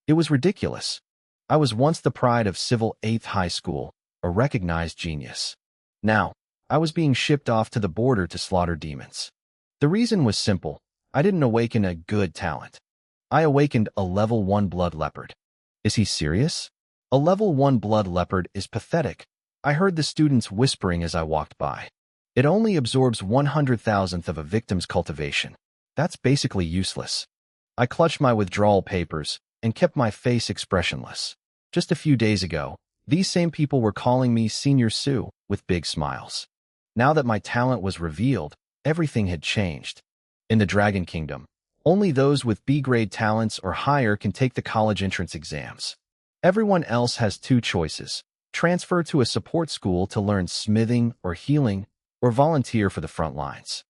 It was ridiculous. I was once the pride of Civil 8th High School, a recognized genius. Now, I was being shipped off to the border to slaughter demons. The reason was simple. I didn't awaken a good talent. I awakened a level 1 blood leopard. Is he serious? A level 1 blood leopard is pathetic. I heard the students whispering as I walked by. It only absorbs 100,000th of a victim's cultivation. That's basically useless. I clutched my withdrawal papers and kept my face expressionless. Just a few days ago, these same people were calling me Senior Sue with big smiles. Now that my talent was revealed, everything had changed. In the Dragon Kingdom, only those with B-grade talents or higher can take the college entrance exams. Everyone else has two choices: transfer to a support school to learn smithing or healing, or volunteer for the front lines.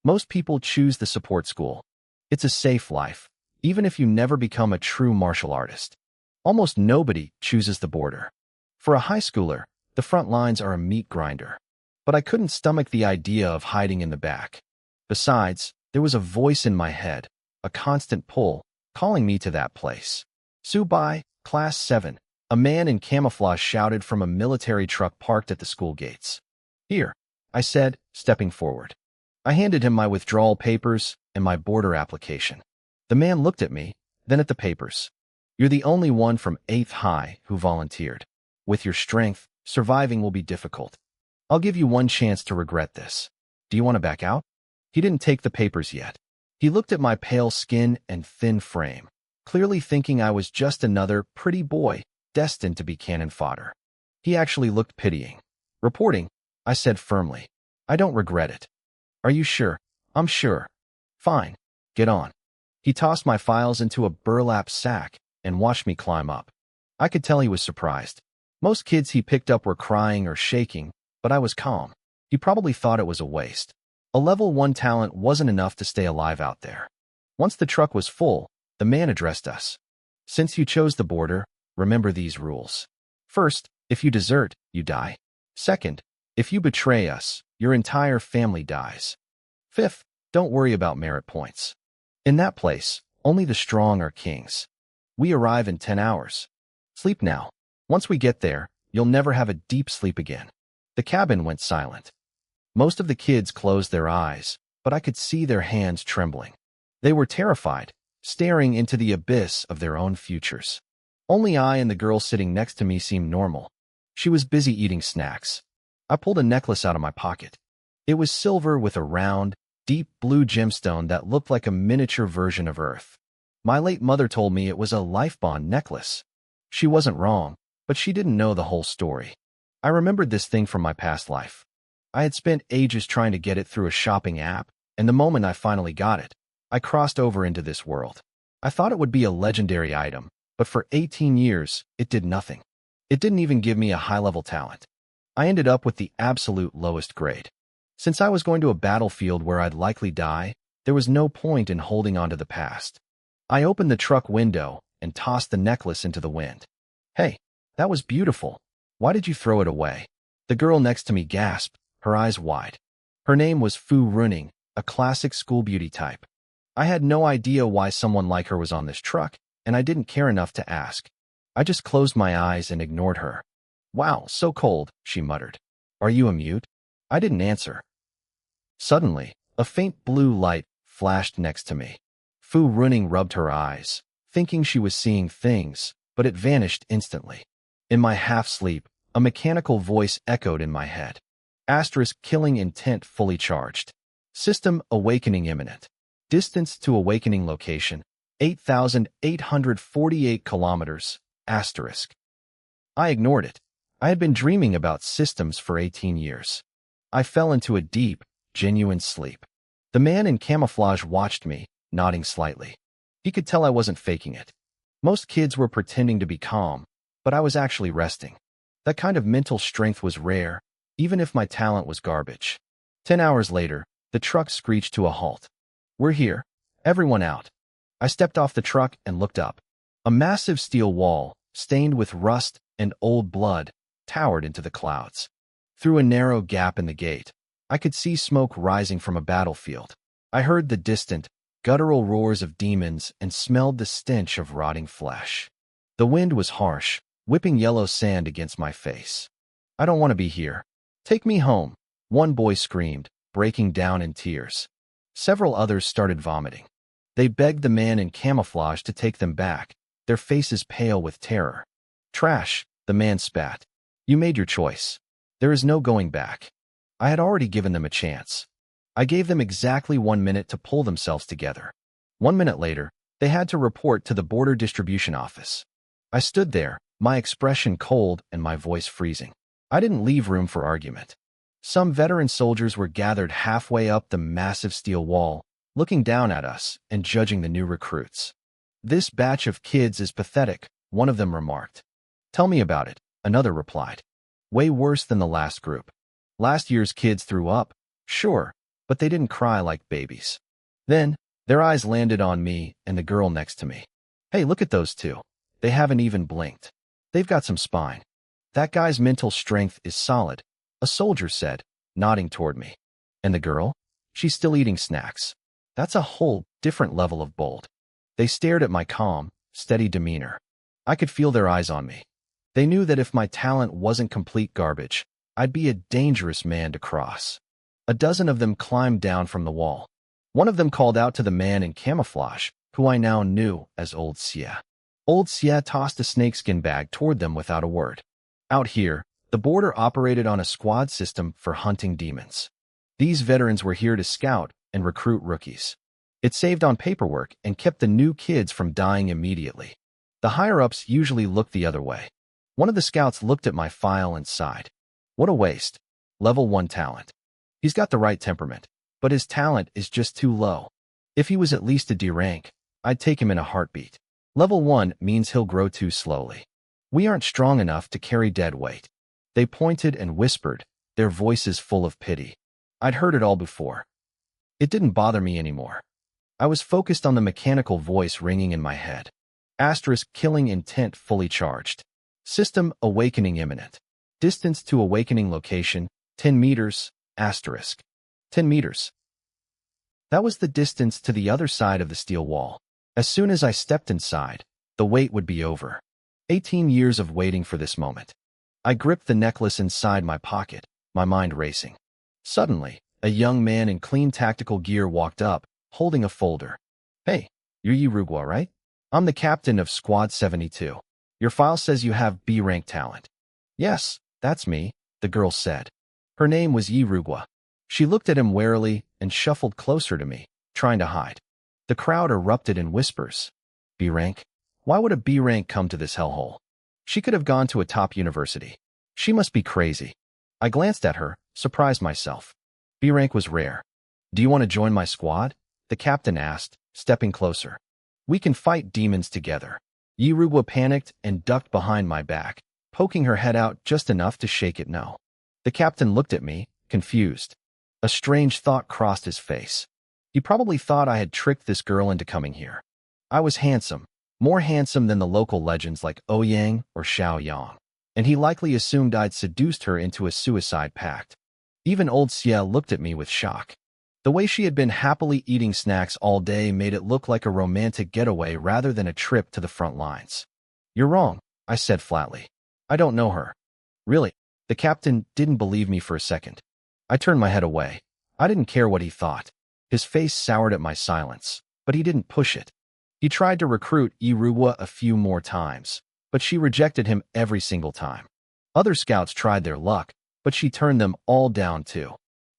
Most people choose the support school. It's a safe life, even if you never become a true martial artist. Almost nobody chooses the border. For a high schooler, the front lines are a meat grinder. But I couldn't stomach the idea of hiding in the back. Besides, there was a voice in my head, a constant pull, calling me to that place. Subai, Class 7, a man in camouflage shouted from a military truck parked at the school gates. Here, I said, stepping forward. I handed him my withdrawal papers and my border application. The man looked at me, then at the papers. You're the only one from 8th High who volunteered. With your strength, surviving will be difficult. I'll give you one chance to regret this. Do you want to back out? He didn't take the papers yet. He looked at my pale skin and thin frame, clearly thinking I was just another pretty boy destined to be cannon fodder. He actually looked pitying. Reporting, I said firmly. I don't regret it. Are you sure? I'm sure. Fine. Get on. He tossed my files into a burlap sack and watched me climb up. I could tell he was surprised. Most kids he picked up were crying or shaking, but I was calm. He probably thought it was a waste. A level 1 talent wasn't enough to stay alive out there. Once the truck was full, the man addressed us. Since you chose the border, remember these rules. First, if you desert, you die. Second, if you betray us, your entire family dies. Fifth, don't worry about merit points. In that place, only the strong are kings. We arrive in 10 hours. Sleep now. Once we get there, you'll never have a deep sleep again. The cabin went silent. Most of the kids closed their eyes, but I could see their hands trembling. They were terrified, staring into the abyss of their own futures. Only I and the girl sitting next to me seemed normal. She was busy eating snacks. I pulled a necklace out of my pocket. It was silver with a round, deep blue gemstone that looked like a miniature version of Earth. My late mother told me it was a life bond necklace. She wasn't wrong, but she didn't know the whole story. I remembered this thing from my past life. I had spent ages trying to get it through a shopping app, and the moment I finally got it, I crossed over into this world. I thought it would be a legendary item, but for 18 years, it did nothing. It didn't even give me a high-level talent. I ended up with the absolute lowest grade. Since I was going to a battlefield where I'd likely die, there was no point in holding on to the past. I opened the truck window and tossed the necklace into the wind. Hey, that was beautiful. Why did you throw it away? The girl next to me gasped, her eyes wide. Her name was Fu Runing, a classic school beauty type. I had no idea why someone like her was on this truck, and I didn't care enough to ask. I just closed my eyes and ignored her. Wow, so cold, she muttered. Are you a mute? I didn't answer. Suddenly, a faint blue light flashed next to me. Fu Runing rubbed her eyes, thinking she was seeing things, but it vanished instantly. In my half-sleep, a mechanical voice echoed in my head. Asterisk killing intent fully charged. System awakening imminent. Distance to awakening location, 8,848 kilometers, asterisk. I ignored it. I had been dreaming about systems for 18 years. I fell into a deep, genuine sleep. The man in camouflage watched me, nodding slightly. He could tell I wasn't faking it. Most kids were pretending to be calm, but I was actually resting. That kind of mental strength was rare, even if my talent was garbage. 10 hours later, the truck screeched to a halt. We're here. Everyone out. I stepped off the truck and looked up. A massive steel wall, stained with rust and old blood, towered into the clouds. Through a narrow gap in the gate, I could see smoke rising from a battlefield. I heard the distant, guttural roars of demons and smelled the stench of rotting flesh. The wind was harsh, whipping yellow sand against my face. I don't want to be here. Take me home, one boy screamed, breaking down in tears. Several others started vomiting. They begged the man in camouflage to take them back, their faces pale with terror. Trash, the man spat. You made your choice. There is no going back. I had already given them a chance. I gave them exactly 1 minute to pull themselves together. 1 minute later, they had to report to the border distribution office. I stood there, my expression cold and my voice freezing. I didn't leave room for argument. Some veteran soldiers were gathered halfway up the massive steel wall, looking down at us and judging the new recruits. This batch of kids is pathetic, one of them remarked. Tell me about it, another replied. Way worse than the last group. Last year's kids threw up, sure, but they didn't cry like babies. Then, their eyes landed on me and the girl next to me. Hey, look at those two. They haven't even blinked. They've got some spine. That guy's mental strength is solid, a soldier said, nodding toward me. And the girl? She's still eating snacks. That's a whole different level of bold. They stared at my calm, steady demeanor. I could feel their eyes on me. They knew that if my talent wasn't complete garbage, I'd be a dangerous man to cross. A dozen of them climbed down from the wall. One of them called out to the man in camouflage, who I now knew as Old Xie. Old Xie tossed a snakeskin bag toward them without a word. Out here, the border operated on a squad system for hunting demons. These veterans were here to scout and recruit rookies. It saved on paperwork and kept the new kids from dying immediately. The higher-ups usually looked the other way. One of the scouts looked at my file and sighed. What a waste. Level 1 talent. He's got the right temperament, but his talent is just too low. If he was at least a D rank, I'd take him in a heartbeat. Level 1 means he'll grow too slowly. We aren't strong enough to carry dead weight. They pointed and whispered, their voices full of pity. I'd heard it all before. It didn't bother me anymore. I was focused on the mechanical voice ringing in my head. Asterisk killing intent fully charged. System awakening imminent. Distance to awakening location, 10 meters, asterisk. 10 meters. That was the distance to the other side of the steel wall. As soon as I stepped inside, the wait would be over. 18 years of waiting for this moment. I gripped the necklace inside my pocket, my mind racing. Suddenly, a young man in clean tactical gear walked up, holding a folder. Hey, you're Yirugwa, right? I'm the captain of Squad 72. Your file says you have B-rank talent. Yes, that's me, the girl said. Her name was Yirugwa. She looked at him warily and shuffled closer to me, trying to hide. The crowd erupted in whispers. B-rank? Why would a B-rank come to this hellhole? She could have gone to a top university. She must be crazy. I glanced at her, surprised myself. B-rank was rare. Do you want to join my squad? The captain asked, stepping closer. We can fight demons together. Yirugwa panicked and ducked behind my back, poking her head out just enough to shake it no. The captain looked at me, confused. A strange thought crossed his face. He probably thought I had tricked this girl into coming here. I was handsome, more handsome than the local legends like Ouyang or Xiao Yang, and he likely assumed I'd seduced her into a suicide pact. Even old Xie looked at me with shock. The way she had been happily eating snacks all day made it look like a romantic getaway rather than a trip to the front lines. You're wrong, I said flatly. I don't know her. Really? The captain didn't believe me for a second. I turned my head away. I didn't care what he thought. His face soured at my silence, but he didn't push it. He tried to recruit Yirugwa a few more times, but she rejected him every single time. Other scouts tried their luck, but she turned them all down too.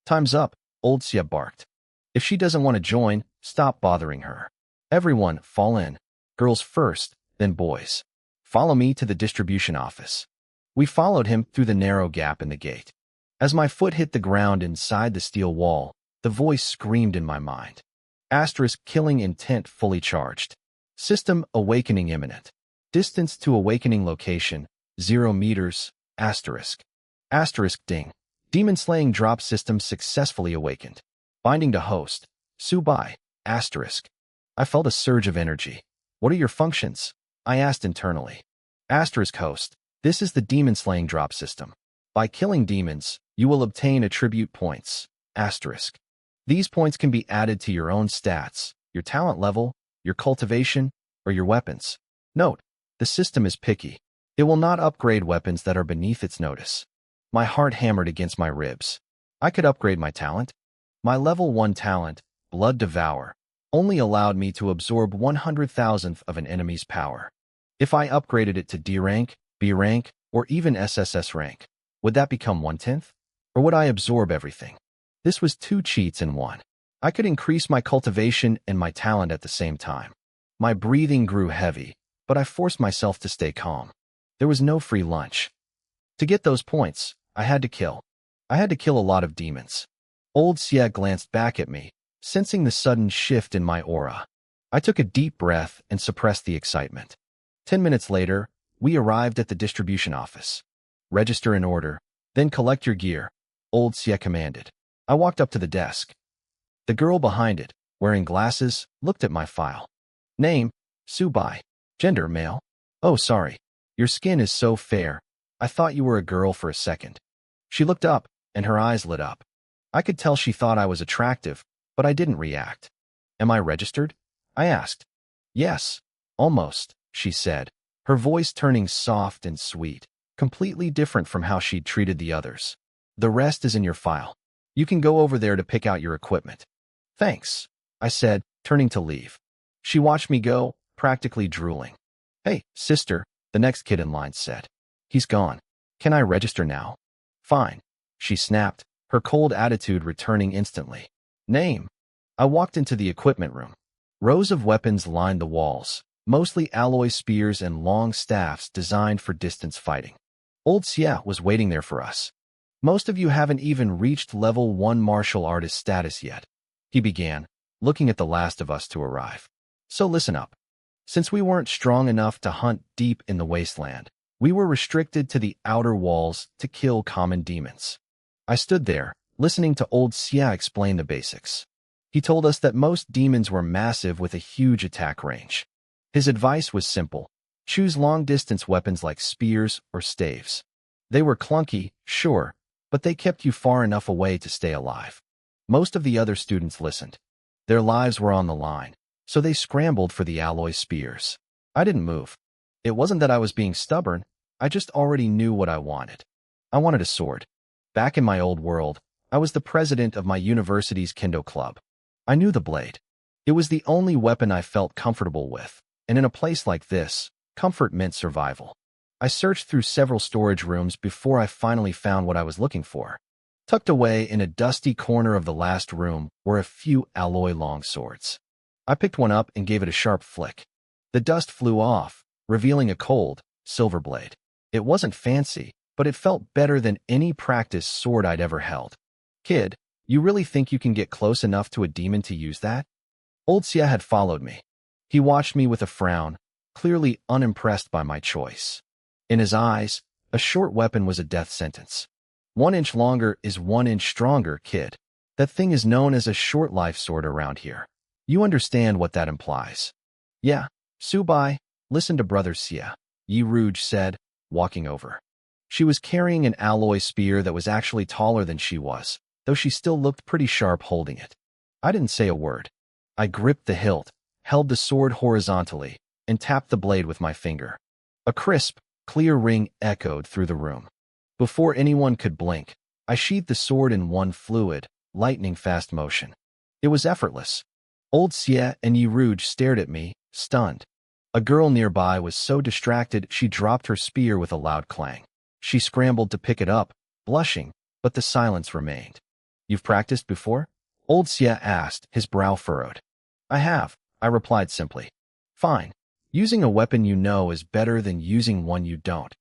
Time's up, old Xie barked. If she doesn't want to join, stop bothering her. Everyone, fall in. Girls first, then boys. Follow me to the distribution office. We followed him through the narrow gap in the gate. As my foot hit the ground inside the steel wall, the voice screamed in my mind. Asterisk killing intent fully charged. System awakening imminent. Distance to awakening location, 0 meters, asterisk. Asterisk ding. Demon slaying drop system successfully awakened. Binding to host. Subai, asterisk. I felt a surge of energy. What are your functions? I asked internally. Asterisk host. This is the demon slaying drop system. By killing demons, you will obtain attribute points. Asterisk. These points can be added to your own stats, your talent level, your cultivation, or your weapons. Note, The system is picky. It will not upgrade weapons that are beneath its notice. My heart hammered against my ribs. I could upgrade my talent. My level 1 talent, Blood Devour, only allowed me to absorb 100,000th of an enemy's power. If I upgraded it to D rank, B rank, or even SSS rank, would that become 1/10? Or would I absorb everything? This was 2 cheats in one. I could increase my cultivation and my talent at the same time. My breathing grew heavy, but I forced myself to stay calm. There was no free lunch. To get those points, I had to kill. I had to kill a lot of demons. Old Xie glanced back at me, sensing the sudden shift in my aura. I took a deep breath and suppressed the excitement. 10 minutes later, we arrived at the distribution office. Register an order, then collect your gear, Old Xie commanded. I walked up to the desk. The girl behind it, wearing glasses, looked at my file. Name, Subai. Gender, male. Oh, sorry. Your skin is so fair. I thought you were a girl for a second. She looked up, and her eyes lit up. I could tell she thought I was attractive, but I didn't react. Am I registered? I asked. Yes, almost, she said, her voice turning soft and sweet, completely different from how she'd treated the others. The rest is in your file. You can go over there to pick out your equipment. Thanks, I said, turning to leave. She watched me go, practically drooling. Hey, sister, the next kid in line said. He's gone. Can I register now? Fine, she snapped, her cold attitude returning instantly. Name. I walked into the equipment room. Rows of weapons lined the walls, mostly alloy spears and long staffs designed for distance fighting. Old Xie was waiting there for us. Most of you haven't even reached level 1 martial artist status yet, he began, looking at the last of us to arrive. So listen up. Since we weren't strong enough to hunt deep in the wasteland, we were restricted to the outer walls to kill common demons. I stood there, listening to Old Xie explain the basics. He told us that most demons were massive with a huge attack range. His advice was simple. Choose long-distance weapons like spears or staves. They were clunky, sure, but they kept you far enough away to stay alive. Most of the other students listened. Their lives were on the line, so they scrambled for the alloy spears. I didn't move. It wasn't that I was being stubborn, I just already knew what I wanted. I wanted a sword. Back in my old world, I was the president of my university's kendo club. I knew the blade. It was the only weapon I felt comfortable with, and in a place like this, comfort meant survival. I searched through several storage rooms before I finally found what I was looking for. Tucked away in a dusty corner of the last room were a few alloy longswords. I picked one up and gave it a sharp flick. The dust flew off, revealing a cold, silver blade. It wasn't fancy, but it felt better than any practice sword I'd ever held. Kid, you really think you can get close enough to a demon to use that? Old Xie had followed me. He watched me with a frown, clearly unimpressed by my choice. In his eyes, a short weapon was a death sentence. 1 inch longer is 1 inch stronger, kid. That thing is known as a short life sword around here. You understand what that implies. Yeah, Subai, listen to Brother Xie, Yi Rouge said, walking over. She was carrying an alloy spear that was actually taller than she was, though she still looked pretty sharp holding it. I didn't say a word. I gripped the hilt, held the sword horizontally, and tapped the blade with my finger. A crisp, clear ring echoed through the room. Before anyone could blink, I sheathed the sword in one fluid, lightning-fast motion. It was effortless. Old Xie and Yi Rouge stared at me, stunned. A girl nearby was so distracted she dropped her spear with a loud clang. She scrambled to pick it up, blushing, but the silence remained. You've practiced before? Old Xie asked, his brow furrowed. I have, I replied simply. Fine. Using a weapon you know is better than using one you don't.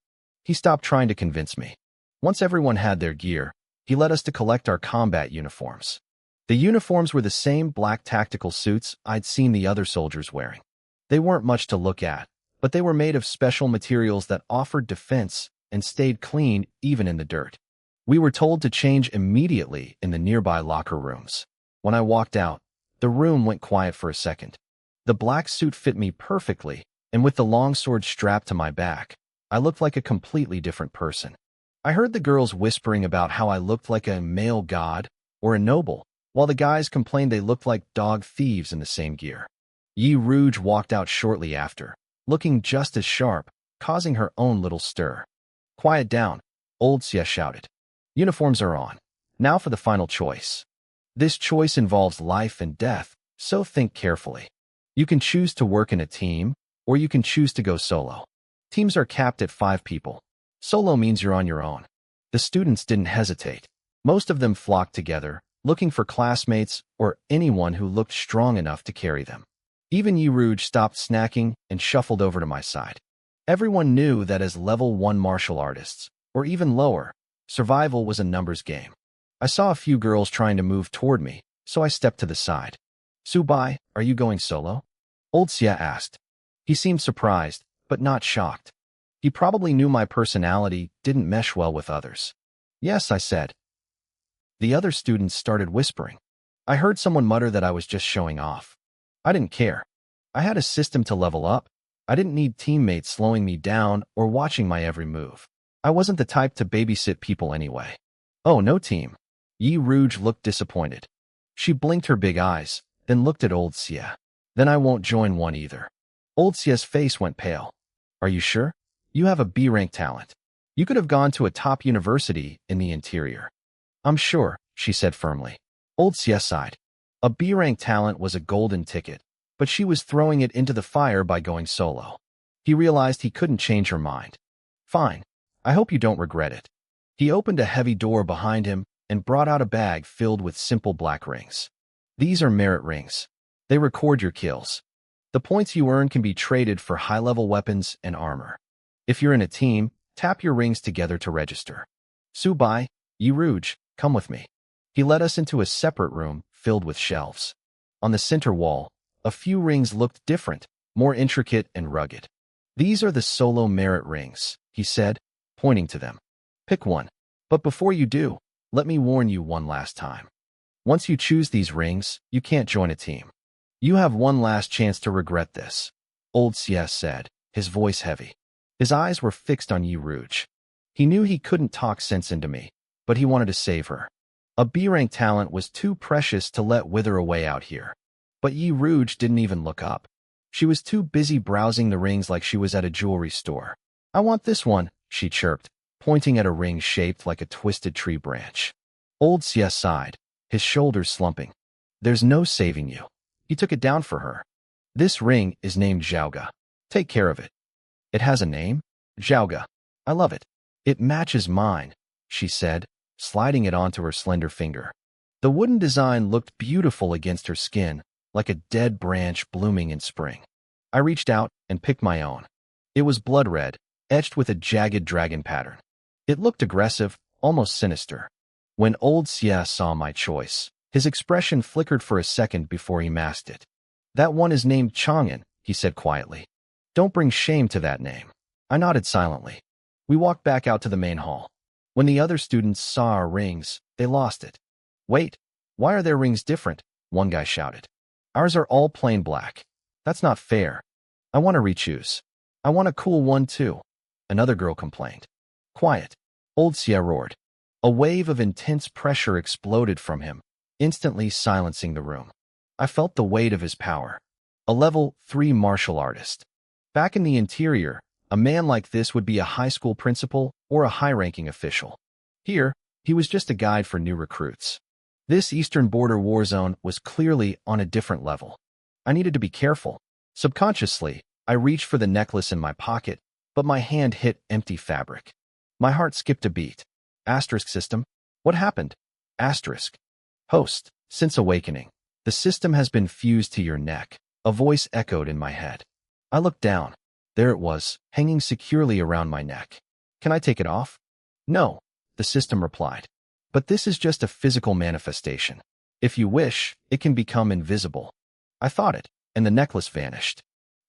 He stopped trying to convince me. Once everyone had their gear, he led us to collect our combat uniforms. The uniforms were the same black tactical suits I'd seen the other soldiers wearing. They weren't much to look at, but they were made of special materials that offered defense and stayed clean even in the dirt. We were told to change immediately in the nearby locker rooms. When I walked out, the room went quiet for a second. The black suit fit me perfectly, and with the longsword strapped to my back, I looked like a completely different person. I heard the girls whispering about how I looked like a male god or a noble, while the guys complained they looked like dog thieves in the same gear. Yi Rouge walked out shortly after, looking just as sharp, causing her own little stir. "Quiet down," old Xia shouted. "Uniforms are on. Now for the final choice. This choice involves life and death, so think carefully. You can choose to work in a team, or you can choose to go solo. Teams are capped at 5 people. Solo means you're on your own." The students didn't hesitate. Most of them flocked together, looking for classmates or anyone who looked strong enough to carry them. Even Yi Rouge stopped snacking and shuffled over to my side. Everyone knew that as level 1 martial artists, or even lower, survival was a numbers game. I saw a few girls trying to move toward me, so I stepped to the side. "Subai, are you going solo?" Old Xia asked. He seemed surprised, but not shocked. He probably knew my personality didn't mesh well with others. "Yes," I said. The other students started whispering. I heard someone mutter that I was just showing off. I didn't care. I had a system to level up. I didn't need teammates slowing me down or watching my every move. I wasn't the type to babysit people anyway. "Oh, no team." Yi Rouge looked disappointed. She blinked her big eyes, then looked at old Xia. "Then I won't join one either." Old Xia's face went pale. "Are you sure? You have a B-rank talent. You could have gone to a top university in the interior." "I'm sure," she said firmly. Old Xia sighed. A B-rank talent was a golden ticket, but she was throwing it into the fire by going solo. He realized he couldn't change her mind. "Fine. I hope you don't regret it." He opened a heavy door behind him and brought out a bag filled with simple black rings. "These are merit rings. They record your kills. The points you earn can be traded for high-level weapons and armor. If you're in a team, tap your rings together to register. Subai, Yi Rouge, come with me." He led us into a separate room filled with shelves. On the center wall, a few rings looked different, more intricate and rugged. "These are the solo merit rings," he said, pointing to them. "Pick one. But before you do, let me warn you one last time. Once you choose these rings, you can't join a team. You have one last chance to regret this," old Xia said, his voice heavy. His eyes were fixed on Yi Rouge. He knew he couldn't talk sense into me, but he wanted to save her. A B-rank talent was too precious to let wither away out here. But Yi Rouge didn't even look up. She was too busy browsing the rings like she was at a jewelry store. "I want this one," she chirped, pointing at a ring shaped like a twisted tree branch. Old Xia sighed, his shoulders slumping. "There's no saving you." He took it down for her. "This ring is named Zhaoga. Take care of it." "It has a name?" "Zhaoga. I love it. It matches mine," she said, sliding it onto her slender finger. The wooden design looked beautiful against her skin, like a dead branch blooming in spring. I reached out and picked my own. It was blood red, etched with a jagged dragon pattern. It looked aggressive, almost sinister. When old Xia saw my choice, his expression flickered for a second before he masked it. "That one is named Chang'an," he said quietly. "Don't bring shame to that name." I nodded silently. We walked back out to the main hall. When the other students saw our rings, they lost it. "Wait, why are their rings different?" one guy shouted. "Ours are all plain black. That's not fair. I want to re-choose. I want a cool one too," another girl complained. "Quiet," old Xia roared. A wave of intense pressure exploded from him, instantly silencing the room. I felt the weight of his power. A level 3 martial artist. Back in the interior, a man like this would be a high school principal or a high-ranking official. Here, he was just a guide for new recruits. This eastern border war zone was clearly on a different level. I needed to be careful. Subconsciously, I reached for the necklace in my pocket, but my hand hit empty fabric. My heart skipped a beat. Asterisk system? What happened? Asterisk. Host, since awakening, the system has been fused to your neck. A voice echoed in my head. I looked down. There it was, hanging securely around my neck. "Can I take it off?" "No," the system replied. "But this is just a physical manifestation. If you wish, it can become invisible." I thought it, and the necklace vanished.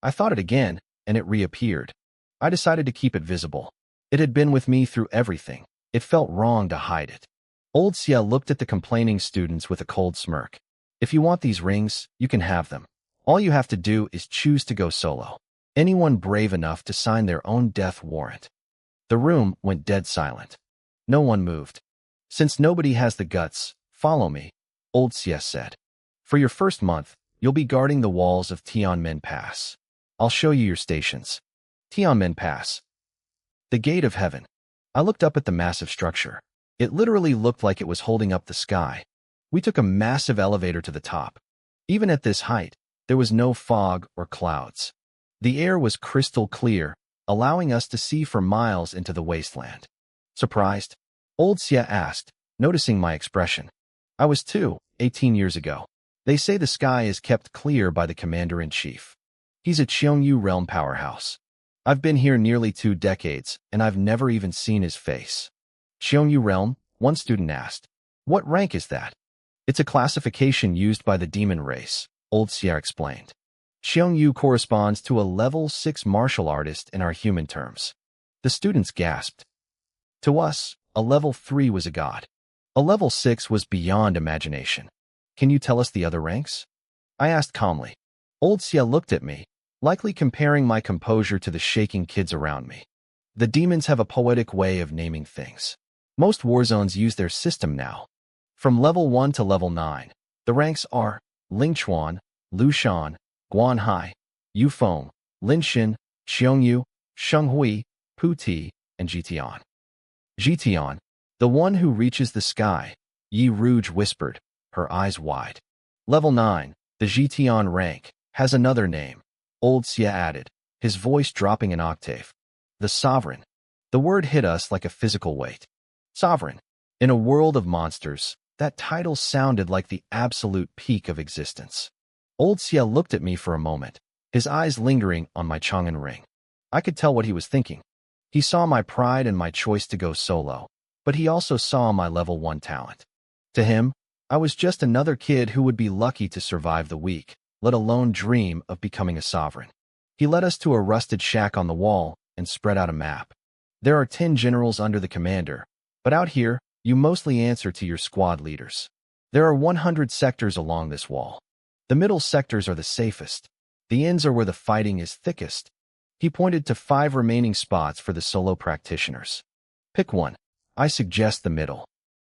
I thought it again, and it reappeared. I decided to keep it visible. It had been with me through everything. It felt wrong to hide it. Old Xia looked at the complaining students with a cold smirk. "If you want these rings, you can have them. All you have to do is choose to go solo. Anyone brave enough to sign their own death warrant." The room went dead silent. No one moved. "Since nobody has the guts, follow me," old Xia said. "For your first month, you'll be guarding the walls of Tianmen Pass. I'll show you your stations. Tianmen Pass. The Gate of Heaven. I looked up at the massive structure. It literally looked like it was holding up the sky. We took a massive elevator to the top. Even at this height, there was no fog or clouds. The air was crystal clear, allowing us to see for miles into the wasteland. Surprised? Old Xia asked, noticing my expression. I was too, 18 years ago. They say the sky is kept clear by the commander-in-chief. He's a Qiongyu realm powerhouse. I've been here nearly 2 decades, and I've never even seen his face. Qiongyu realm? One student asked. What rank is that? It's a classification used by the demon race, Old Xia explained. Qiongyu corresponds to a level 6 martial artist in our human terms. The students gasped. To us, a level 3 was a god. A level 6 was beyond imagination. Can you tell us the other ranks? I asked calmly. Old Xia looked at me, likely comparing my composure to the shaking kids around me. The demons have a poetic way of naming things. Most war zones use their system now. From level 1 to level 9, the ranks are Lingchuan, Lushan, Guanhai, Yufeng, Linshin, Xiongyu, Shenghui, Puti, and Jitian. Jitian, the one who reaches the sky, Yi Rouge whispered, her eyes wide. Level 9, the Jitian rank, has another name, Old Xia added, his voice dropping an octave. The Sovereign. The word hit us like a physical weight. Sovereign. In a world of monsters, that title sounded like the absolute peak of existence. Old Xia looked at me for a moment, his eyes lingering on my Chang'an ring. I could tell what he was thinking. He saw my pride and my choice to go solo, but he also saw my level 1 talent. To him, I was just another kid who would be lucky to survive the week, let alone dream of becoming a sovereign. He led us to a rusted shack on the wall and spread out a map. There are 10 generals under the commander, but out here, you mostly answer to your squad leaders. There are 100 sectors along this wall. The middle sectors are the safest. The ends are where the fighting is thickest. He pointed to 5 remaining spots for the solo practitioners. Pick one. I suggest the middle.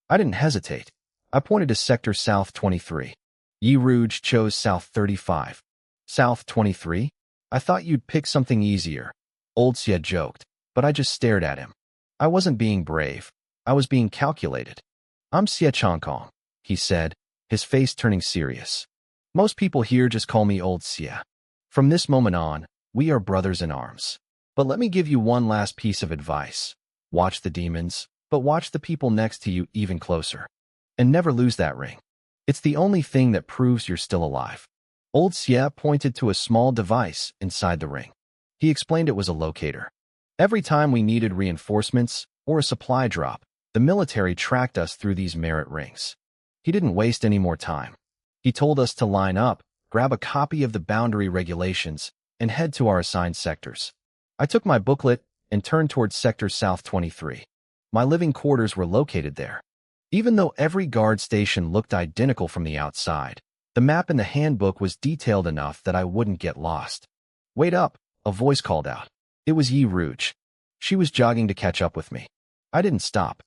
I didn't hesitate. I pointed to Sector South 23. Yi Rouge chose South 35. South 23? I thought you'd pick something easier. Old Xia joked, but I just stared at him. I wasn't being brave. I was being calculated. I'm Xia Changkong, he said, his face turning serious. Most people here just call me Old Xia. From this moment on, we are brothers in arms. But let me give you one last piece of advice. Watch the demons, but watch the people next to you even closer. And never lose that ring. It's the only thing that proves you're still alive. Old Xia pointed to a small device inside the ring. He explained it was a locator. Every time we needed reinforcements or a supply drop, the military tracked us through these merit rings. He didn't waste any more time. He told us to line up, grab a copy of the boundary regulations, and head to our assigned sectors. I took my booklet and turned towards Sector South 23. My living quarters were located there. Even though every guard station looked identical from the outside, the map in the handbook was detailed enough that I wouldn't get lost. Wait up, a voice called out. It was Yi Rouge. She was jogging to catch up with me. I didn't stop.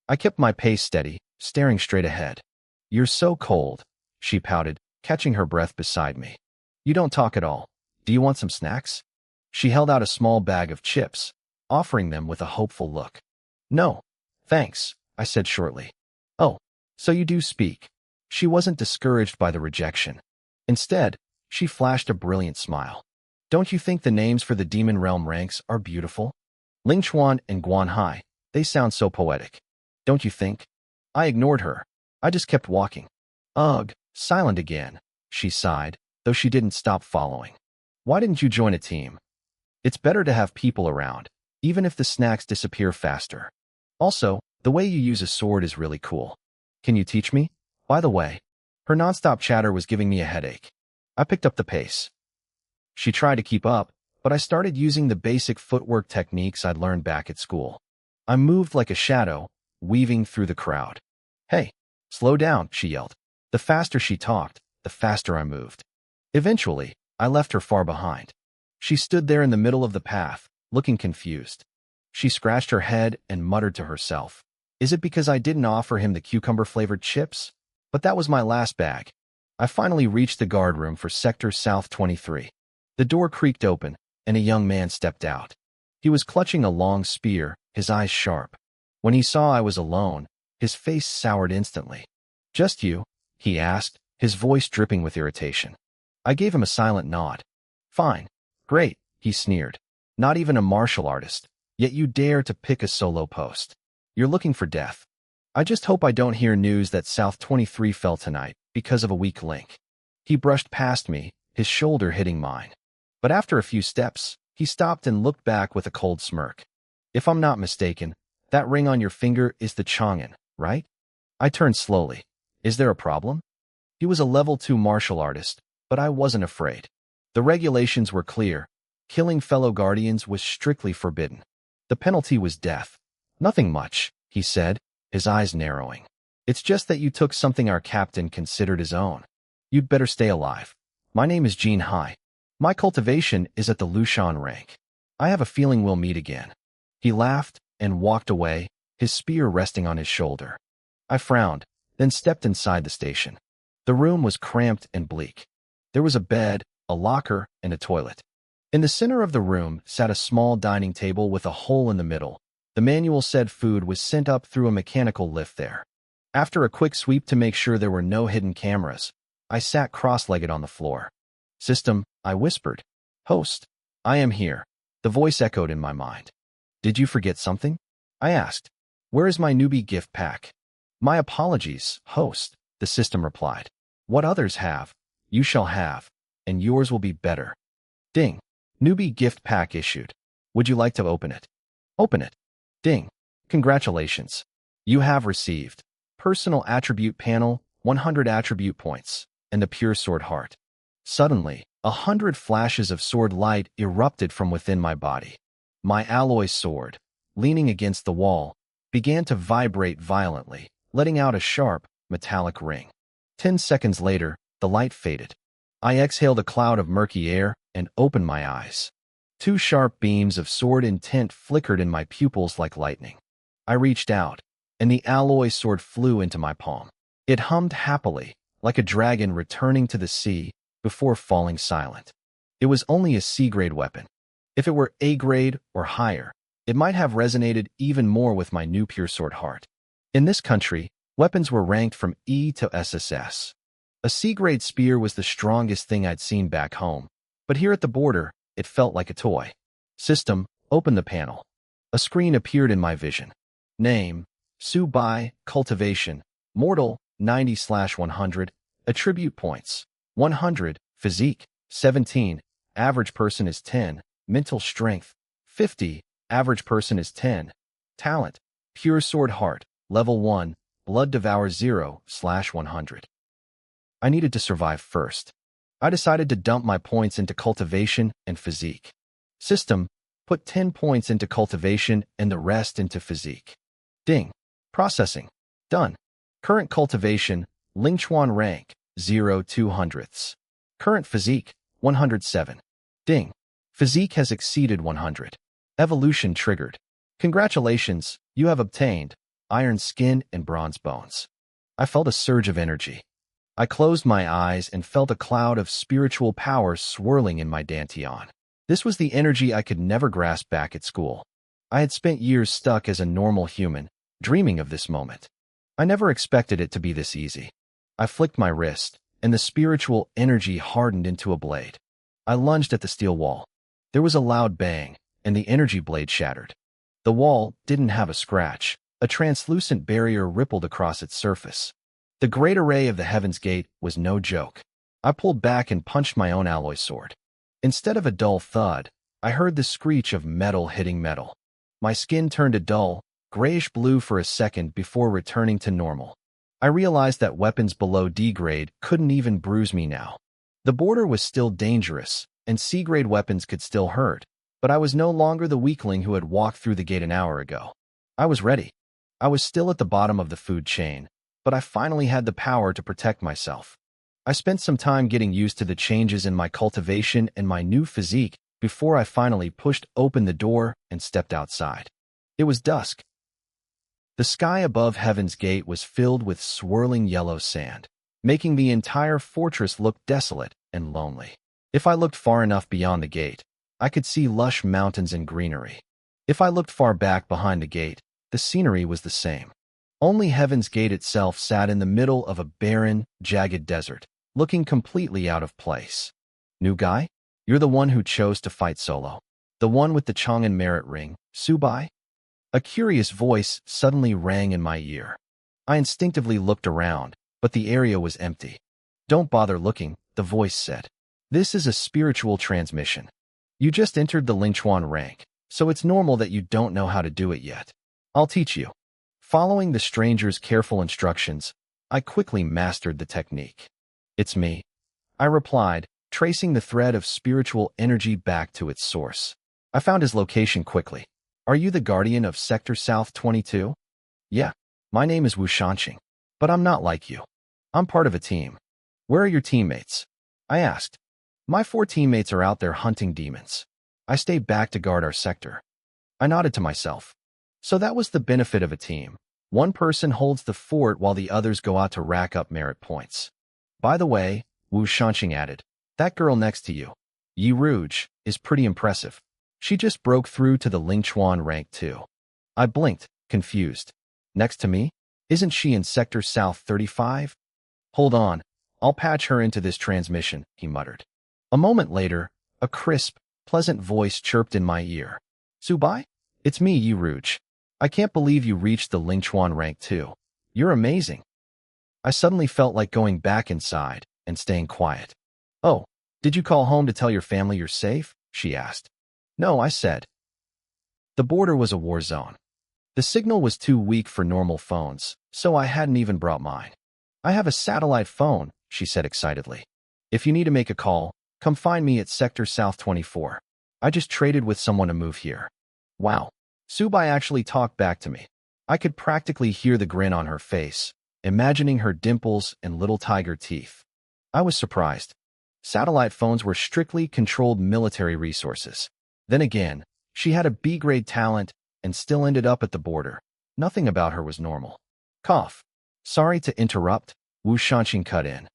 I kept my pace steady, staring straight ahead. You're so cold, she pouted, catching her breath beside me. You don't talk at all. Do you want some snacks? She held out a small bag of chips, offering them with a hopeful look. No, thanks, I said shortly. Oh, so you do speak. She wasn't discouraged by the rejection. Instead, she flashed a brilliant smile. Don't you think the names for the demon realm ranks are beautiful? Lingchuan and Guanhai, they sound so poetic. Don't you think? I ignored her. I just kept walking. Ugh, silent again, she sighed, though she didn't stop following. Why didn't you join a team? It's better to have people around, even if the snacks disappear faster. Also, the way you use a sword is really cool. Can you teach me? By the way, her nonstop chatter was giving me a headache. I picked up the pace. She tried to keep up, but I started using the basic footwork techniques I'd learned back at school. I moved like a shadow, weaving through the crowd. Hey, slow down, she yelled. The faster she talked, the faster I moved. Eventually, I left her far behind. She stood there in the middle of the path, looking confused. She scratched her head and muttered to herself. Is it because I didn't offer him the cucumber-flavored chips? But that was my last bag. I finally reached the guard room for Sector South 23. The door creaked open, and a young man stepped out. He was clutching a long spear, his eyes sharp. When he saw I was alone, his face soured instantly. "Just you?" he asked, his voice dripping with irritation. I gave him a silent nod. "Fine. Great," he sneered. "Not even a martial artist, yet you dare to pick a solo post. You're looking for death. I just hope I don't hear news that South 23 fell tonight because of a weak link." He brushed past me, his shoulder hitting mine. But after a few steps, he stopped and looked back with a cold smirk. "If I'm not mistaken, that ring on your finger is the Chang'an, right?" I turned slowly. "Is there a problem?" He was a level 2 martial artist, but I wasn't afraid. The regulations were clear. Killing fellow guardians was strictly forbidden. The penalty was death. "Nothing much," he said, his eyes narrowing. "It's just that you took something our captain considered his own. You'd better stay alive. My name is Jin Hai. My cultivation is at the Lushan rank. I have a feeling we'll meet again." He laughed and walked away, his spear resting on his shoulder. I frowned, then stepped inside the station. The room was cramped and bleak. There was a bed, a locker, and a toilet. In the center of the room sat a small dining table with a hole in the middle. The manual said food was sent up through a mechanical lift there. After a quick sweep to make sure there were no hidden cameras, I sat cross-legged on the floor. "System," I whispered. "Host, I am here," the voice echoed in my mind. "Did you forget something?" I asked. "Where is my newbie gift pack?" "My apologies, host," the system replied. "What others have, you shall have, and yours will be better." Ding. Newbie gift pack issued. Would you like to open it? Open it. Ding. Congratulations. You have received Personal Attribute Panel, 100 attribute points, and a pure sword heart. Suddenly, 100 flashes of sword light erupted from within my body. My alloy sword, leaning against the wall, began to vibrate violently, letting out a sharp, metallic ring. 10 seconds later, the light faded. I exhaled a cloud of murky air and opened my eyes. 2 sharp beams of sword intent flickered in my pupils like lightning. I reached out, and the alloy sword flew into my palm. It hummed happily, like a dragon returning to the sea, before falling silent. It was only a C-grade weapon. If it were A-grade or higher, it might have resonated even more with my new pure sword heart. In this country, weapons were ranked from E to SSS. A C-grade spear was the strongest thing I'd seen back home, but here at the border, it felt like a toy. System, open the panel. A screen appeared in my vision. Name, Su Bai, Cultivation, Mortal, 90/100, Attribute Points, 100, Physique, 17, Average Person is 10, Mental Strength, 50, Average Person is 10, Talent, Pure Sword Heart, Level 1, Blood Devour 0/100. I needed to survive first. I decided to dump my points into Cultivation and Physique. System, put 10 points into Cultivation and the rest into Physique. Ding. Processing. Done. Current Cultivation, Lingchuan rank, 0/200. Current Physique, 107. Ding. Physique has exceeded 100. Evolution triggered. Congratulations, you have obtained Iron Skin and Bronze Bones. I felt a surge of energy. I closed my eyes and felt a cloud of spiritual power swirling in my dantian. This was the energy I could never grasp back at school. I had spent years stuck as a normal human, dreaming of this moment. I never expected it to be this easy. I flicked my wrist, and the spiritual energy hardened into a blade. I lunged at the steel wall. There was a loud bang, and the energy blade shattered. The wall didn't have a scratch. A translucent barrier rippled across its surface. The great array of the Heaven's Gate was no joke. I pulled back and punched my own alloy sword. Instead of a dull thud, I heard the screech of metal hitting metal. My skin turned a dull, grayish-blue for a second before returning to normal. I realized that weapons below D-grade couldn't even bruise me now. The border was still dangerous, and C-grade weapons could still hurt, but I was no longer the weakling who had walked through the gate an hour ago. I was ready. I was still at the bottom of the food chain, but I finally had the power to protect myself. I spent some time getting used to the changes in my cultivation and my new physique before I finally pushed open the door and stepped outside. It was dusk. The sky above Heaven's Gate was filled with swirling yellow sand, making the entire fortress look desolate and lonely. If I looked far enough beyond the gate, I could see lush mountains and greenery. If I looked far back behind the gate, the scenery was the same. Only Heaven's Gate itself sat in the middle of a barren, jagged desert, looking completely out of place. New guy? You're the one who chose to fight solo. The one with the Chang'an merit ring, Subai? A curious voice suddenly rang in my ear. I instinctively looked around, but the area was empty. Don't bother looking, the voice said. This is a spiritual transmission. You just entered the Lingchuan rank, so it's normal that you don't know how to do it yet. I'll teach you. Following the stranger's careful instructions, I quickly mastered the technique. It's me, I replied, tracing the thread of spiritual energy back to its source. I found his location quickly. Are you the guardian of Sector South 22? Yeah, my name is Wu Shanqing, but I'm not like you. I'm part of a team. Where are your teammates? I asked. My 4 teammates are out there hunting demons. I stay back to guard our sector. I nodded to myself. So that was the benefit of a team. One person holds the fort while the others go out to rack up merit points. By the way, Wu Shanqing added, that girl next to you, Yi Rouge, is pretty impressive. She just broke through to the Lingchuan rank too. I blinked, confused. Next to me? Isn't she in Sector South 35? Hold on, I'll patch her into this transmission, he muttered. A moment later, a crisp, pleasant voice chirped in my ear. Subai? It's me, Yi Rouge. I can't believe you reached the Lingchuan rank too. You're amazing. I suddenly felt like going back inside and staying quiet. Oh, did you call home to tell your family you're safe? She asked. No, I said. The border was a war zone. The signal was too weak for normal phones, so I hadn't even brought mine. I have a satellite phone, she said excitedly. If you need to make a call, come find me at Sector South 24. I just traded with someone to move here. Wow. Subai actually talked back to me. I could practically hear the grin on her face, imagining her dimples and little tiger teeth. I was surprised. Satellite phones were strictly controlled military resources. Then again, she had a B-grade talent and still ended up at the border. Nothing about her was normal. Cough. Sorry to interrupt, Wu Shanqing cut in.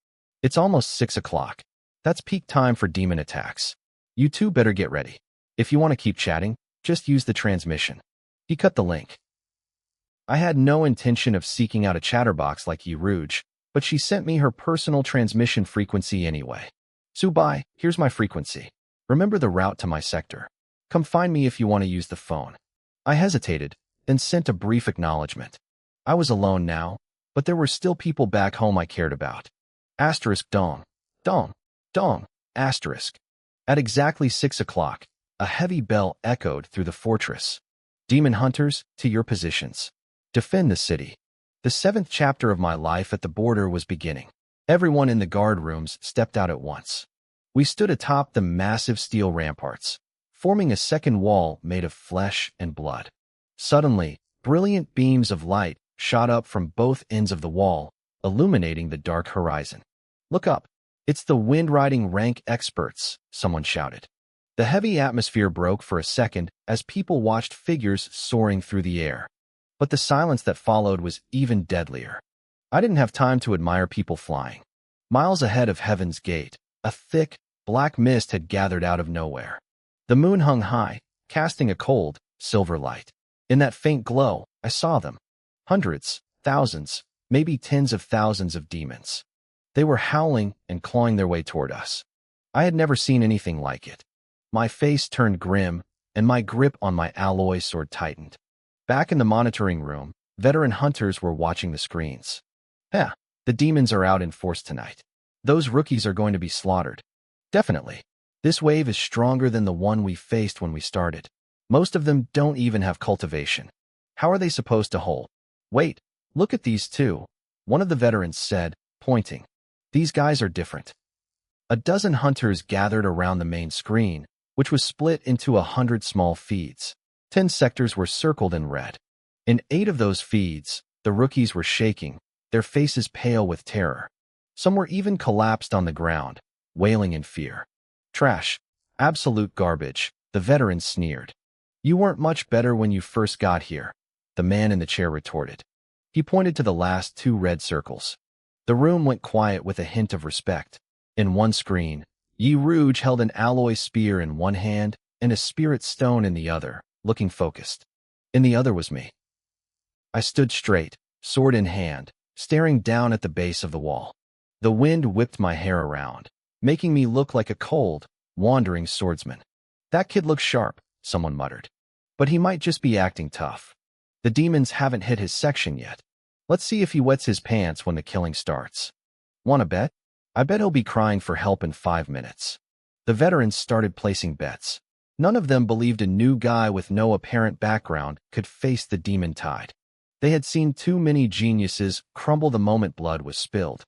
It's almost 6 o'clock. That's peak time for demon attacks. You two better get ready. If you want to keep chatting, just use the transmission. He cut the link. I had no intention of seeking out a chatterbox like Yi Rouge, but she sent me her personal transmission frequency anyway. Subai, here's my frequency. Remember the route to my sector. Come find me if you want to use the phone. I hesitated, then sent a brief acknowledgement. I was alone now, but there were still people back home I cared about. Asterisk dong. Dong. Dong. Asterisk. At exactly 6 o'clock, a heavy bell echoed through the fortress. Demon hunters, to your positions. Defend the city. The 7th chapter of my life at the border was beginning. Everyone in the guard rooms stepped out at once. We stood atop the massive steel ramparts, forming a second wall made of flesh and blood. Suddenly, brilliant beams of light shot up from both ends of the wall, illuminating the dark horizon. Look up. It's the wind-riding rank experts, someone shouted. The heavy atmosphere broke for a second as people watched figures soaring through the air. But the silence that followed was even deadlier. I didn't have time to admire people flying. Miles ahead of Heaven's Gate, a thick, black mist had gathered out of nowhere. The moon hung high, casting a cold, silver light. In that faint glow, I saw them. Hundreds, thousands, maybe tens of thousands of demons. They were howling and clawing their way toward us. I had never seen anything like it. My face turned grim, and my grip on my alloy sword tightened. Back in the monitoring room, veteran hunters were watching the screens. The demons are out in force tonight. Those rookies are going to be slaughtered. Definitely. This wave is stronger than the one we faced when we started. Most of them don't even have cultivation. How are they supposed to hold? Wait, look at these two, one of the veterans said, pointing. These guys are different. A dozen hunters gathered around the main screen, which was split into 100 small feeds. 10 sectors were circled in red. In 8 of those feeds, the rookies were shaking, their faces pale with terror. Some were even collapsed on the ground, wailing in fear. Trash. Absolute garbage, the veteran sneered. You weren't much better when you first got here, the man in the chair retorted. He pointed to the last 2 red circles. The room went quiet with a hint of respect. In one screen, Yi Rouge held an alloy spear in one hand and a spirit stone in the other, looking focused. In the other was me. I stood straight, sword in hand, staring down at the base of the wall. The wind whipped my hair around, making me look like a cold, wandering swordsman. That kid looks sharp, someone muttered. But he might just be acting tough. The demons haven't hit his section yet. Let's see if he wets his pants when the killing starts. Wanna bet? I bet he'll be crying for help in 5 minutes. The veterans started placing bets. None of them believed a new guy with no apparent background could face the demon tide. They had seen too many geniuses crumble the moment blood was spilled.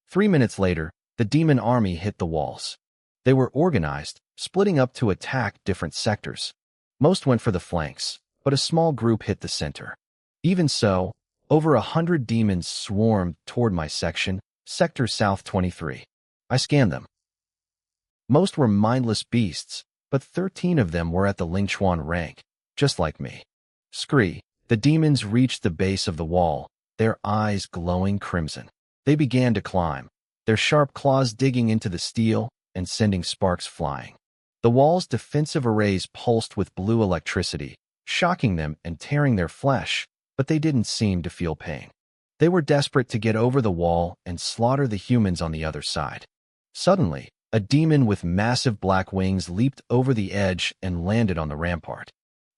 3 minutes later, the demon army hit the walls. They were organized, splitting up to attack different sectors. Most went for the flanks, but a small group hit the center. Even so, over 100 demons swarmed toward my section, Sector South 23. I scanned them. Most were mindless beasts, but 13 of them were at the Lingchuan rank, just like me. Scree, the demons reached the base of the wall, their eyes glowing crimson. They began to climb, their sharp claws digging into the steel and sending sparks flying. The wall's defensive arrays pulsed with blue electricity, shocking them and tearing their flesh, but they didn't seem to feel pain. They were desperate to get over the wall and slaughter the humans on the other side. Suddenly, a demon with massive black wings leaped over the edge and landed on the rampart.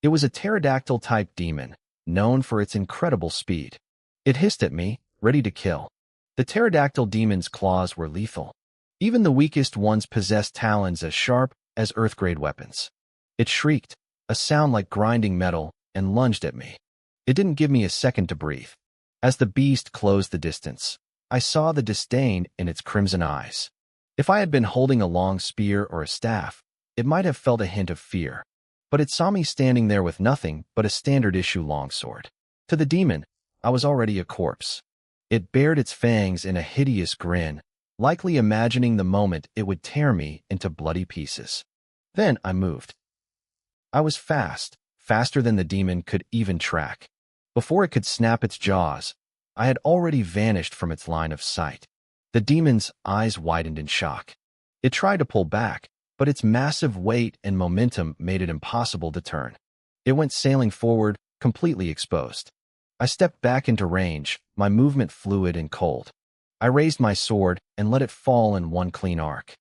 It was a pterodactyl-type demon, known for its incredible speed. It hissed at me, ready to kill. The pterodactyl demon's claws were lethal. Even the weakest ones possessed talons as sharp as Earth-grade weapons. It shrieked, a sound like grinding metal, and lunged at me. It didn't give me a second to breathe. As the beast closed the distance, I saw the disdain in its crimson eyes. If I had been holding a long spear or a staff, it might have felt a hint of fear. But it saw me standing there with nothing but a standard-issue longsword. To the demon, I was already a corpse. It bared its fangs in a hideous grin, likely imagining the moment it would tear me into bloody pieces. Then I moved. I was fast, faster than the demon could even track. Before it could snap its jaws, I had already vanished from its line of sight. The demon's eyes widened in shock. It tried to pull back, but its massive weight and momentum made it impossible to turn. It went sailing forward, completely exposed. I stepped back into range, my movement fluid and cold. I raised my sword and let it fall in one clean arc.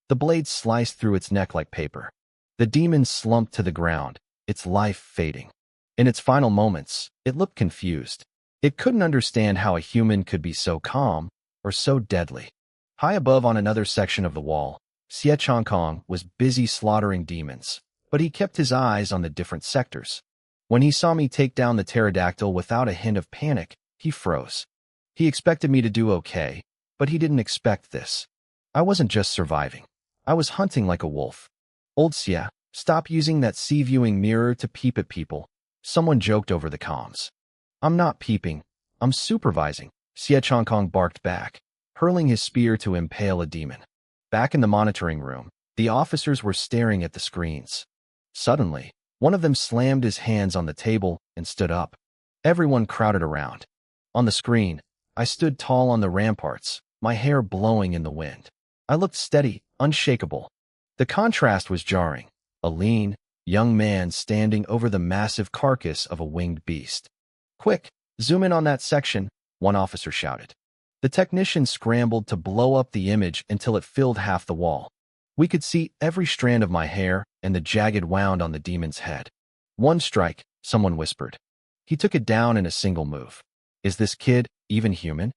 The blade sliced through its neck like paper. The demon slumped to the ground, its life fading. In its final moments, it looked confused. It couldn't understand how a human could be so calm or so deadly. High above on another section of the wall, Xie Chongkong was busy slaughtering demons, but he kept his eyes on the different sectors. When he saw me take down the pterodactyl without a hint of panic, he froze. He expected me to do okay, but he didn't expect this. I wasn't just surviving. I was hunting like a wolf. Old Xie, stop using that sea-viewing mirror to peep at people. Someone joked over the comms. I'm not peeping. I'm supervising, Xie Chongkong barked back, hurling his spear to impale a demon. Back in the monitoring room, the officers were staring at the screens. Suddenly, one of them slammed his hands on the table and stood up. Everyone crowded around. On the screen, I stood tall on the ramparts, my hair blowing in the wind. I looked steady, unshakable. The contrast was jarring. A lean, young man standing over the massive carcass of a winged beast. Quick, zoom in on that section, one officer shouted. The technician scrambled to blow up the image until it filled half the wall. We could see every strand of my hair and the jagged wound on the demon's head. One strike, someone whispered. He took it down in a single move. Is this kid even human?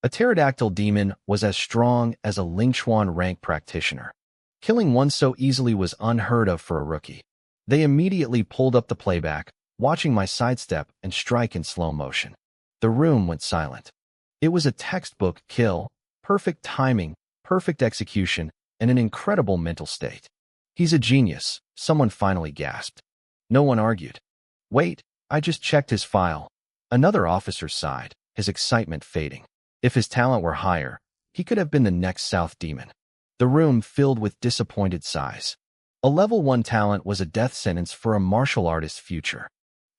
A pterodactyl demon was as strong as a Lingchuan rank practitioner. Killing one so easily was unheard of for a rookie. They immediately pulled up the playback, watching my sidestep and strike in slow motion. The room went silent. It was a textbook kill, perfect timing, perfect execution, and an incredible mental state. He's a genius, someone finally gasped. No one argued. Wait, I just checked his file. Another officer sighed, his excitement fading. If his talent were higher, he could have been the next South Demon. The room filled with disappointed sighs. A level 1 talent was a death sentence for a martial artist's future.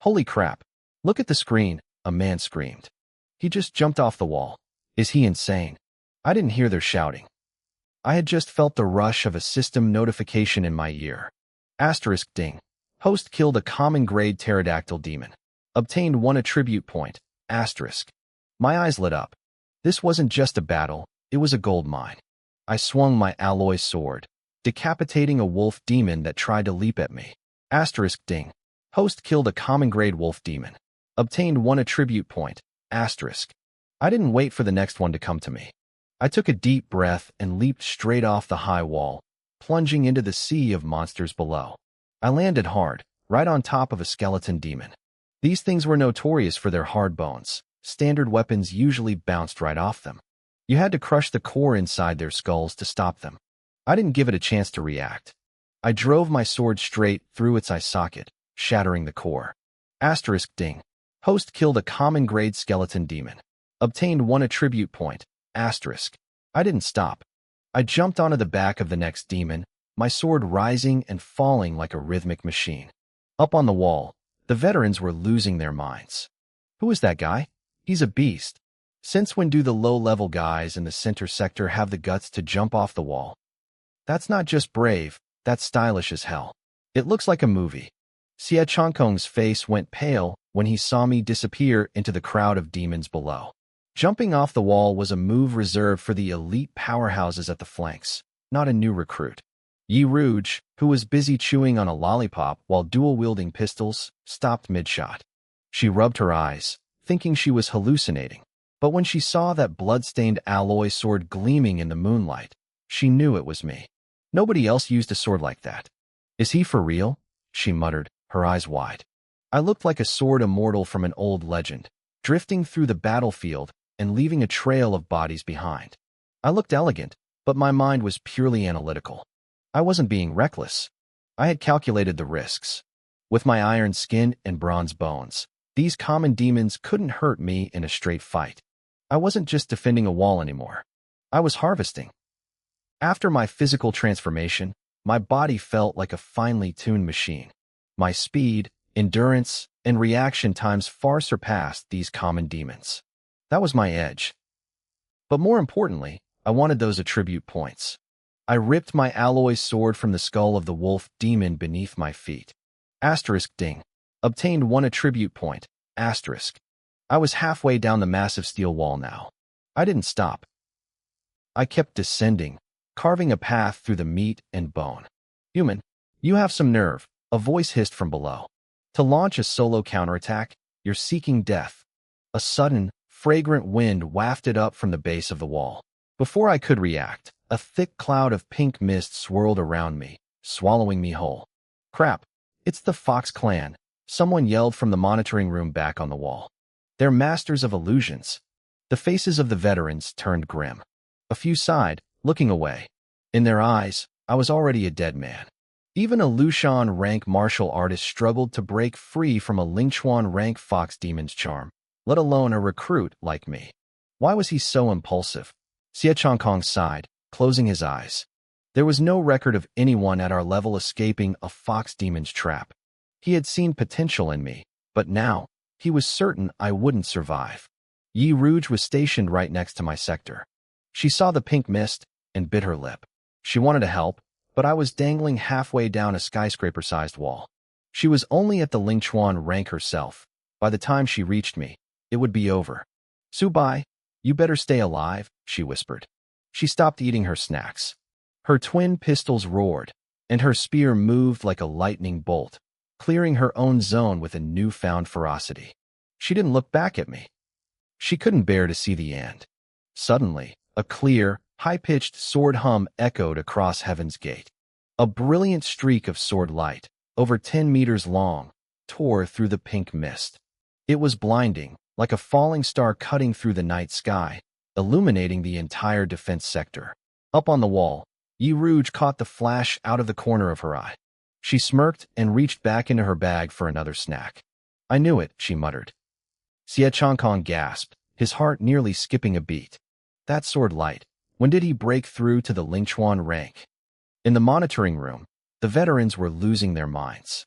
Holy crap. Look at the screen, a man screamed. He just jumped off the wall. Is he insane? I didn't hear their shouting. I had just felt the rush of a system notification in my ear. Asterisk ding. Host killed a common grade pterodactyl demon. Obtained 1 attribute point. Asterisk. My eyes lit up. This wasn't just a battle, it was a gold mine. I swung my alloy sword, decapitating a wolf demon that tried to leap at me. Asterisk ding. Host killed a common grade wolf demon. Obtained 1 attribute point. Asterisk. I didn't wait for the next one to come to me. I took a deep breath and leaped straight off the high wall, plunging into the sea of monsters below. I landed hard, right on top of a skeleton demon. These things were notorious for their hard bones. Standard weapons usually bounced right off them. You had to crush the core inside their skulls to stop them. I didn't give it a chance to react. I drove my sword straight through its eye socket, shattering the core. Asterisk ding. Host killed a common grade skeleton demon. Obtained 1 attribute point. Asterisk. I didn't stop. I jumped onto the back of the next demon, my sword rising and falling like a rhythmic machine. Up on the wall, the veterans were losing their minds. Who is that guy? He's a beast. Since when do the low-level guys in the center sector have the guts to jump off the wall? That's not just brave, that's stylish as hell. It looks like a movie. Xie Changkong's face went pale when he saw me disappear into the crowd of demons below. Jumping off the wall was a move reserved for the elite powerhouses at the flanks, not a new recruit. Yi Rouge, who was busy chewing on a lollipop while dual-wielding pistols, stopped mid-shot. She rubbed her eyes, thinking she was hallucinating. But when she saw that blood-stained alloy sword gleaming in the moonlight, she knew it was me. Nobody else used a sword like that. Is he for real? She muttered, her eyes wide. I looked like a sword immortal from an old legend, drifting through the battlefield and leaving a trail of bodies behind. I looked elegant, but my mind was purely analytical. I wasn't being reckless. I had calculated the risks. With my iron skin and bronze bones, these common demons couldn't hurt me in a straight fight. I wasn't just defending a wall anymore. I was harvesting. After my physical transformation, my body felt like a finely tuned machine. My speed, endurance, and reaction times far surpassed these common demons. That was my edge. But more importantly, I wanted those attribute points. I ripped my alloy sword from the skull of the wolf demon beneath my feet. Asterisk ding. Obtained 1 attribute point. Asterisk. I was halfway down the massive steel wall now. I didn't stop. I kept descending, carving a path through the meat and bone. Human, you have some nerve, a voice hissed from below. To launch a solo counterattack, you're seeking death. A sudden, fragrant wind wafted up from the base of the wall. Before I could react, a thick cloud of pink mist swirled around me, swallowing me whole. Crap, it's the Fox clan. Someone yelled from the monitoring room back on the wall. They're masters of illusions. The faces of the veterans turned grim. A few sighed, looking away. In their eyes, I was already a dead man. Even a Lushan rank martial artist struggled to break free from a Lingchuan rank fox demon's charm, let alone a recruit like me. Why was he so impulsive? Xie Changkong sighed, closing his eyes. There was no record of anyone at our level escaping a fox demon's trap. He had seen potential in me, but now, he was certain I wouldn't survive. Yi Rouge was stationed right next to my sector. She saw the pink mist and bit her lip. She wanted to help, but I was dangling halfway down a skyscraper-sized wall. She was only at the Lingchuan rank herself. By the time she reached me, it would be over. Subai, you better stay alive, she whispered. She stopped eating her snacks. Her twin pistols roared, and her spear moved like a lightning bolt, clearing her own zone with a newfound ferocity. She didn't look back at me. She couldn't bear to see the end. Suddenly, a clear, high-pitched sword hum echoed across Heaven's Gate. A brilliant streak of sword light, over 10 meters long, tore through the pink mist. It was blinding, like a falling star cutting through the night sky, illuminating the entire defense sector. Up on the wall, Yi Rouge caught the flash out of the corner of her eye. She smirked and reached back into her bag for another snack. I knew it, she muttered. Xie Changkong gasped, his heart nearly skipping a beat. That sword light, when did he break through to the Lingchuan rank? In the monitoring room, the veterans were losing their minds.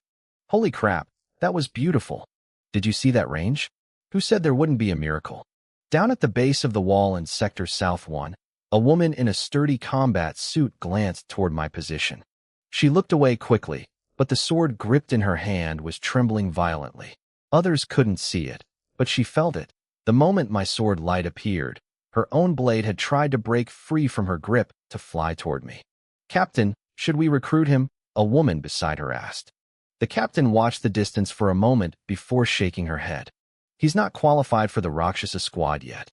Holy crap, that was beautiful. Did you see that range? Who said there wouldn't be a miracle? Down at the base of the wall in Sector South 1, A woman in a sturdy combat suit glanced toward my position. She looked away quickly, but the sword gripped in her hand was trembling violently. Others couldn't see it, but she felt it. The moment my sword light appeared, her own blade had tried to break free from her grip to fly toward me. "Captain, should we recruit him?" a woman beside her asked. The captain watched the distance for a moment before shaking her head. "He's not qualified for the Rakshasa squad yet,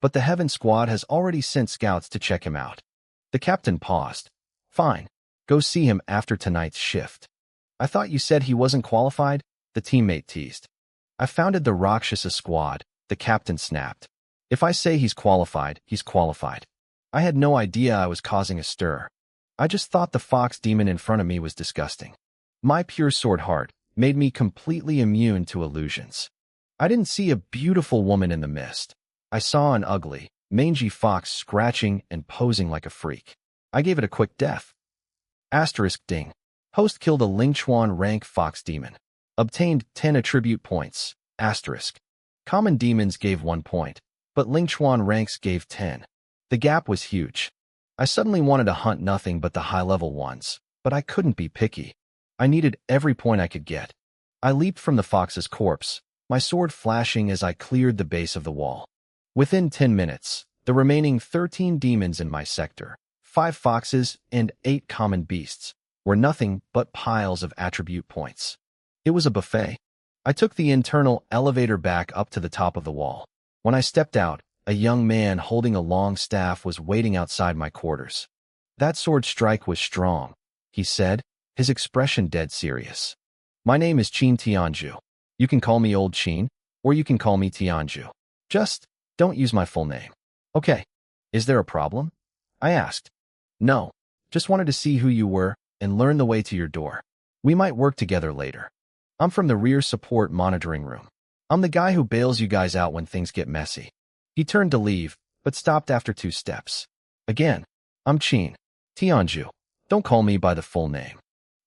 but the Heaven squad has already sent scouts to check him out." The captain paused. "Fine, go see him after tonight's shift." "I thought you said he wasn't qualified," the teammate teased. "I founded the Rakshasa squad," the captain snapped. "If I say he's qualified, he's qualified." I had no idea I was causing a stir. I just thought the fox demon in front of me was disgusting. My pure sword heart made me completely immune to illusions. I didn't see a beautiful woman in the mist. I saw an ugly, mangy fox scratching and posing like a freak. I gave it a quick death. Asterisk ding. Host killed a Lingchuan rank fox demon. Obtained 10 attribute points. Asterisk. Common demons gave 1 point, but Lingchuan ranks gave 10. The gap was huge. I suddenly wanted to hunt nothing but the high-level ones, but I couldn't be picky. I needed every point I could get. I leaped from the fox's corpse, my sword flashing as I cleared the base of the wall. Within 10 minutes, the remaining 13 demons in my sector, 5 foxes and 8 common beasts, were nothing but piles of attribute points. It was a buffet. I took the internal elevator back up to the top of the wall. When I stepped out, a young man holding a long staff was waiting outside my quarters. "That sword strike was strong," he said, his expression dead serious. "My name is Qin Tianju. You can call me Old Qin, or you can call me Tianju. Just don't use my full name." "Okay. Is there a problem?" I asked. "No. Just wanted to see who you were and learn the way to your door. We might work together later. I'm from the rear support monitoring room. I'm the guy who bails you guys out when things get messy." He turned to leave, but stopped after 2 steps. "Again, I'm Qin. Tianju. Don't call me by the full name."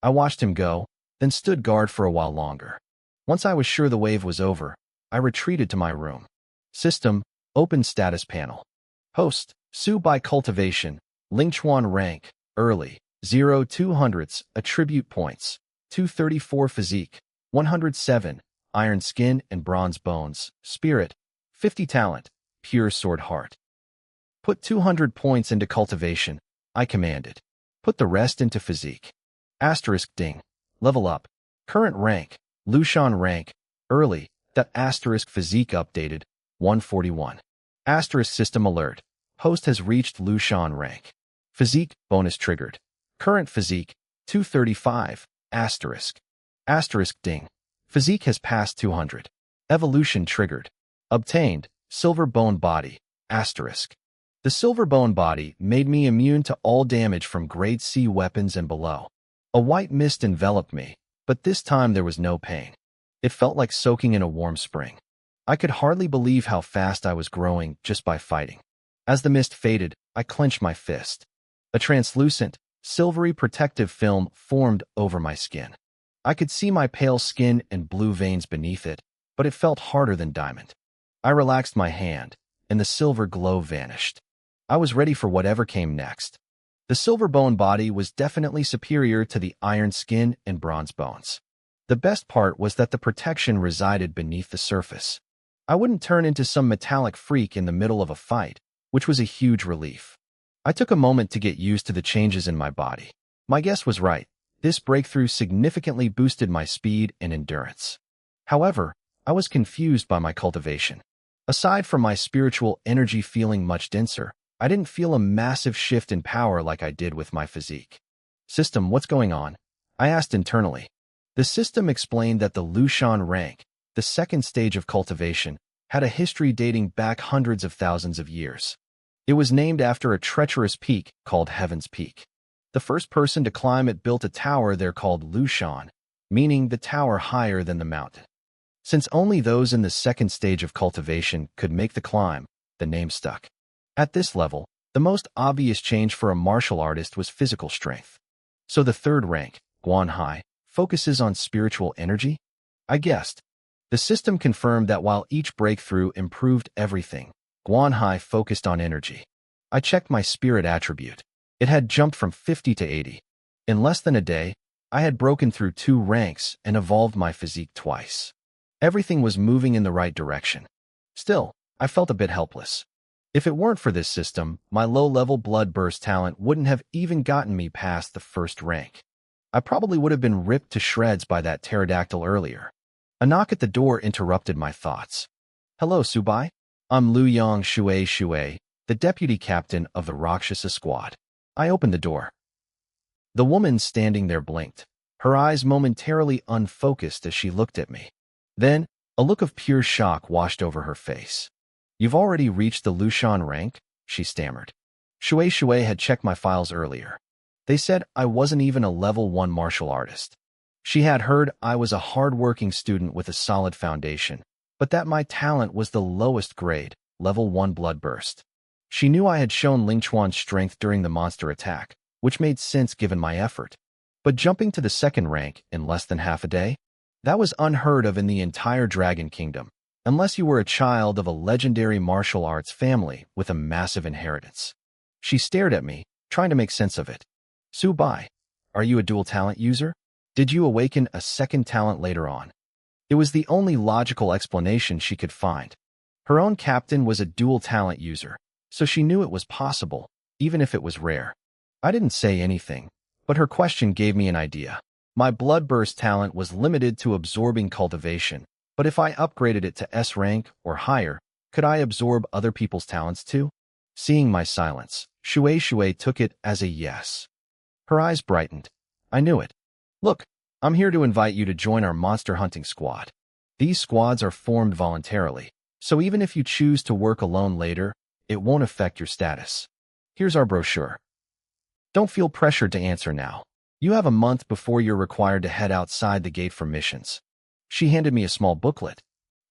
I watched him go, then stood guard for a while longer. Once I was sure the wave was over, I retreated to my room. System, open status panel. Host, Su by cultivation, Lingchuan rank, early, 0 200s, attribute points, 234 physique, 107, iron skin and bronze bones, spirit, 50 talent, pure sword heart. "Put 200 points into cultivation," I commanded. "Put the rest into physique." Asterisk ding. Level up. Current rank, Lushan rank, early, that asterisk physique updated, 141. Asterisk system alert. Host has reached Lushan rank. Physique, bonus triggered. Current physique, 235, asterisk. Asterisk ding. Physique has passed 200. Evolution triggered. Obtained, silver bone body, asterisk. The silver bone body made me immune to all damage from grade C weapons and below. A white mist enveloped me, but this time there was no pain. It felt like soaking in a warm spring. I could hardly believe how fast I was growing just by fighting. As the mist faded, I clenched my fist. A translucent, silvery protective film formed over my skin. I could see my pale skin and blue veins beneath it, but it felt harder than diamond. I relaxed my hand, and the silver glow vanished. I was ready for whatever came next. The silver bone body was definitely superior to the iron skin and bronze bones. The best part was that the protection resided beneath the surface. I wouldn't turn into some metallic freak in the middle of a fight, which was a huge relief. I took a moment to get used to the changes in my body. My guess was right. This breakthrough significantly boosted my speed and endurance. However, I was confused by my cultivation. Aside from my spiritual energy feeling much denser, I didn't feel a massive shift in power like I did with my physique. "System, what's going on?" I asked internally. The system explained that the Lushan rank, the second stage of cultivation, had a history dating back hundreds of thousands of years. It was named after a treacherous peak called Heaven's Peak. The first person to climb it built a tower there called Lushan, meaning the tower higher than the mountain. Since only those in the second stage of cultivation could make the climb, the name stuck. At this level, the most obvious change for a martial artist was physical strength. So the third rank, Guanhai, focuses on spiritual energy? I guessed. The system confirmed that while each breakthrough improved everything, Guanhai focused on energy. I checked my spirit attribute. It had jumped from 50 to 80. In less than a day, I had broken through 2 ranks and evolved my physique twice. Everything was moving in the right direction. Still, I felt a bit helpless. If it weren't for this system, my low-level blood burst talent wouldn't have even gotten me past the first rank. I probably would have been ripped to shreds by that pterodactyl earlier. A knock at the door interrupted my thoughts. "Hello, Subai. I'm Liu Yang Shui, the deputy captain of the Rakshasa squad." I opened the door. The woman standing there blinked, her eyes momentarily unfocused as she looked at me. Then, a look of pure shock washed over her face. "You've already reached the Lushan rank?" she stammered. Shui had checked my files earlier. They said I wasn't even a level 1 martial artist. She had heard I was a hard-working student with a solid foundation, but that my talent was the lowest grade, level 1 blood burst. She knew I had shown Ling Chuan's strength during the monster attack, which made sense given my effort. But jumping to the 2nd rank in less than half a day? That was unheard of in the entire Dragon Kingdom, unless you were a child of a legendary martial arts family with a massive inheritance. She stared at me, trying to make sense of it. "Subai, are you a dual talent user? Did you awaken a 2nd talent later on?" It was the only logical explanation she could find. Her own captain was a dual talent user, so she knew it was possible, even if it was rare. I didn't say anything, but her question gave me an idea. My blood burst talent was limited to absorbing cultivation, but if I upgraded it to S rank or higher, could I absorb other people's talents too? Seeing my silence, Shui took it as a yes. Her eyes brightened. "I knew it. Look, I'm here to invite you to join our monster hunting squad. These squads are formed voluntarily, so even if you choose to work alone later, it won't affect your status. Here's our brochure. Don't feel pressured to answer now. You have a month before you're required to head outside the gate for missions." She handed me a small booklet.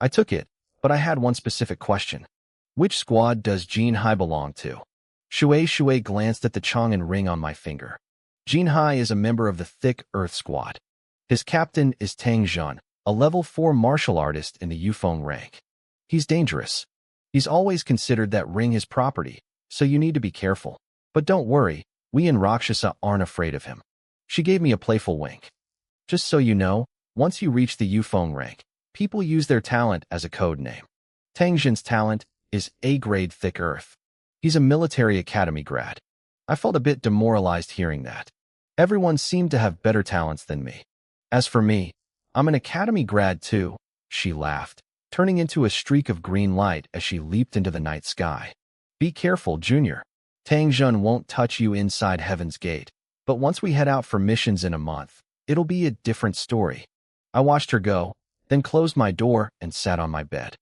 I took it, but I had one specific question. "Which squad does Jin Hai belong to?" Shui glanced at the Chang'an ring on my finger. Jin Hai is a member of the Thick Earth squad. His captain is Tang Zhun, a level 4 martial artist in the Yufeng rank. He's dangerous. He's always considered that ring his property, so you need to be careful. But don't worry, we in Rakshasa aren't afraid of him. She gave me a playful wink. "Just so you know, once you reach the Yufeng rank, people use their talent as a code name. Tang Zhun's talent is A-grade Thick Earth. He's a military academy grad." I felt a bit demoralized hearing that. Everyone seemed to have better talents than me. As for me, I'm an academy grad too, she laughed, turning into a streak of green light as she leaped into the night sky. "Be careful, Junior. Tang Zhun won't touch you inside Heaven's Gate, but once we head out for missions in a month, it'll be a different story." I watched her go, then closed my door and sat on my bed.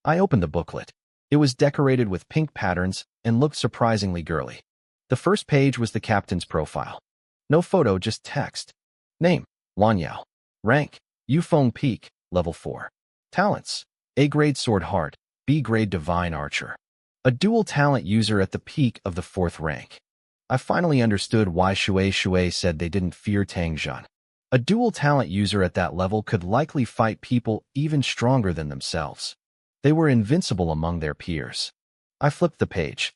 I opened the booklet. It was decorated with pink patterns and looked surprisingly girly. The first page was the captain's profile. No photo, just text. Name, Wanyao. Rank, Yufeng Peak, level 4. Talents, A-grade Sword Heart, B-grade Divine Archer. A dual talent user at the peak of the 4th rank. I finally understood why Shui said they didn't fear Tang Zhun. A dual talent user at that level could likely fight people even stronger than themselves. They were invincible among their peers. I flipped the page.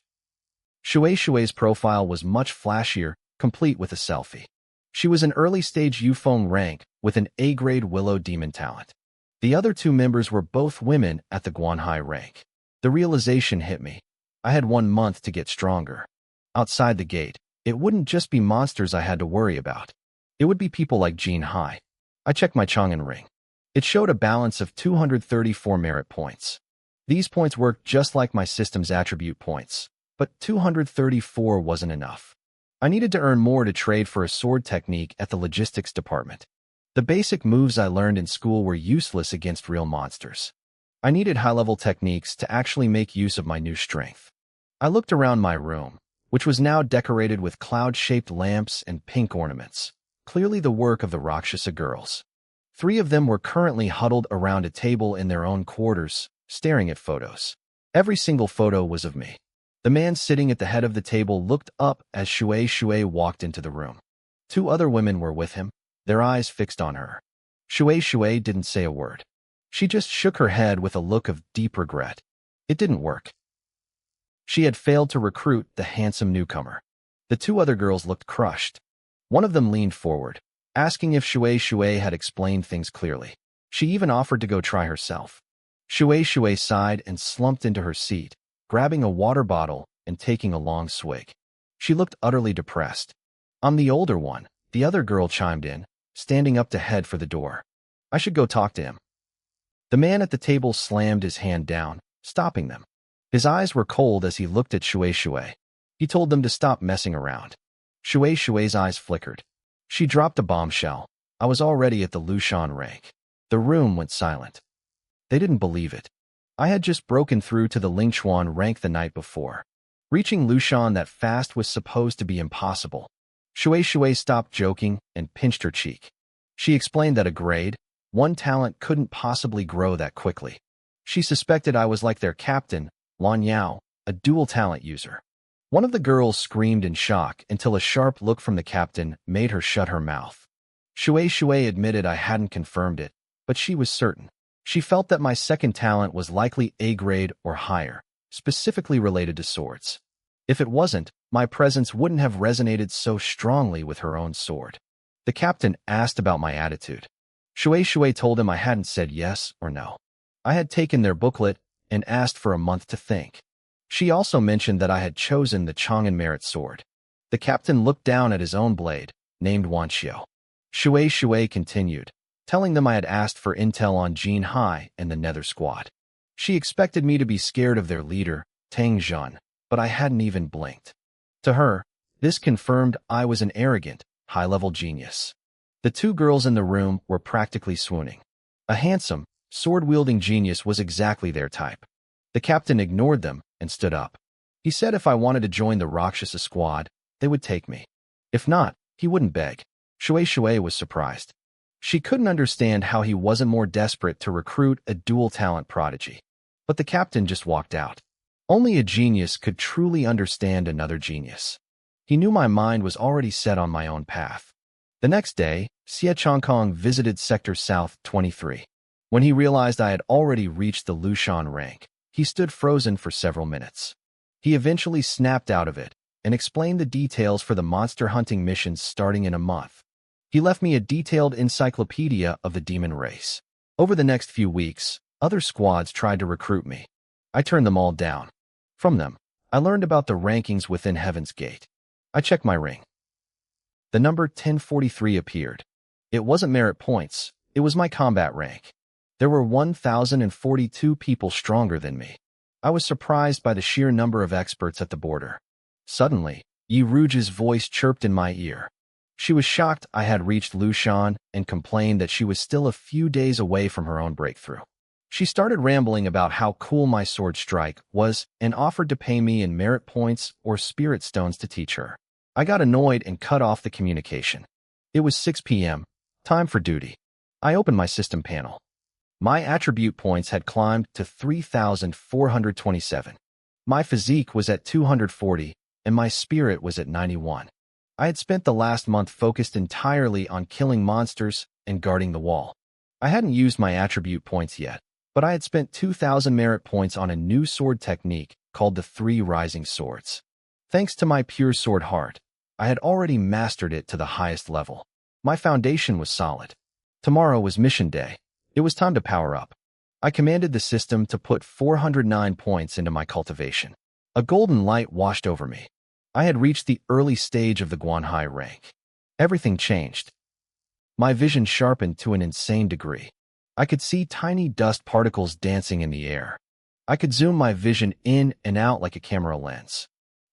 Shui's profile was much flashier, complete with a selfie. She was an early-stage Yufeng rank with an A-grade Willow Demon talent. The other 2 members were both women at the Guanhai rank. The realization hit me. I had 1 month to get stronger. Outside the gate, it wouldn't just be monsters I had to worry about. It would be people like Jin Hai. I checked my Chang'an ring. It showed a balance of 234 merit points. These points worked just like my system's attribute points, but 234 wasn't enough. I needed to earn more to trade for a sword technique at the logistics department. The basic moves I learned in school were useless against real monsters. I needed high-level techniques to actually make use of my new strength. I looked around my room, which was now decorated with cloud-shaped lamps and pink ornaments, clearly the work of the Rakshasa girls. 3 of them were currently huddled around a table in their own quarters, staring at photos. Every single photo was of me. The man sitting at the head of the table looked up as Shui walked into the room. 2 other women were with him, their eyes fixed on her. Shui didn't say a word. She just shook her head with a look of deep regret. It didn't work. She had failed to recruit the handsome newcomer. The two other girls looked crushed. One of them leaned forward, asking if Shui had explained things clearly. She even offered to go try herself. Shui sighed and slumped into her seat, grabbing a water bottle and taking a long swig. She looked utterly depressed. I'm the older one, the other girl chimed in, standing up to head for the door. I should go talk to him. The man at the table slammed his hand down, stopping them. His eyes were cold as he looked at Shui. He told them to stop messing around. Shui's eyes flickered. She dropped a bombshell. I was already at the Lushan rank. The room went silent. They didn't believe it. I had just broken through to the Lingchuan rank the night before. Reaching Lushan that fast was supposed to be impossible. Shui stopped joking and pinched her cheek. She explained that a grade, one talent couldn't possibly grow that quickly. She suspected I was like their captain, Lan Yao, a dual talent user. One of the girls screamed in shock until a sharp look from the captain made her shut her mouth. Shui admitted I hadn't confirmed it, but she was certain. She felt that my second talent was likely A grade or higher, specifically related to swords. If it wasn't, my presence wouldn't have resonated so strongly with her own sword. The captain asked about my attitude. Shui told him I hadn't said yes or no. I had taken their booklet and asked for a month to think. She also mentioned that I had chosen the Chang'an merit sword. The captain looked down at his own blade, named Wanxiu. Shui continued, telling them I had asked for intel on Jin Hai and the Nether Squad. She expected me to be scared of their leader, Tang Zhan, but I hadn't even blinked. To her, this confirmed I was an arrogant, high-level genius. The two girls in the room were practically swooning. A handsome, sword-wielding genius was exactly their type. The captain ignored them and stood up. He said if I wanted to join the Rakshasa squad, they would take me. If not, he wouldn't beg. Shui was surprised. She couldn't understand how he wasn't more desperate to recruit a dual-talent prodigy. But the captain just walked out. Only a genius could truly understand another genius. He knew my mind was already set on my own path. The next day, Xie Changkong visited Sector South 23. When he realized I had already reached the Lushan rank, he stood frozen for several minutes. He eventually snapped out of it and explained the details for the monster hunting missions starting in a month. He left me a detailed encyclopedia of the demon race. Over the next few weeks, other squads tried to recruit me. I turned them all down. From them, I learned about the rankings within Heaven's Gate. I checked my ring. The number 1043 appeared. It wasn't merit points, it was my combat rank. There were 1,042 people stronger than me. I was surprised by the sheer number of experts at the border. Suddenly, Yi Ruge's voice chirped in my ear. She was shocked I had reached Lushan and complained that she was still a few days away from her own breakthrough. She started rambling about how cool my sword strike was and offered to pay me in merit points or spirit stones to teach her. I got annoyed and cut off the communication. It was 6 p.m., time for duty. I opened my system panel. My attribute points had climbed to 3,427. My physique was at 240, and my spirit was at 91. I had spent the last month focused entirely on killing monsters and guarding the wall. I hadn't used my attribute points yet, but I had spent 2,000 merit points on a new sword technique called the Three Rising Swords. Thanks to my pure sword heart, I had already mastered it to the highest level. My foundation was solid. Tomorrow was mission day. It was time to power up. I commanded the system to put 409 points into my cultivation. A golden light washed over me. I had reached the early stage of the Guanhai rank. Everything changed. My vision sharpened to an insane degree. I could see tiny dust particles dancing in the air. I could zoom my vision in and out like a camera lens.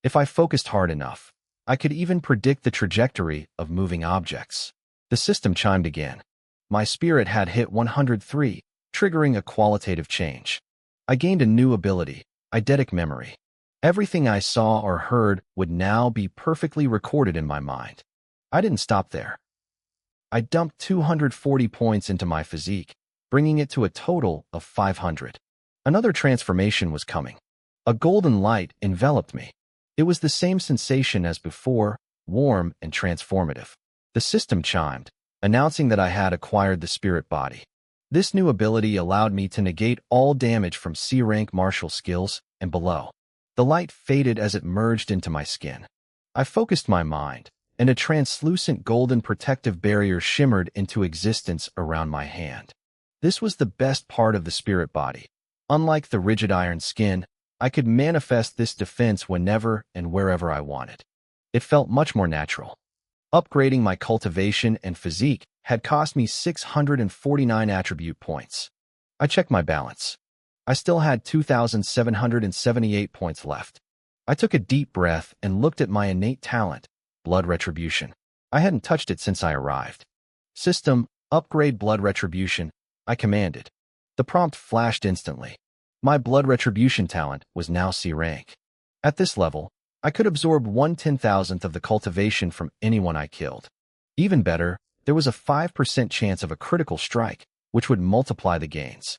If I focused hard enough, I could even predict the trajectory of moving objects. The system chimed again. My spirit had hit 103, triggering a qualitative change. I gained a new ability, eidetic memory. Everything I saw or heard would now be perfectly recorded in my mind. I didn't stop there. I dumped 240 points into my physique, bringing it to a total of 500. Another transformation was coming. A golden light enveloped me. It was the same sensation as before, warm and transformative. The system chimed, announcing that I had acquired the spirit body. This new ability allowed me to negate all damage from C-rank martial skills and below. The light faded as it merged into my skin. I focused my mind, and a translucent golden protective barrier shimmered into existence around my hand. This was the best part of the spirit body. Unlike the rigid iron skin, I could manifest this defense whenever and wherever I wanted. It felt much more natural. Upgrading my cultivation and physique had cost me 649 attribute points. I checked my balance. I still had 2,778 points left. I took a deep breath and looked at my innate talent, blood retribution. I hadn't touched it since I arrived. System, upgrade blood retribution, I commanded. The prompt flashed instantly. My blood retribution talent was now C rank. At this level, I could absorb 1/10,000th of the cultivation from anyone I killed. Even better, there was a 5% chance of a critical strike, which would multiply the gains.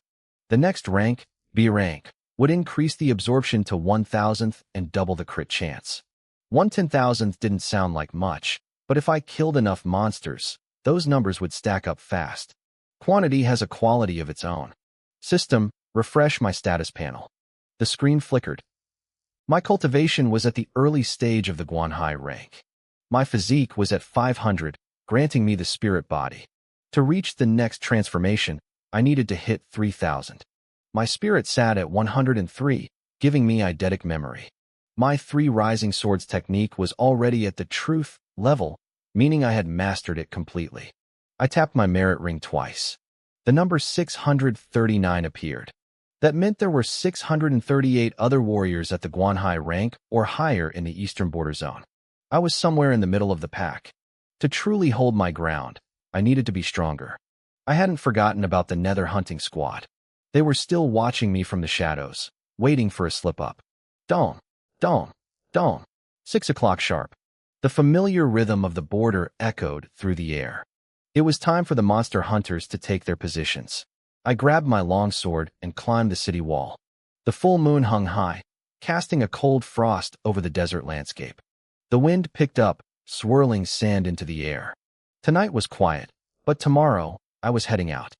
The next rank, B rank, would increase the absorption to 1,000th and double the crit chance. 1/10,000th didn't sound like much, but if I killed enough monsters, those numbers would stack up fast. Quantity has a quality of its own. System, refresh my status panel. The screen flickered. My cultivation was at the early stage of the Guanhai rank. My physique was at 500, granting me the spirit body. To reach the next transformation, I needed to hit 3,000. My spirit sat at 103, giving me eidetic memory. My 3 rising swords technique was already at the truth level, meaning I had mastered it completely. I tapped my merit ring twice. The number 639 appeared. That meant there were 638 other warriors at the Guanhai rank or higher in the eastern border zone. I was somewhere in the middle of the pack. To truly hold my ground, I needed to be stronger. I hadn't forgotten about the Nether hunting squad. They were still watching me from the shadows, waiting for a slip-up. Don't. 6 o'clock sharp. The familiar rhythm of the border echoed through the air. It was time for the monster hunters to take their positions. I grabbed my longsword and climbed the city wall. The full moon hung high, casting a cold frost over the desert landscape. The wind picked up, swirling sand into the air. Tonight was quiet, but tomorrow I was heading out.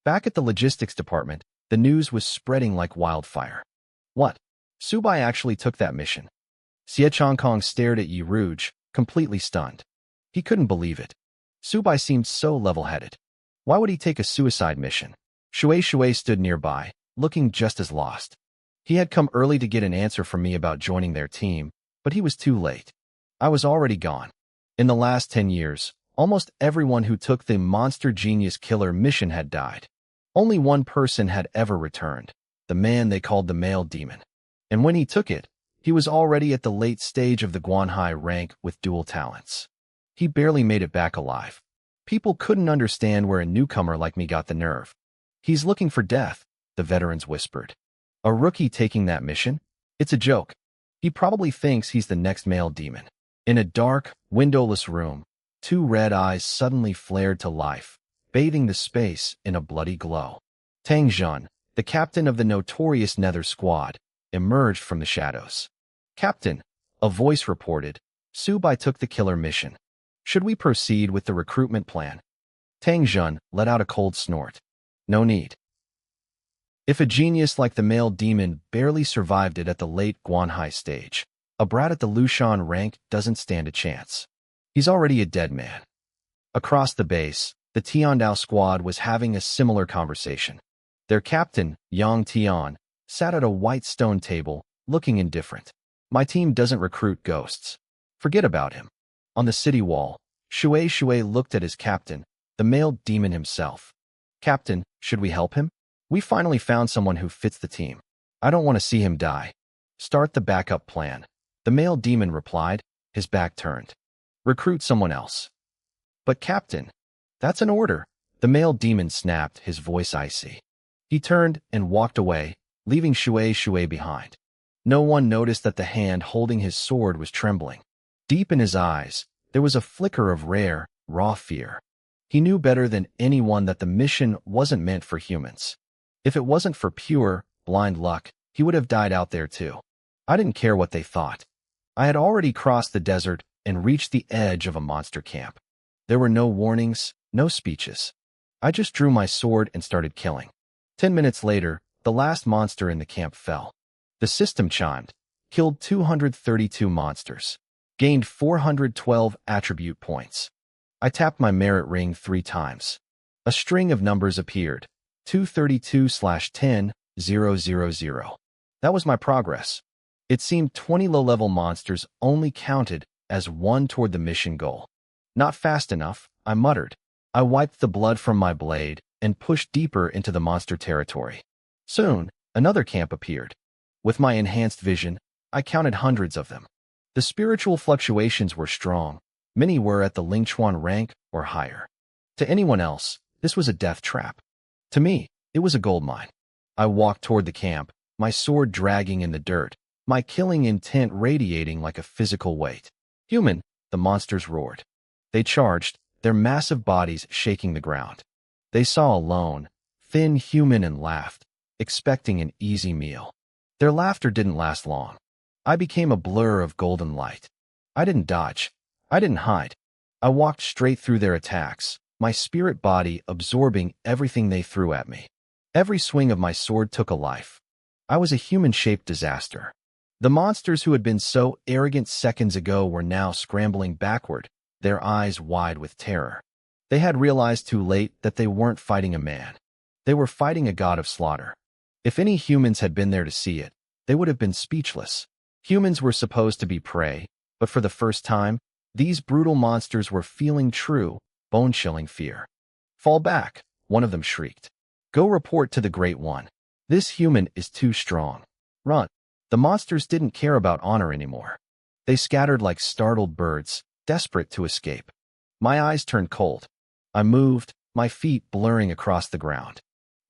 Back at the logistics department, the news was spreading like wildfire. What? Subai actually took that mission. Xie Chongkong stared at Yi Rouge, completely stunned. He couldn't believe it. Subai seemed so level-headed. Why would he take a suicide mission? Shui stood nearby, looking just as lost. He had come early to get an answer from me about joining their team, but he was too late. I was already gone. In the last 10 years, almost everyone who took the Monster Genius Killer mission had died. Only one person had ever returned, the man they called the Male Demon. And when he took it, he was already at the late stage of the Guanhai rank with dual talents. He barely made it back alive. People couldn't understand where a newcomer like me got the nerve. He's looking for death, the veterans whispered. A rookie taking that mission? It's a joke. He probably thinks he's the next male demon. In a dark, windowless room, 2 red eyes suddenly flared to life, bathing the space in a bloody glow. Tang Zhun, the captain of the notorious Nether squad, emerged from the shadows. Captain, a voice reported, Subai took the killer mission. Should we proceed with the recruitment plan? Tang Zhun let out a cold snort. No need. If a genius like the male demon barely survived it at the late Guanhai stage, a brat at the Lushan rank doesn't stand a chance. He's already a dead man. Across the base, the Tiandao squad was having a similar conversation. Their captain, Yang Tian, sat at a white stone table, looking indifferent. My team doesn't recruit ghosts. Forget about him. On the city wall, Shui looked at his captain, the male demon himself. Captain, should we help him? We finally found someone who fits the team. I don't want to see him die. Start the backup plan. The male demon replied, his back turned. Recruit someone else. But Captain, that's an order. The male demon snapped, his voice icy. He turned and walked away, leaving Shui behind. No one noticed that the hand holding his sword was trembling. Deep in his eyes, there was a flicker of rare, raw fear. He knew better than anyone that the mission wasn't meant for humans. If it wasn't for pure, blind luck, he would have died out there too. I didn't care what they thought. I had already crossed the desert and reached the edge of a monster camp. There were no warnings, no speeches. I just drew my sword and started killing. 10 minutes later, the last monster in the camp fell. The system chimed. killed 232 monsters, gained 412 attribute points. I tapped my merit ring 3 times. A string of numbers appeared, 232/10,000. That was my progress. It seemed 20 low-level monsters only counted as 1 toward the mission goal. Not fast enough, I muttered. I wiped the blood from my blade and pushed deeper into the monster territory. Soon, another camp appeared. With my enhanced vision, I counted hundreds of them. The spiritual fluctuations were strong. Many were at the Lingchuan rank or higher. To anyone else, this was a death trap. To me, it was a gold mine. I walked toward the camp, my sword dragging in the dirt, my killing intent radiating like a physical weight. Human, the monsters roared. They charged, their massive bodies shaking the ground. They saw a lone, thin human and laughed, expecting an easy meal. Their laughter didn't last long. I became a blur of golden light. I didn't dodge. I didn't hide. I walked straight through their attacks, my spirit body absorbing everything they threw at me. Every swing of my sword took a life. I was a human-shaped disaster. The monsters who had been so arrogant seconds ago were now scrambling backward, their eyes wide with terror. They had realized too late that they weren't fighting a man. They were fighting a god of slaughter. If any humans had been there to see it, they would have been speechless. Humans were supposed to be prey, but for the first time, these brutal monsters were feeling true, bone-chilling fear. "Fall back," one of them shrieked. "Go report to the Great One. This human is too strong. Run." The monsters didn't care about honor anymore. They scattered like startled birds, desperate to escape. My eyes turned cold. I moved, my feet blurring across the ground.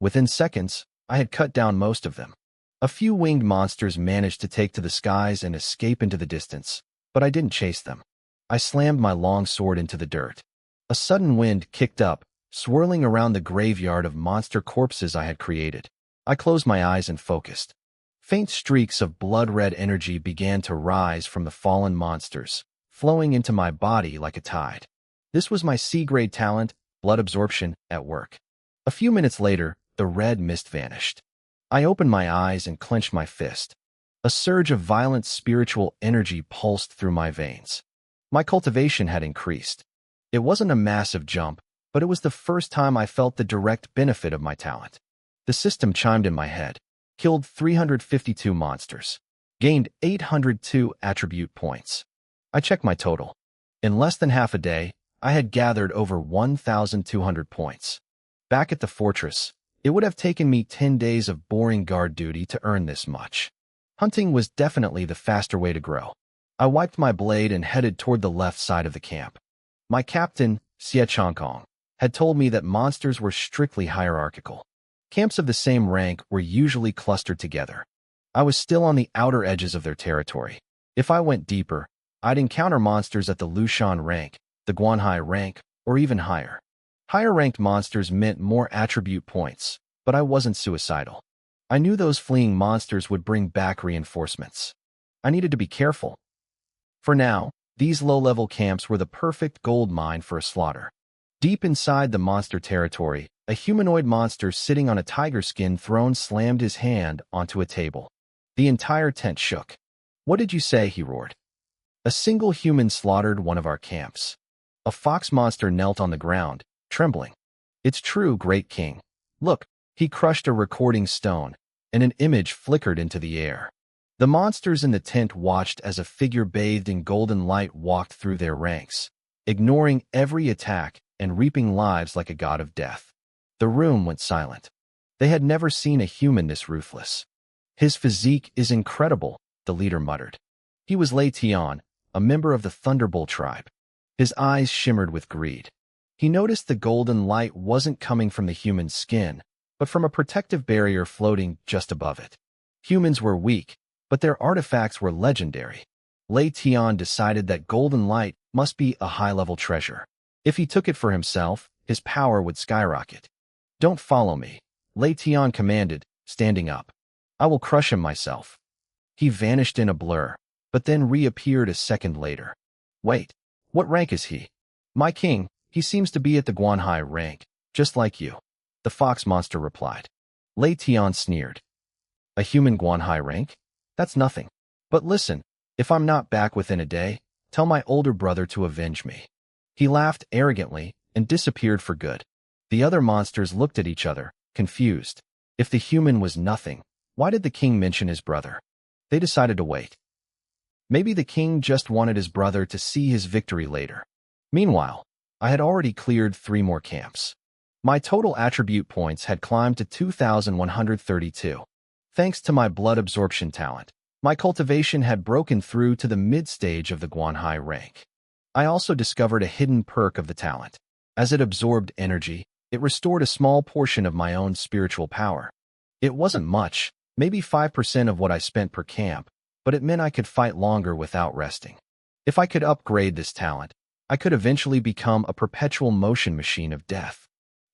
Within seconds, I had cut down most of them. A few winged monsters managed to take to the skies and escape into the distance, but I didn't chase them. I slammed my long sword into the dirt. A sudden wind kicked up, swirling around the graveyard of monster corpses I had created. I closed my eyes and focused. Faint streaks of blood-red energy began to rise from the fallen monsters, flowing into my body like a tide. This was my C-grade talent, blood absorption, at work. A few minutes later, the red mist vanished. I opened my eyes and clenched my fist. A surge of violent spiritual energy pulsed through my veins. My cultivation had increased. It wasn't a massive jump, but it was the first time I felt the direct benefit of my talent. The system chimed in my head. Killed 352 monsters. Gained 802 attribute points. I checked my total. In less than half a day, I had gathered over 1,200 points. Back at the fortress, it would have taken me 10 days of boring guard duty to earn this much. Hunting was definitely the faster way to grow. I wiped my blade and headed toward the left side of the camp. My captain, Xie Chongkong, had told me that monsters were strictly hierarchical. Camps of the same rank were usually clustered together. I was still on the outer edges of their territory. If I went deeper, I'd encounter monsters at the Lushan rank, the Guanhai rank, or even higher. Higher-ranked monsters meant more attribute points, but I wasn't suicidal. I knew those fleeing monsters would bring back reinforcements. I needed to be careful. For now, these low-level camps were the perfect gold mine for a slaughter. Deep inside the monster territory, a humanoid monster sitting on a tiger skin throne slammed his hand onto a table. The entire tent shook. "What did you say?" he roared. "A single human slaughtered one of our camps." A fox monster knelt on the ground, trembling. "It's true, great king. Look." He crushed a recording stone, and an image flickered into the air. The monsters in the tent watched as a figure bathed in golden light walked through their ranks, ignoring every attack and reaping lives like a god of death. The room went silent. They had never seen a human this ruthless. "His physique is incredible," the leader muttered. He was Lei Tian, a member of the Thunderbolt tribe. His eyes shimmered with greed. He noticed the golden light wasn't coming from the human skin, but from a protective barrier floating just above it. Humans were weak, but their artifacts were legendary. Lei Tian decided that golden light must be a high-level treasure. If he took it for himself, his power would skyrocket. "Don't follow me," Lei Tian commanded, standing up. "I will crush him myself." He vanished in a blur, but then reappeared a second later. "Wait, what rank is he?" "My king, he seems to be at the Guanhai rank, just like you," the fox monster replied. Lei Tian sneered. "A human Guanhai rank? That's nothing." But listen, if I'm not back within a day, tell my older brother to avenge me." He laughed arrogantly and disappeared for good. The other monsters looked at each other, confused. If the human was nothing, why did the king mention his brother? They decided to wait. Maybe the king just wanted his brother to see his victory later. Meanwhile, I had already cleared 3 more camps. My total attribute points had climbed to 2,132. Thanks to my blood absorption talent, my cultivation had broken through to the mid-stage of the Guanhai rank. I also discovered a hidden perk of the talent. As it absorbed energy, it restored a small portion of my own spiritual power. It wasn't much, maybe 5% of what I spent per camp, but it meant I could fight longer without resting. If I could upgrade this talent, I could eventually become a perpetual motion machine of death.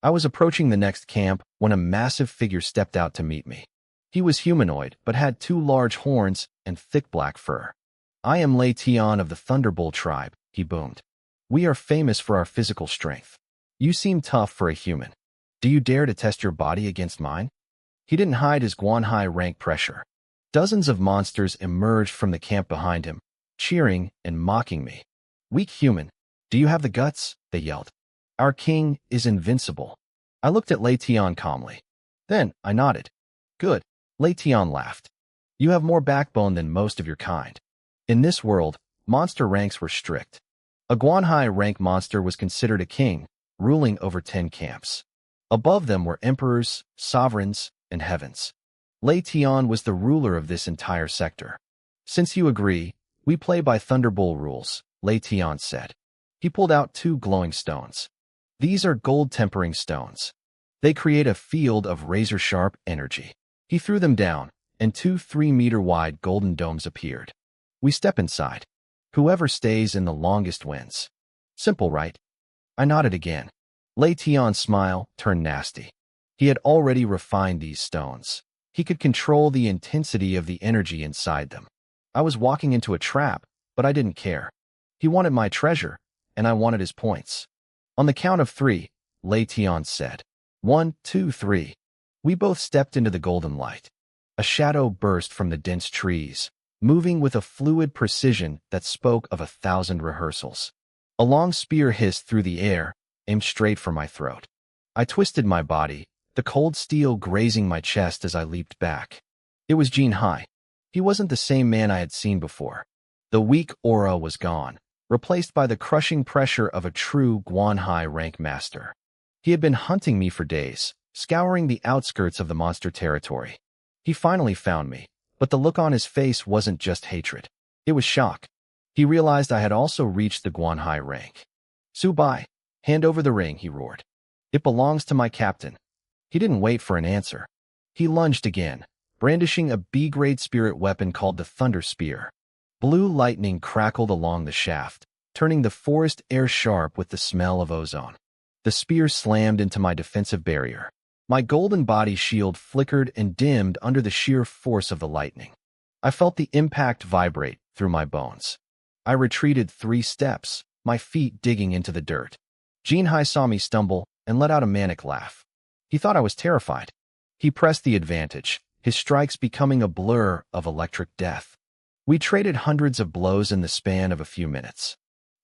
I was approaching the next camp when a massive figure stepped out to meet me. He was humanoid, but had 2 large horns and thick black fur. "I am Lei Tian of the Thunderbolt tribe," he boomed. "We are famous for our physical strength. You seem tough for a human. Do you dare to test your body against mine?" He didn't hide his Guanhai rank pressure. Dozens of monsters emerged from the camp behind him, cheering and mocking me. "Weak human, do you have the guts?" they yelled. "Our king is invincible." I looked at Lei Tian calmly. Then I nodded. "Good." Lei Tian laughed. "You have more backbone than most of your kind." In this world, monster ranks were strict. A Guanhai rank monster was considered a king, ruling over 10 camps. Above them were emperors, sovereigns, and heavens. Lei Tian was the ruler of this entire sector. "Since you agree, we play by Thunderbolt rules," Lei Tian said. He pulled out 2 glowing stones. "These are gold tempering stones. They create a field of razor-sharp energy." He threw them down, and 2 3-meter-wide golden domes appeared. "We step inside. Whoever stays in the longest wins. Simple, right?" I nodded again. Lei Tian's smile turned nasty. He had already refined these stones. He could control the intensity of the energy inside them. I was walking into a trap, but I didn't care. He wanted my treasure, and I wanted his points. "On the count of 3, Lei Tian said. 1, 2, 3. We both stepped into the golden light. A shadow burst from the dense trees, moving with a fluid precision that spoke of 1,000 rehearsals. A long spear hissed through the air, aimed straight for my throat. I twisted my body, the cold steel grazing my chest as I leaped back. It was Jinhai. He wasn't the same man I had seen before. The weak aura was gone, replaced by the crushing pressure of a true Guanhai rank master. He had been hunting me for days, scouring the outskirts of the monster territory. He finally found me, but the look on his face wasn't just hatred. It was shock. He realized I had also reached the Guanhai rank. "Subai, hand over the ring," he roared. "It belongs to my captain." He didn't wait for an answer. He lunged again, brandishing a B-grade spirit weapon called the Thunder Spear. Blue lightning crackled along the shaft, turning the forest air sharp with the smell of ozone. The spear slammed into my defensive barrier. My golden body shield flickered and dimmed under the sheer force of the lightning. I felt the impact vibrate through my bones. I retreated 3 steps, my feet digging into the dirt. Jinhai saw me stumble and let out a manic laugh. He thought I was terrified. He pressed the advantage, his strikes becoming a blur of electric death. We traded hundreds of blows in the span of a few minutes.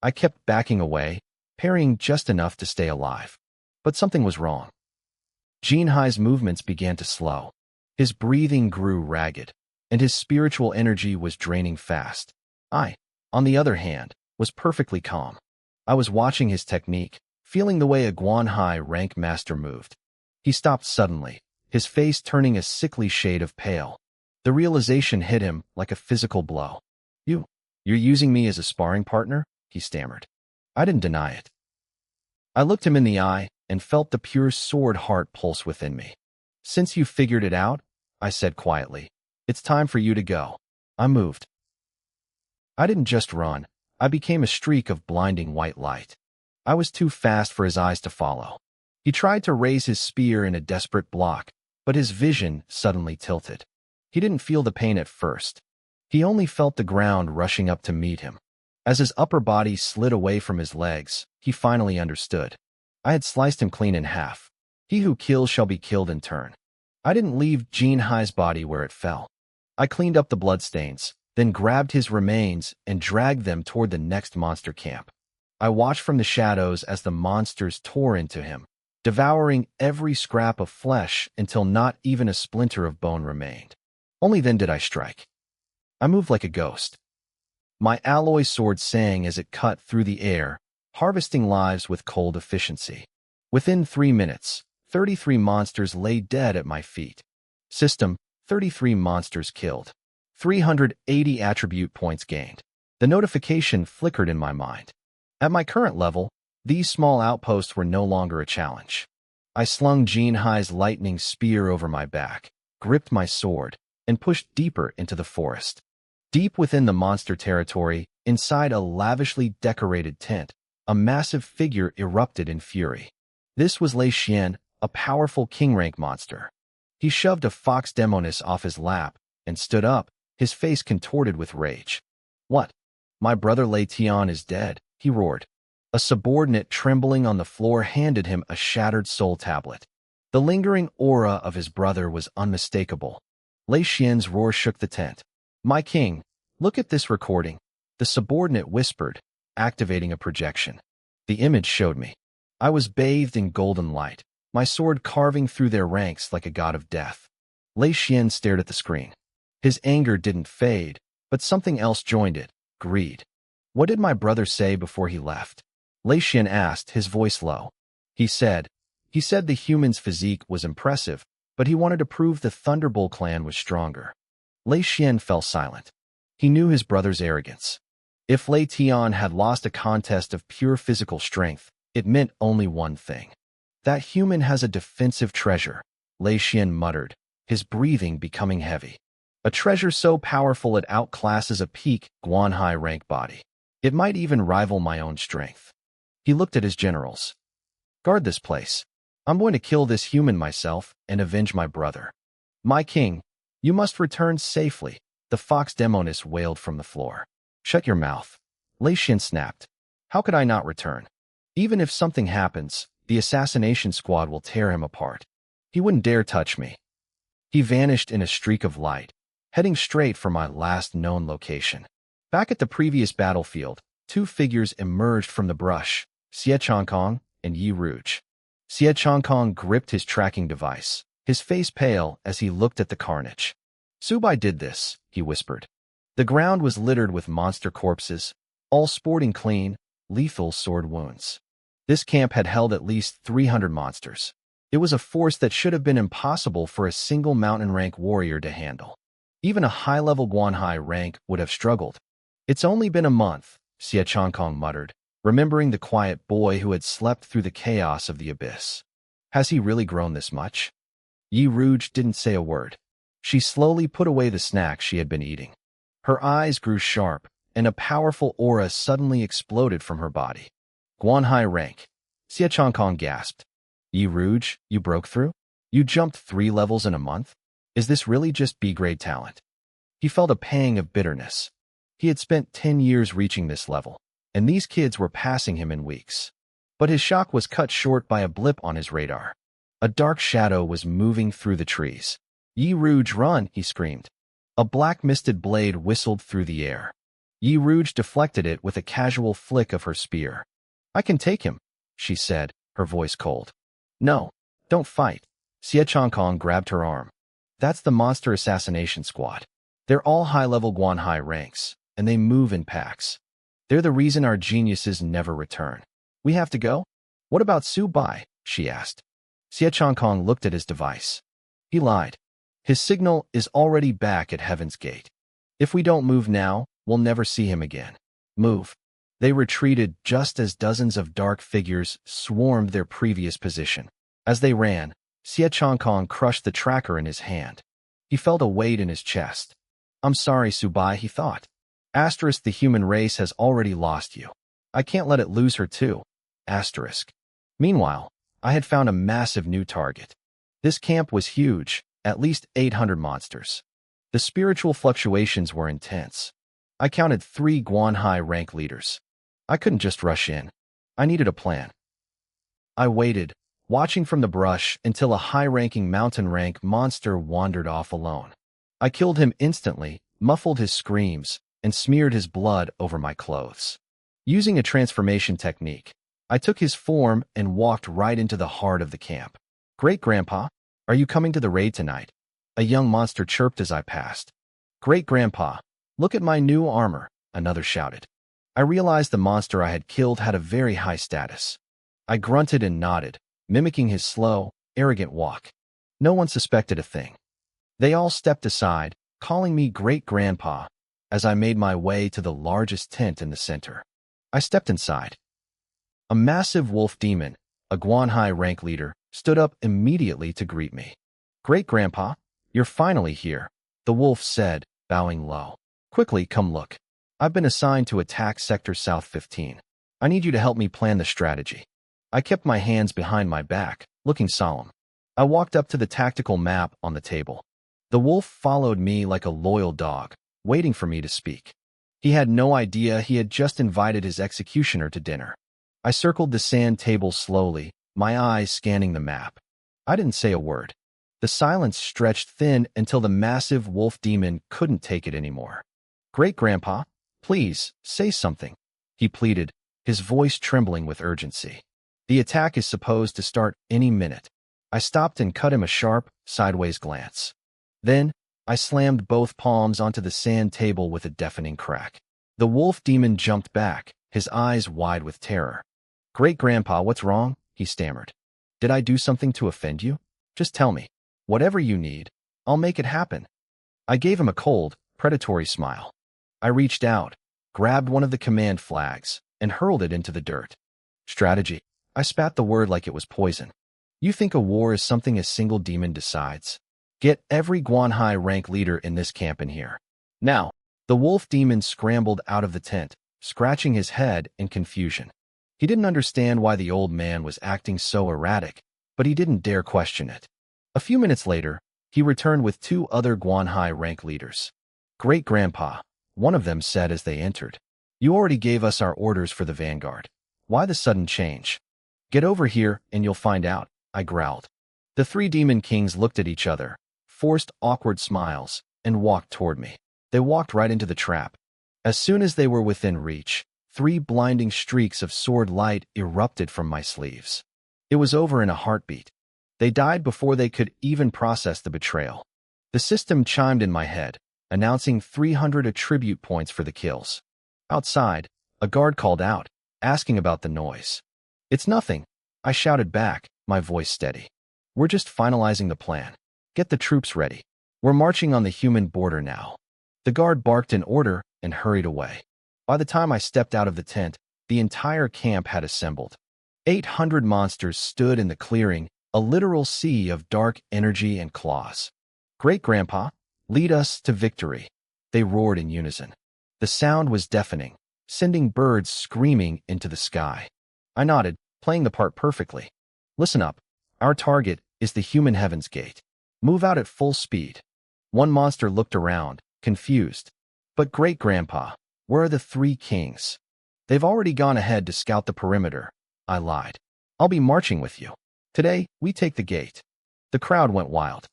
I kept backing away, parrying just enough to stay alive. But something was wrong. Jinhai's movements began to slow. His breathing grew ragged, and his spiritual energy was draining fast. I, on the other hand, was perfectly calm. I was watching his technique, feeling the way a Guanhai rank master moved. He stopped suddenly, his face turning a sickly shade of pale. The realization hit him like a physical blow. You're using me as a sparring partner?" he stammered. I didn't deny it. I looked him in the eye and felt the pure sword heart pulse within me. "Since you figured it out," I said quietly, "it's time for you to go." I moved. I didn't just run. I became a streak of blinding white light. I was too fast for his eyes to follow. He tried to raise his spear in a desperate block, but his vision suddenly tilted. He didn't feel the pain at first. He only felt the ground rushing up to meet him. As his upper body slid away from his legs, he finally understood. I had sliced him clean in half. He who kills shall be killed in turn. I didn't leave Jinhai's body where it fell. I cleaned up the bloodstains, then grabbed his remains and dragged them toward the next monster camp. I watched from the shadows as the monsters tore into him, devouring every scrap of flesh until not even a splinter of bone remained. Only then did I strike. I moved like a ghost. My alloy sword sang as it cut through the air, harvesting lives with cold efficiency. Within 3 minutes, 33 monsters lay dead at my feet. System, 33 monsters killed. 380 attribute points gained. The notification flickered in my mind. At my current level, these small outposts were no longer a challenge. I slung Jinhai's lightning spear over my back, gripped my sword, and pushed deeper into the forest. Deep within the monster territory, inside a lavishly decorated tent, a massive figure erupted in fury. This was Lei Xian, a powerful king-rank monster. He shoved a fox demonis off his lap and stood up, his face contorted with rage. "What? My brother Lei Tian is dead," he roared. A subordinate trembling on the floor handed him a shattered soul tablet. The lingering aura of his brother was unmistakable. Lei Xian's roar shook the tent. "My king, look at this recording," the subordinate whispered, activating a projection. The image showed me. I was bathed in golden light, my sword carving through their ranks like a god of death. Lei Xian stared at the screen. His anger didn't fade, but something else joined it, greed. "What did my brother say before he left?" Lei Xian asked, his voice low. He said the human's physique was impressive, but he wanted to prove the Thunderbolt clan was stronger. Lei Xian fell silent. He knew his brother's arrogance. If Lei Tian had lost a contest of pure physical strength, it meant only one thing. "That human has a defensive treasure," Lei Xian muttered, his breathing becoming heavy. "A treasure so powerful it outclasses a peak Guanhai rank body. It might even rival my own strength." He looked at his generals. "Guard this place. I'm going to kill this human myself and avenge my brother." "My king, you must return safely," the fox demonis wailed from the floor. "Shut your mouth," Lei Xian snapped. "How could I not return? Even if something happens, the assassination squad will tear him apart. He wouldn't dare touch me." He vanished in a streak of light, heading straight for my last known location. Back at the previous battlefield, 2 figures emerged from the brush, Xie Changkong and Yi Rouge. Xie Changkong gripped his tracking device, his face pale as he looked at the carnage. "Subai did this," he whispered. The ground was littered with monster corpses, all sporting clean, lethal sword wounds. This camp had held at least 300 monsters. It was a force that should have been impossible for a single mountain rank warrior to handle. Even a high-level Guanhai rank would have struggled. "It's only been a month," Xie Changkong muttered, remembering the quiet boy who had slept through the chaos of the abyss. "Has he really grown this much?" Yi Rouge didn't say a word. She slowly put away the snack she had been eating. Her eyes grew sharp, and a powerful aura suddenly exploded from her body. "Guanhai rank," Xie Changkong gasped. "Yi Rouge, you broke through? You jumped 3 levels in a month? Is this really just B-grade talent?" He felt a pang of bitterness. He had spent 10 years reaching this level, and these kids were passing him in weeks. But his shock was cut short by a blip on his radar. A dark shadow was moving through the trees. "Yi Rouge, run!" he screamed. A black misted blade whistled through the air. Yi Rouge deflected it with a casual flick of her spear. "I can take him," she said, her voice cold. "No, don't fight." Xie Changkong grabbed her arm. "That's the monster assassination squad. They're all high-level Guanhai ranks, and they move in packs. They're the reason our geniuses never return. We have to go?" "What about Su Bai?" she asked. Xie Changkong looked at his device. He lied. His signal is already back at Heaven's Gate. If we don't move now, we'll never see him again. Move. They retreated just as dozens of dark figures swarmed their previous position. As they ran, Xie Changkong crushed the tracker in his hand. He felt a weight in his chest. "I'm sorry, Subai," he thought. Asterisk, the human race has already lost you. I can't let it lose her too. Asterisk. Meanwhile, I had found a massive new target. This camp was huge, at least 800 monsters. The spiritual fluctuations were intense. I counted 3 Guanhai rank leaders. I couldn't just rush in. I needed a plan. I waited, watching from the brush until a high-ranking mountain rank monster wandered off alone. I killed him instantly, muffled his screams, and smeared his blood over my clothes. Using a transformation technique, I took his form and walked right into the heart of the camp. "Great-Grandpa, are you coming to the raid tonight?" A young monster chirped as I passed. "Great-Grandpa, look at my new armor," another shouted. I realized the monster I had killed had a very high status. I grunted and nodded, mimicking his slow, arrogant walk. No one suspected a thing. They all stepped aside, calling me Great-Grandpa, as I made my way to the largest tent in the center. I stepped inside. A massive wolf demon, a Guanhai rank leader, stood up immediately to greet me. "Great-Grandpa, you're finally here," the wolf said, bowing low. "Quickly, come look. I've been assigned to attack Sector South 15. I need you to help me plan the strategy." I kept my hands behind my back, looking solemn. I walked up to the tactical map on the table. The wolf followed me like a loyal dog, waiting for me to speak. He had no idea he had just invited his executioner to dinner. I circled the sand table slowly, my eyes scanning the map. I didn't say a word. The silence stretched thin until the massive wolf demon couldn't take it anymore. "Great-Grandpa, please, say something," he pleaded, his voice trembling with urgency. "The attack is supposed to start any minute." I stopped and cut him a sharp, sideways glance. Then, I slammed both palms onto the sand table with a deafening crack. The wolf demon jumped back, his eyes wide with terror. "Great-Grandpa, what's wrong?" he stammered. "Did I do something to offend you? Just tell me. Whatever you need, I'll make it happen." I gave him a cold, predatory smile. I reached out, grabbed one of the command flags, and hurled it into the dirt. "Strategy." I spat the word like it was poison. "You think a war is something a single demon decides? Get every Guanhai rank leader in this camp in here. Now." The wolf demon scrambled out of the tent, scratching his head in confusion. He didn't understand why the old man was acting so erratic, but he didn't dare question it. A few minutes later, he returned with 2 other Guanhai rank leaders. "Great-Grandpa," one of them said as they entered, "you already gave us our orders for the vanguard. Why the sudden change?" "Get over here and you'll find out," I growled. The 3 demon kings looked at each other, forced awkward smiles, and walked toward me. They walked right into the trap. As soon as they were within reach, 3 blinding streaks of sword light erupted from my sleeves. It was over in a heartbeat. They died before they could even process the betrayal. The system chimed in my head, announcing 300 attribute points for the kills. Outside, a guard called out, asking about the noise. "It's nothing," I shouted back, my voice steady. "We're just finalizing the plan. Get the troops ready. We're marching on the human border now." The guard barked an order and hurried away. By the time I stepped out of the tent, the entire camp had assembled. 800 monsters stood in the clearing, a literal sea of dark energy and claws. "Great-Grandpa, lead us to victory," they roared in unison. The sound was deafening, sending birds screaming into the sky. I nodded, playing the part perfectly. "Listen up. Our target is the human heaven's gate. Move out at full speed." One monster looked around, confused. "But Great-Grandpa, where are the 3 kings?" "They've already gone ahead to scout the perimeter," I lied. "I'll be marching with you. Today, we take the gate." The crowd went wild.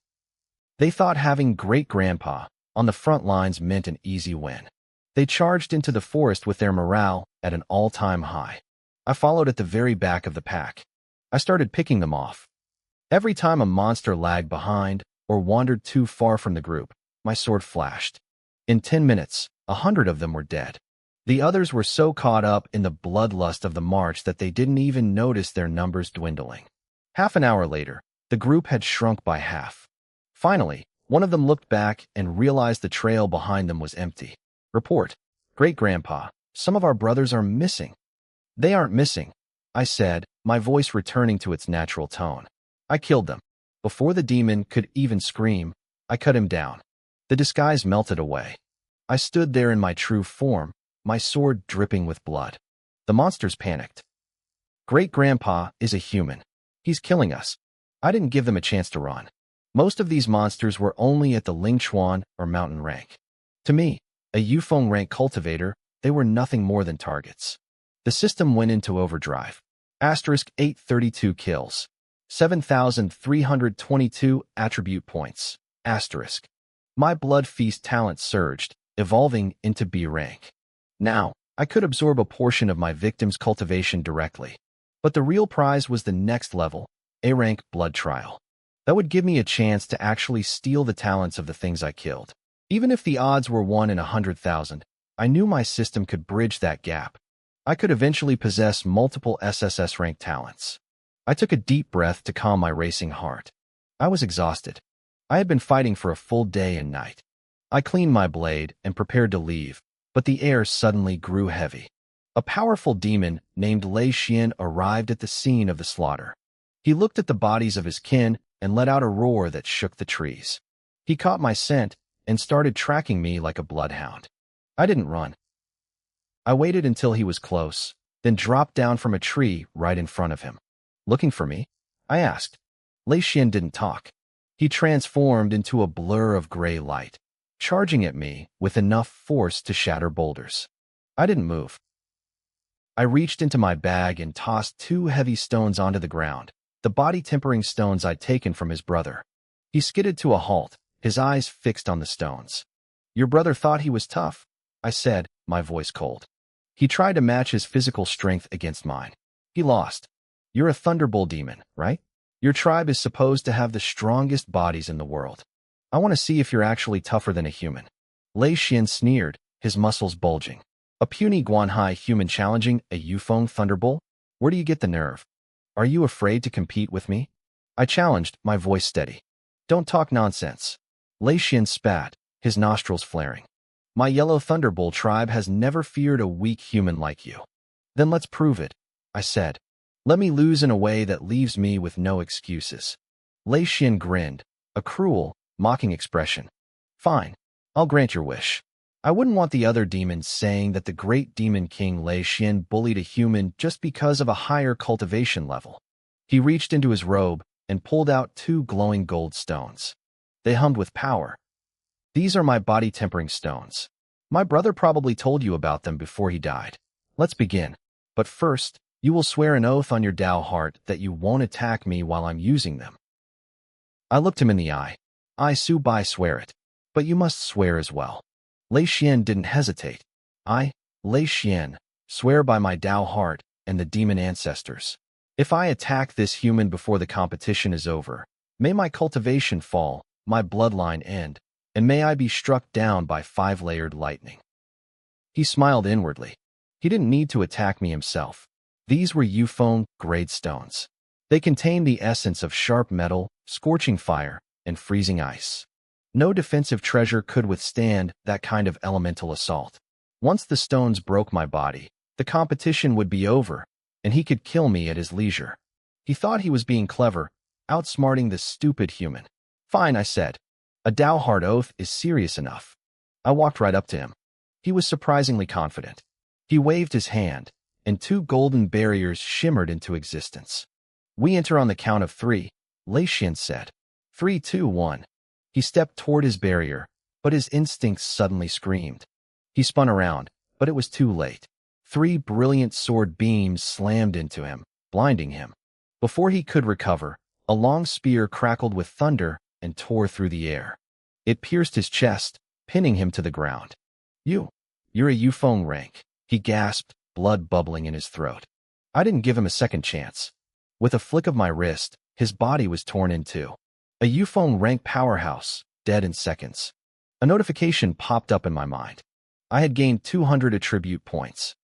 They thought having Great-Grandpa on the front lines meant an easy win. They charged into the forest with their morale at an all-time high. I followed at the very back of the pack. I started picking them off. Every time a monster lagged behind or wandered too far from the group, my sword flashed. In 10 minutes, 100 of them were dead. The others were so caught up in the bloodlust of the march that they didn't even notice their numbers dwindling. Half an hour later, the group had shrunk by half. Finally, one of them looked back and realized the trail behind them was empty. "Report, Great-Grandpa, some of our brothers are missing." "They aren't missing," I said, my voice returning to its natural tone. "I killed them." Before the demon could even scream, I cut him down. The disguise melted away. I stood there in my true form, my sword dripping with blood. The monsters panicked. "Great-Grandpa is a human. He's killing us." I didn't give them a chance to run. Most of these monsters were only at the Lingchuan or mountain rank. To me, a Yufeng rank cultivator, they were nothing more than targets. The system went into overdrive. *832 kills. 7,322 attribute points. *. My blood feast talent surged, evolving into B rank. Now, I could absorb a portion of my victim's cultivation directly. But the real prize was the next level, A rank blood trial. That would give me a chance to actually steal the talents of the things I killed. Even if the odds were 1 in 100,000, I knew my system could bridge that gap. I could eventually possess multiple SSS rank talents. I took a deep breath to calm my racing heart. I was exhausted. I had been fighting for a full day and night. I cleaned my blade and prepared to leave, but the air suddenly grew heavy. A powerful demon named Lei Xian arrived at the scene of the slaughter. He looked at the bodies of his kin and let out a roar that shook the trees. He caught my scent and started tracking me like a bloodhound. I didn't run. I waited until he was close, then dropped down from a tree right in front of him. Looking for me? I asked. Lei Xian didn't talk. He transformed into a blur of gray light, charging at me with enough force to shatter boulders. I didn't move. I reached into my bag and tossed 2 heavy stones onto the ground, the body-tempering stones I'd taken from his brother. He skidded to a halt, his eyes fixed on the stones. Your brother thought he was tough, I said, my voice cold. He tried to match his physical strength against mine. He lost. You're a thunderbolt demon, right? Your tribe is supposed to have the strongest bodies in the world. I want to see if you're actually tougher than a human. Lei Xian sneered, his muscles bulging. A puny Guanhai human challenging a Yufeng thunderbolt? Where do you get the nerve? Are you afraid to compete with me? I challenged, my voice steady. Don't talk nonsense. Lei Xian spat, his nostrils flaring. My yellow thunderbolt tribe has never feared a weak human like you. Then let's prove it, I said. Let me lose in a way that leaves me with no excuses. Lei Xian grinned, a cruel, mocking expression. Fine, I'll grant your wish. I wouldn't want the other demons saying that the great demon king Lei Xian bullied a human just because of a higher cultivation level. He reached into his robe and pulled out 2 glowing gold stones. They hummed with power. These are my body-tempering stones. My brother probably told you about them before he died. Let's begin. But first, you will swear an oath on your Tao heart that you won't attack me while I'm using them. I looked him in the eye. I swear it. But you must swear as well. Lei Xian didn't hesitate. I, Lei Xian, swear by my Tao heart and the demon ancestors. If I attack this human before the competition is over, may my cultivation fall, my bloodline end, and may I be struck down by 5-layered lightning. He smiled inwardly. He didn't need to attack me himself. These were Yufeng grade stones. They contained the essence of sharp metal, scorching fire, and freezing ice. No defensive treasure could withstand that kind of elemental assault. Once the stones broke my body, the competition would be over, and he could kill me at his leisure. He thought he was being clever, outsmarting this stupid human. Fine, I said. A Tao heart oath is serious enough. I walked right up to him. He was surprisingly confident. He waved his hand, and 2 golden barriers shimmered into existence. We enter on the count of 3, Lei Xian said. 3, 2, 1. He stepped toward his barrier, but his instincts suddenly screamed. He spun around, but it was too late. 3 brilliant sword beams slammed into him, blinding him. Before he could recover, a long spear crackled with thunder and tore through the air. It pierced his chest, pinning him to the ground. You're a Yufeng rank, he gasped, blood bubbling in his throat. I didn't give him a second chance. With a flick of my wrist, his body was torn in 2. A Yufeng rank powerhouse, dead in seconds. A notification popped up in my mind. I had gained 200 attribute points.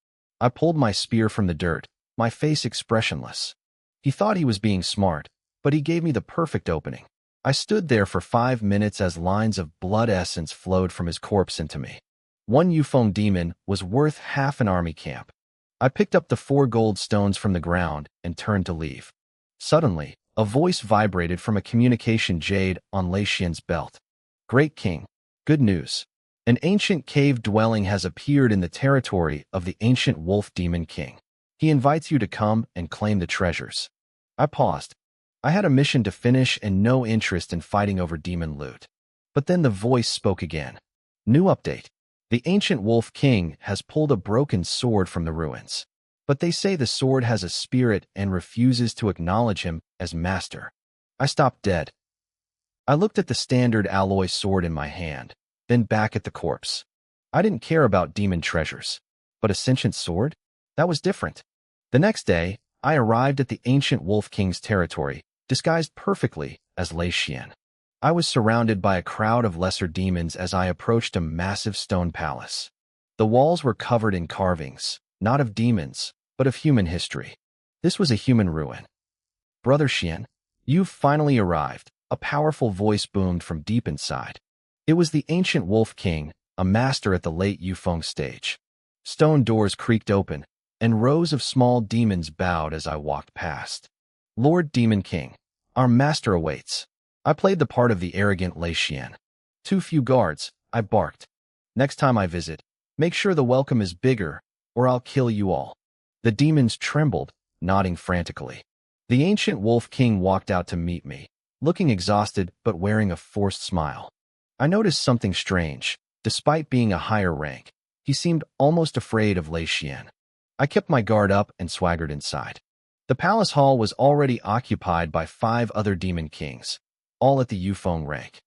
I pulled my spear from the dirt, my face expressionless. He thought he was being smart, but he gave me the perfect opening. I stood there for 5 minutes as lines of blood essence flowed from his corpse into me. 1 Yufeng demon was worth half an army camp. I picked up the 4 gold stones from the ground and turned to leave. Suddenly, a voice vibrated from a communication jade on Lei Xian's belt. Great King, good news. An ancient cave dwelling has appeared in the territory of the ancient wolf demon king. He invites you to come and claim the treasures. I paused. I had a mission to finish and no interest in fighting over demon loot. But then the voice spoke again. New update. The ancient wolf king has pulled a broken sword from the ruins. But they say the sword has a spirit and refuses to acknowledge him as master. I stopped dead. I looked at the standard alloy sword in my hand, then back at the corpse. I didn't care about demon treasures, but a sentient sword? That was different. The next day, I arrived at the ancient Wolf King's territory, disguised perfectly as Lei Xian. I was surrounded by a crowd of lesser demons as I approached a massive stone palace. The walls were covered in carvings, not of demons, but of human history. This was a human ruin. Brother Xian, you've finally arrived, a powerful voice boomed from deep inside. It was the ancient Wolf King, a master at the late Yufeng stage. Stone doors creaked open, and rows of small demons bowed as I walked past. Lord Demon King, our master awaits. I played the part of the arrogant Lei Xian. Too few guards, I barked. Next time I visit, make sure the welcome is bigger, or I'll kill you all. The demons trembled, nodding frantically. The ancient Wolf King walked out to meet me, looking exhausted but wearing a forced smile. I noticed something strange. Despite being a higher rank, he seemed almost afraid of Lei Xian. I kept my guard up and swaggered inside. The palace hall was already occupied by 5 other demon kings, all at the Yufeng rank.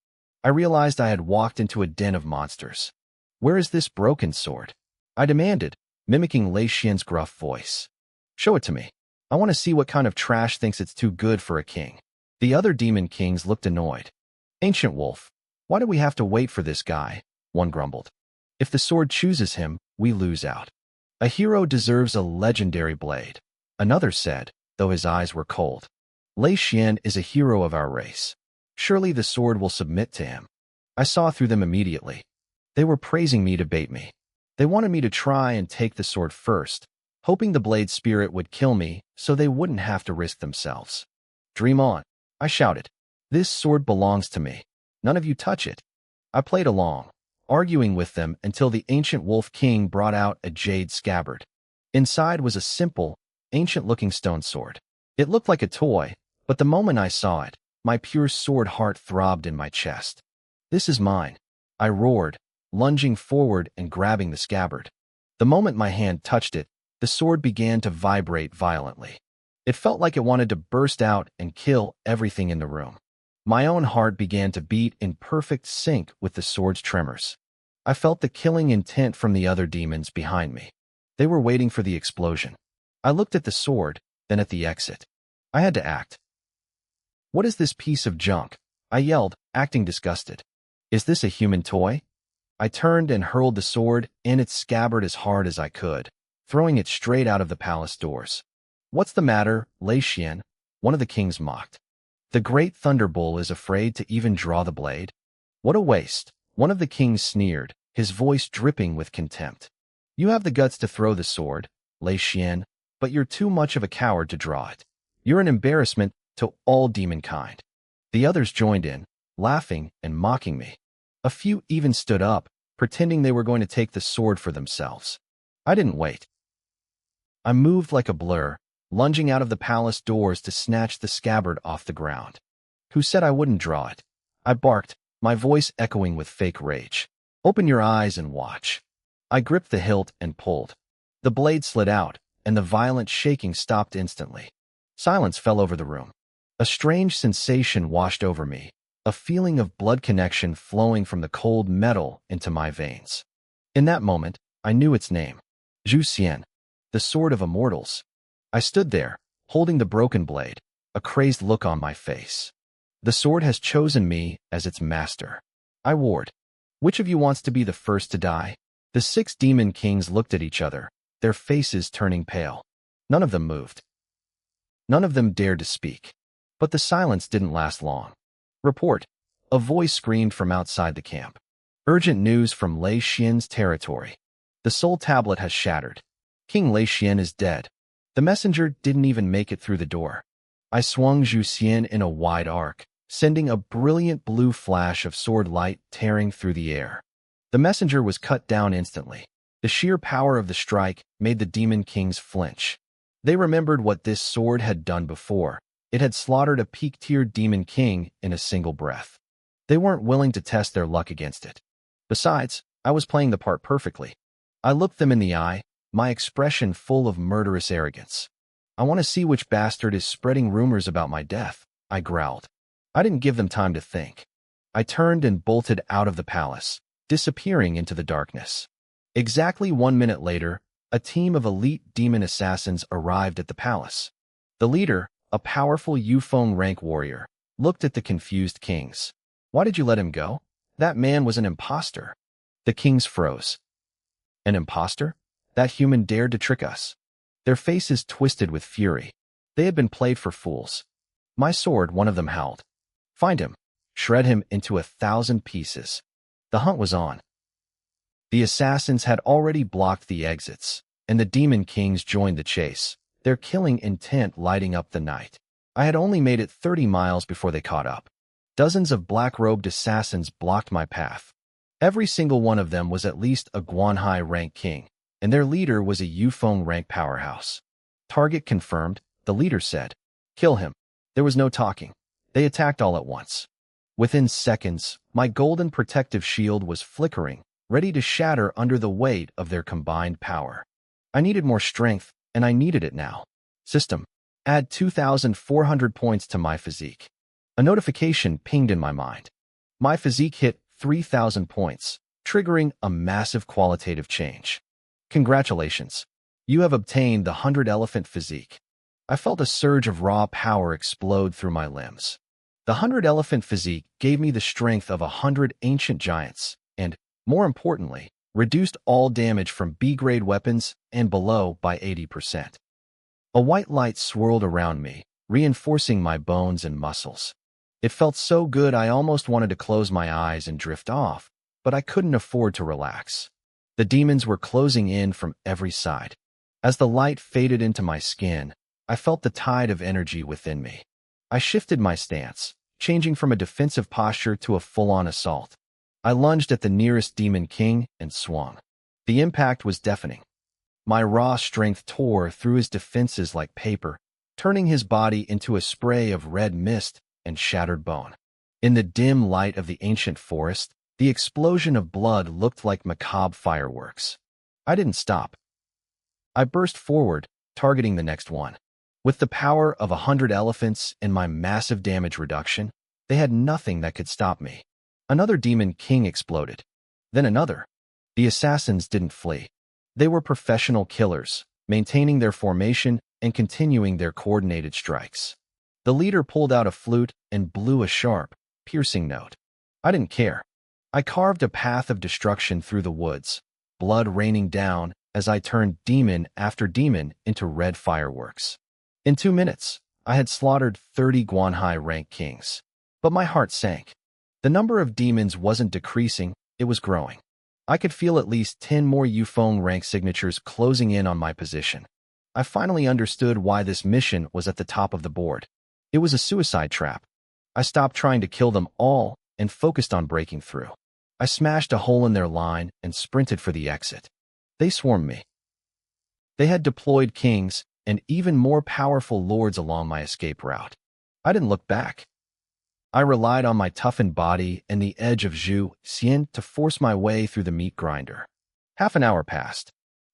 I realized I had walked into a den of monsters. Where is this broken sword? I demanded, mimicking Lei Xian's gruff voice. Show it to me. I want to see what kind of trash thinks it's too good for a king. The other demon kings looked annoyed. Ancient Wolf, why do we have to wait for this guy? One grumbled. If the sword chooses him, we lose out. A hero deserves a legendary blade. Another said, though his eyes were cold. Lei Xian is a hero of our race. Surely the sword will submit to him. I saw through them immediately. They were praising me to bait me. They wanted me to try and take the sword first, hoping the blade spirit would kill me so they wouldn't have to risk themselves. Dream on, I shouted. This sword belongs to me. None of you touch it. I played along, arguing with them until the ancient Wolf King brought out a jade scabbard. Inside was a simple, ancient-looking stone sword. It looked like a toy, but the moment I saw it, my pure sword heart throbbed in my chest. This is mine, I roared, lunging forward and grabbing the scabbard. The moment my hand touched it, the sword began to vibrate violently. It felt like it wanted to burst out and kill everything in the room. My own heart began to beat in perfect sync with the sword's tremors. I felt the killing intent from the other demons behind me. They were waiting for the explosion. I looked at the sword, then at the exit. I had to act. What is this piece of junk? I yelled, acting disgusted. Is this a human toy? I turned and hurled the sword and its scabbard as hard as I could, throwing it straight out of the palace doors. What's the matter, Lei Xian? One of the kings mocked. The great Thunderbull is afraid to even draw the blade? What a waste, one of the kings sneered, his voice dripping with contempt. You have the guts to throw the sword, Lei Xian, but you're too much of a coward to draw it. You're an embarrassment to all demonkind. The others joined in, laughing and mocking me. A few even stood up, pretending they were going to take the sword for themselves. I didn't wait. I moved like a blur, lunging out of the palace doors to snatch the scabbard off the ground. Who said I wouldn't draw it? I barked, my voice echoing with fake rage. Open your eyes and watch. I gripped the hilt and pulled. The blade slid out, and the violent shaking stopped instantly. Silence fell over the room. A strange sensation washed over me, a feeling of blood connection flowing from the cold metal into my veins. In that moment, I knew its name. Zhu Xian, the sword of immortals. I stood there, holding the broken blade, a crazed look on my face. The sword has chosen me as its master. I roared. Which of you wants to be the first to die? The 6 demon kings looked at each other, their faces turning pale. None of them moved. None of them dared to speak. But the silence didn't last long. Report. A voice screamed from outside the camp. Urgent news from Lei Xian's territory. The soul tablet has shattered. King Lei Xian is dead. The messenger didn't even make it through the door. I swung Zhu Xian in a wide arc, sending a brilliant blue flash of sword light tearing through the air. The messenger was cut down instantly. The sheer power of the strike made the demon kings flinch. They remembered what this sword had done before. It had slaughtered a peak-tier demon king in a single breath. They weren't willing to test their luck against it. Besides, I was playing the part perfectly. I looked them in the eye, my expression full of murderous arrogance. I want to see which bastard is spreading rumors about my death, I growled. I didn't give them time to think. I turned and bolted out of the palace, disappearing into the darkness. Exactly 1 minute later, a team of elite demon assassins arrived at the palace. The leader, a powerful Yufeng rank warrior, looked at the confused kings. Why did you let him go? That man was an imposter. The kings froze. An imposter? That human dared to trick us. Their faces twisted with fury. They had been played for fools. My sword, one of them howled. Find him. Shred him into 1,000 pieces. The hunt was on. The assassins had already blocked the exits, and the demon kings joined the chase, their killing intent lighting up the night. I had only made it 30 miles before they caught up. Dozens of black-robed assassins blocked my path. Every single one of them was at least a Guanhai rank king, and their leader was a Yufeng rank powerhouse. Target confirmed, the leader said. Kill him. There was no talking. They attacked all at once. Within seconds, my golden protective shield was flickering, ready to shatter under the weight of their combined power. I needed more strength, and I needed it now. System. Add 2,400 points to my physique. A notification pinged in my mind. My physique hit 3,000 points, triggering a massive qualitative change. Congratulations. You have obtained the 100-elephant physique. I felt a surge of raw power explode through my limbs. The 100-elephant physique gave me the strength of 100 ancient giants, and, more importantly, reduced all damage from B-grade weapons and below by 80%. A white light swirled around me, reinforcing my bones and muscles. It felt so good I almost wanted to close my eyes and drift off, but I couldn't afford to relax. The demons were closing in from every side. As the light faded into my skin, I felt the tide of energy within me. I shifted my stance, changing from a defensive posture to a full-on assault. I lunged at the nearest demon king and swung. The impact was deafening. My raw strength tore through his defenses like paper, turning his body into a spray of red mist and shattered bone. In the dim light of the ancient forest, the explosion of blood looked like macabre fireworks. I didn't stop. I burst forward, targeting the next one. With the power of 100 elephants and my massive damage reduction, they had nothing that could stop me. Another demon king exploded. Then another. The assassins didn't flee. They were professional killers, maintaining their formation and continuing their coordinated strikes. The leader pulled out a flute and blew a sharp, piercing note. I didn't care. I carved a path of destruction through the woods, blood raining down as I turned demon after demon into red fireworks. In 2 minutes, I had slaughtered 30 Guanhai rank kings. But my heart sank. The number of demons wasn't decreasing, it was growing. I could feel at least 10 more Yufeng rank signatures closing in on my position. I finally understood why this mission was at the top of the board. It was a suicide trap. I stopped trying to kill them all and focused on breaking through. I smashed a hole in their line and sprinted for the exit. They swarmed me. They had deployed kings and even more powerful lords along my escape route. I didn't look back. I relied on my toughened body and the edge of Zhu Xian to force my way through the meat grinder. Half an hour passed.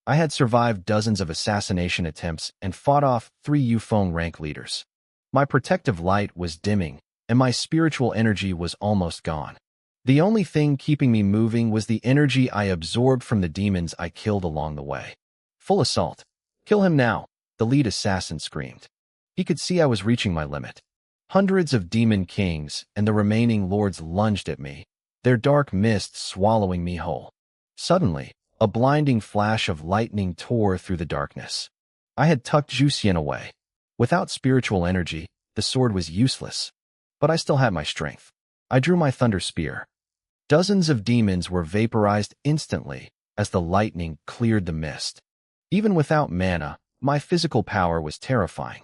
I had survived dozens of assassination attempts and fought off 3 Yufeng rank leaders. My protective light was dimming, and my spiritual energy was almost gone. The only thing keeping me moving was the energy I absorbed from the demons I killed along the way. Full assault. Kill him now, the lead assassin screamed. He could see I was reaching my limit. Hundreds of demon kings and the remaining lords lunged at me, their dark mist swallowing me whole. Suddenly, a blinding flash of lightning tore through the darkness. I had tucked Zhu Xian away. Without spiritual energy, the sword was useless. But I still had my strength. I drew my thunder spear. Dozens of demons were vaporized instantly as the lightning cleared the mist. Even without mana, my physical power was terrifying.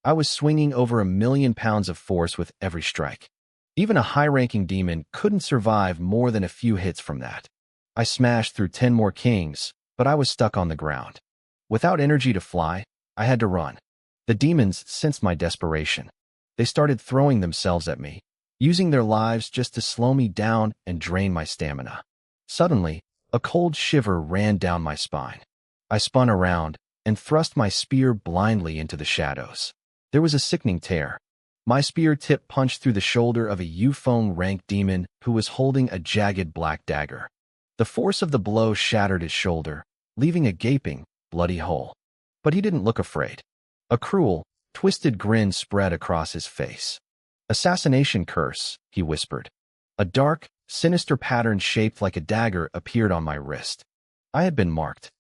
I was swinging over 1,000,000 pounds of force with every strike. Even a high-ranking demon couldn't survive more than a few hits from that. I smashed through 10 more kings, but I was stuck on the ground. Without energy to fly, I had to run. The demons sensed my desperation. They started throwing themselves at me, using their lives just to slow me down and drain my stamina. Suddenly, a cold shiver ran down my spine. I spun around and thrust my spear blindly into the shadows. There was a sickening tear. My spear tip punched through the shoulder of a Yufeng rank demon who was holding a jagged black dagger. The force of the blow shattered his shoulder, leaving a gaping, bloody hole. But he didn't look afraid. A cruel, twisted grin spread across his face. "Assassination curse," he whispered. A dark, sinister pattern shaped like a dagger appeared on my wrist. I had been marked.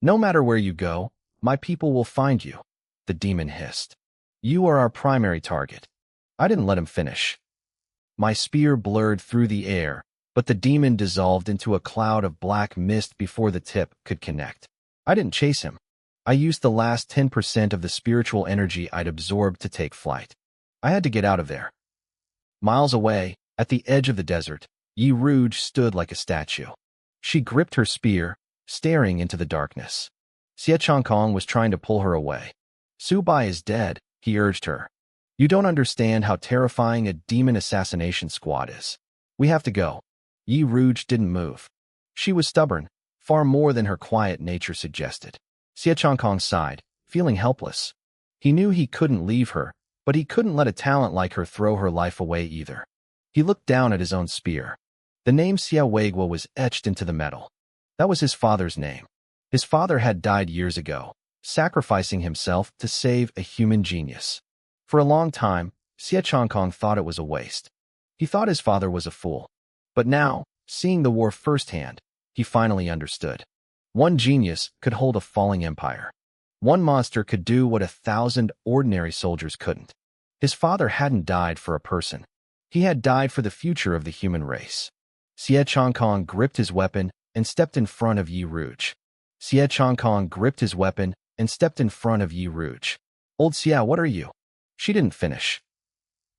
"No matter where you go, my people will find you," the demon hissed. "You are our primary target." I didn't let him finish. My spear blurred through the air, but the demon dissolved into a cloud of black mist before the tip could connect. I didn't chase him. I used the last 10% of the spiritual energy I'd absorbed to take flight. I had to get out of there. Miles away, at the edge of the desert, Yi Rouge stood like a statue. She gripped her spear, staring into the darkness. Xie Changkong was trying to pull her away. "Su Bai is dead," he urged her. "You don't understand how terrifying a demon assassination squad is. We have to go." Yi Rouge didn't move. She was stubborn, far more than her quiet nature suggested. Xie Changkong sighed, feeling helpless. He knew he couldn't leave her, but he couldn't let a talent like her throw her life away either. He looked down at his own spear. The name Xia Weiguo was etched into the metal. That was his father's name. His father had died years ago, sacrificing himself to save a human genius. For a long time, Xie Changkong thought it was a waste. He thought his father was a fool. But now, seeing the war firsthand, he finally understood. One genius could hold a falling empire. One monster could do what 1,000 ordinary soldiers couldn't. His father hadn't died for a person. He had died for the future of the human race. Xie Changkong gripped his weapon and stepped in front of Yi Rouge. Xie Changkong gripped his weapon and stepped in front of Yi Rouge. "Old Xia, what are you?" She didn't finish.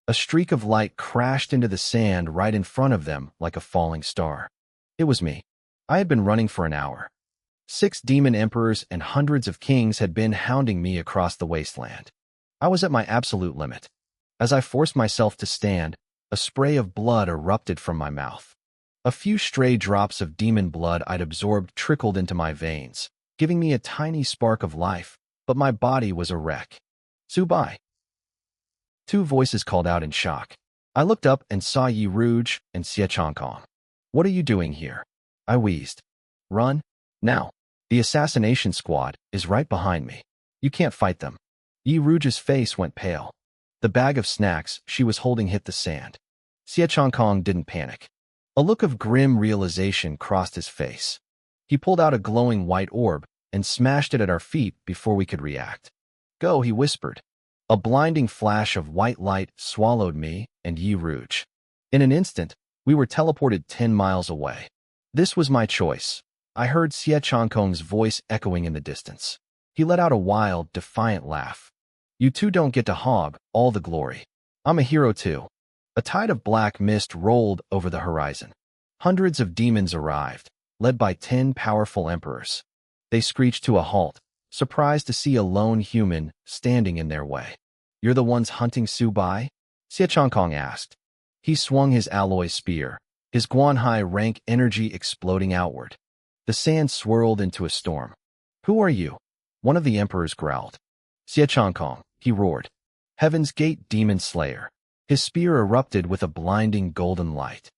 A streak of light crashed into the sand right in front of them like a falling star. It was me. I had been running for an hour. 6 demon emperors and hundreds of kings had been hounding me across the wasteland. I was at my absolute limit. As I forced myself to stand, a spray of blood erupted from my mouth. A few stray drops of demon blood I'd absorbed trickled into my veins, giving me a tiny spark of life, but my body was a wreck. "Su Bai." 2 voices called out in shock. I looked up and saw Yi Rouge and Xie Changkong. "What are you doing here?" I wheezed. "Run. Now. The assassination squad is right behind me. You can't fight them." Yi Rouge's face went pale. The bag of snacks she was holding hit the sand. Xie Changkong didn't panic. A look of grim realization crossed his face. He pulled out a glowing white orb and smashed it at our feet before we could react. "Go," he whispered. A blinding flash of white light swallowed me and Yi Rouge. In an instant, we were teleported 10 miles away. This was my choice. I heard Xie Changkong's voice echoing in the distance. He let out a wild, defiant laugh. "You two don't get to hog all the glory. I'm a hero too." A tide of black mist rolled over the horizon. Hundreds of demons arrived, led by 10 powerful emperors. They screeched to a halt, surprised to see a lone human standing in their way. "You're the ones hunting Su Bai?" Xie Changkong asked. He swung his alloy spear, his Guanhai rank energy exploding outward. The sand swirled into a storm. "Who are you?" one of the emperors growled. "Xie Changkong," he roared. "Heaven's Gate Demon Slayer." His spear erupted with a blinding golden light.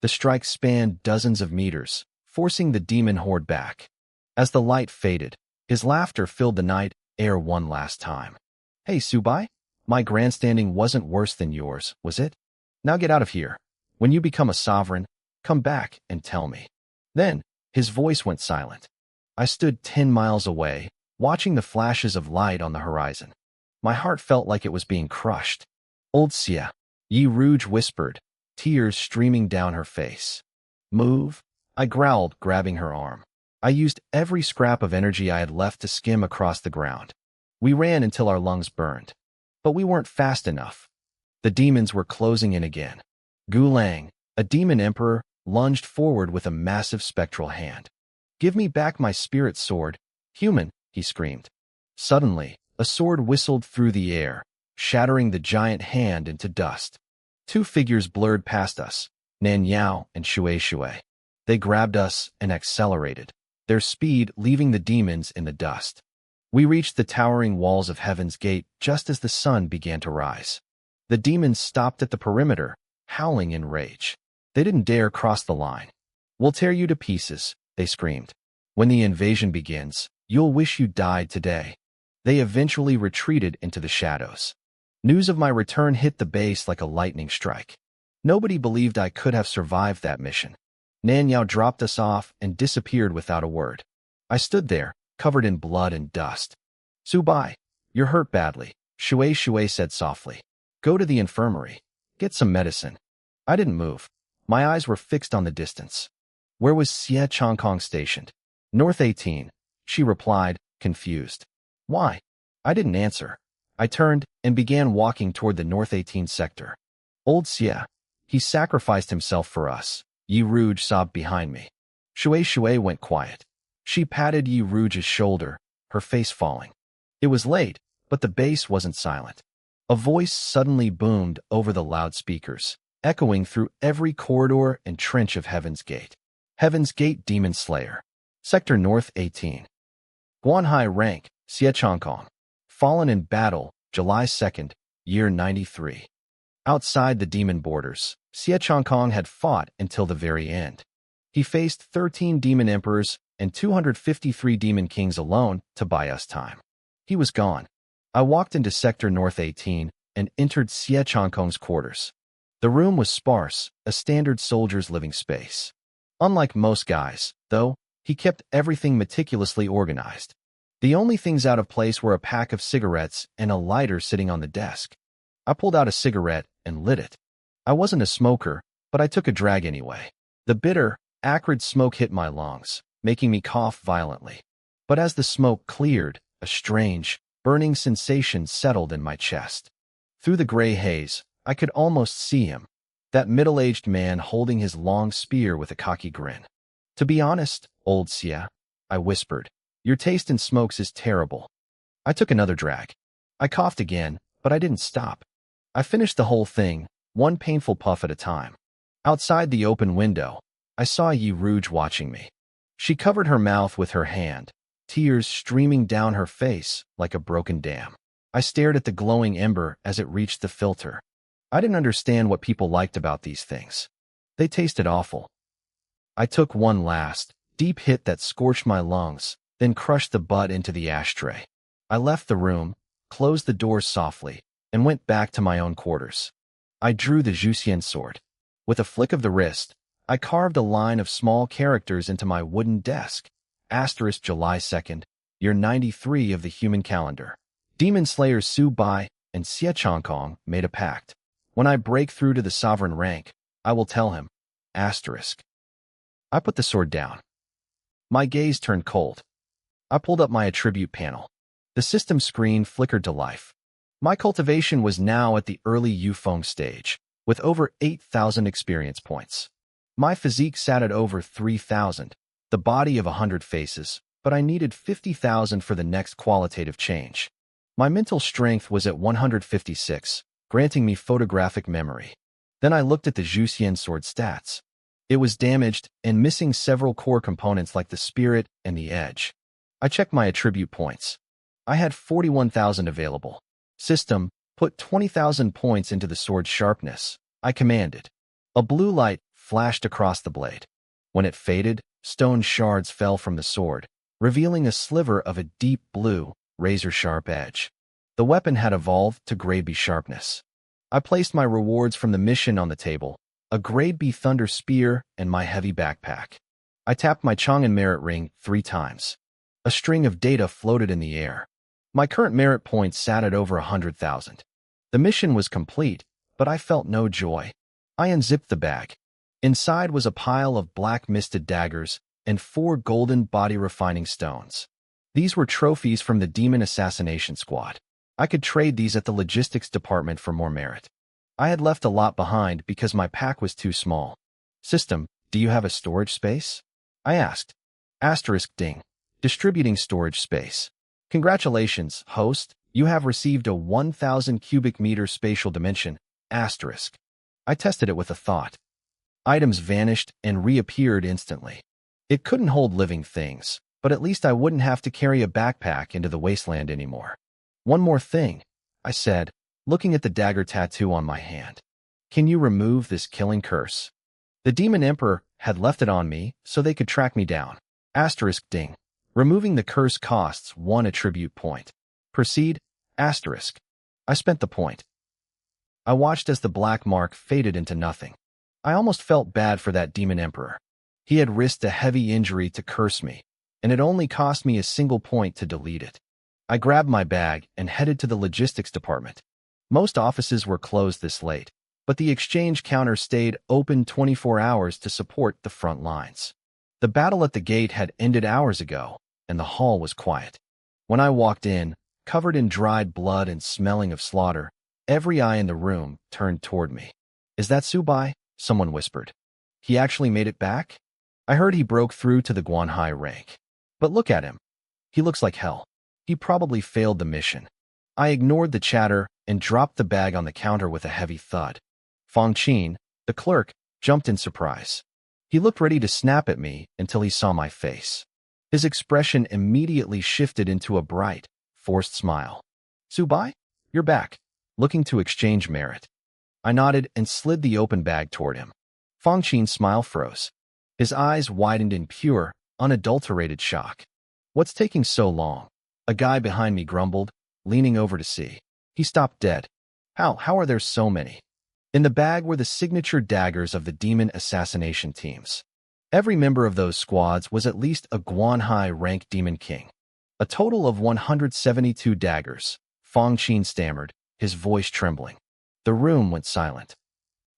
The strike spanned dozens of meters, forcing the demon horde back. As the light faded, his laughter filled the night air one last time. "Hey, Su Bai, my grandstanding wasn't worse than yours, was it? Now get out of here. When you become a sovereign, come back and tell me." Then, his voice went silent. I stood 10 miles away, watching the flashes of light on the horizon. My heart felt like it was being crushed. "Old Xia," Yi Rouge whispered, tears streaming down her face. "Move," I growled, grabbing her arm. I used every scrap of energy I had left to skim across the ground. We ran until our lungs burned. But we weren't fast enough. The demons were closing in again. Gu Lang, a demon emperor, lunged forward with a massive spectral hand. "Give me back my spirit sword, human," he screamed. Suddenly, a sword whistled through the air, shattering the giant hand into dust. 2 figures blurred past us, Nan Yao and Shui Shui. They grabbed us and accelerated, their speed leaving the demons in the dust. We reached the towering walls of Heaven's Gate just as the sun began to rise. The demons stopped at the perimeter, howling in rage. They didn't dare cross the line. "We'll tear you to pieces," they screamed. "When the invasion begins, you'll wish you died today." They eventually retreated into the shadows. News of my return hit the base like a lightning strike. Nobody believed I could have survived that mission. Nanyao dropped us off and disappeared without a word. I stood there, covered in blood and dust. "Subai, you're hurt badly," Shui said softly. "Go to the infirmary. Get some medicine." I didn't move. My eyes were fixed on the distance. Where was Xie Chongkong stationed? "North 18, she replied, confused. "Why?" I didn't answer. I turned and began walking toward the North 18 sector. "Old Xie, he sacrificed himself for us," Yi Rouge sobbed behind me. Shui went quiet. She patted Yi Rouge's shoulder, her face falling. It was late, but the base wasn't silent. A voice suddenly boomed over the loudspeakers, echoing through every corridor and trench of Heaven's Gate. "Heaven's Gate Demon Slayer. Sector North 18. Guanhai rank, Xie Chongkong. Fallen in battle, July 2nd, year 93. Outside the demon borders, Xie Chongkong had fought until the very end. He faced 13 demon emperors and 253 demon kings alone to buy us time. He was gone. I walked into Sector North 18 and entered Xie Chongkong's quarters. The room was sparse, a standard soldier's living space. Unlike most guys, though, he kept everything meticulously organized. The only things out of place were a pack of cigarettes and a lighter sitting on the desk. I pulled out a cigarette and lit it. I wasn't a smoker, but I took a drag anyway. The bitter, acrid smoke hit my lungs, making me cough violently. But as the smoke cleared, a strange, burning sensation settled in my chest. Through the gray haze, I could almost see him, that middle-aged man holding his long spear with a cocky grin. "To be honest, old Xie," I whispered, "your taste in smokes is terrible." I took another drag. I coughed again, but I didn't stop. I finished the whole thing, one painful puff at a time. Outside the open window, I saw Yi Rouge watching me. She covered her mouth with her hand, tears streaming down her face like a broken dam. I stared at the glowing ember as it reached the filter. I didn't understand what people liked about these things. They tasted awful. I took one last, deep hit that scorched my lungs, then crushed the butt into the ashtray. I left the room, closed the doors softly, and went back to my own quarters. I drew the Juxian sword. With a flick of the wrist, I carved a line of small characters into my wooden desk. Asterisk July 2nd, year 93 of the human calendar. Demon Slayers Su Bai and Xie Chongkong made a pact. When I break through to the sovereign rank, I will tell him. Asterisk. I put the sword down. My gaze turned cold. I pulled up my attribute panel. The system screen flickered to life. My cultivation was now at the early Yufeng stage, with over 8,000 experience points. My physique sat at over 3,000, the body of 100 faces, but I needed 50,000 for the next qualitative change. My mental strength was at 156, granting me photographic memory. Then I looked at the Juxian sword stats. It was damaged and missing several core components like the spirit and the edge. I checked my attribute points. I had 41,000 available. System, put 20,000 points into the sword's sharpness. I commanded. A blue light flashed across the blade. When it faded, stone shards fell from the sword, revealing a sliver of a deep blue, razor-sharp edge. The weapon had evolved to grade B sharpness. I placed my rewards from the mission on the table, a grade B thunder spear and my heavy backpack. I tapped my Chang'an merit ring 3 times. A string of data floated in the air. My current merit points sat at over 100,000. The mission was complete, but I felt no joy. I unzipped the bag. Inside was a pile of black misted daggers and 4 golden body refining stones. These were trophies from the Demon Assassination Squad. I could trade these at the logistics department for more merit. I had left a lot behind because my pack was too small. System, do you have a storage space? I asked. Asterisk ding. Distributing storage space. Congratulations, host. You have received a 1,000 cubic meter spatial dimension. Asterisk. I tested it with a thought. Items vanished and reappeared instantly. It couldn't hold living things, but at least I wouldn't have to carry a backpack into the wasteland anymore. One more thing, I said. looking at the dagger tattoo on my hand. Can you remove this killing curse? The Demon Emperor had left it on me so they could track me down. Asterisk ding. Removing the curse costs 1 attribute point. Proceed. Asterisk. I spent the point. I watched as the black mark faded into nothing. I almost felt bad for that Demon Emperor. He had risked a heavy injury to curse me, and it only cost me a single point to delete it. I grabbed my bag and headed to the logistics department. Most offices were closed this late, but the exchange counter stayed open 24 hours to support the front lines. The battle at the gate had ended hours ago, and the hall was quiet. When I walked in, covered in dried blood and smelling of slaughter, every eye in the room turned toward me. Is that Subai? Someone whispered. He actually made it back? I heard he broke through to the Guanhai rank. But look at him. He looks like hell. He probably failed the mission. I ignored the chatter and dropped the bag on the counter with a heavy thud. Fong Qin, the clerk, jumped in surprise. He looked ready to snap at me until he saw my face. His expression immediately shifted into a bright, forced smile. Subai, you're back, looking to exchange merit. I nodded and slid the open bag toward him. Fong Qin's smile froze. His eyes widened in pure, unadulterated shock. What's taking so long? A guy behind me grumbled, leaning over to see. He stopped dead. How are there so many? In the bag were the signature daggers of the demon assassination teams. Every member of those squads was at least a Guanhai-ranked demon king. A total of 172 daggers, Fong Qin stammered, his voice trembling. The room went silent.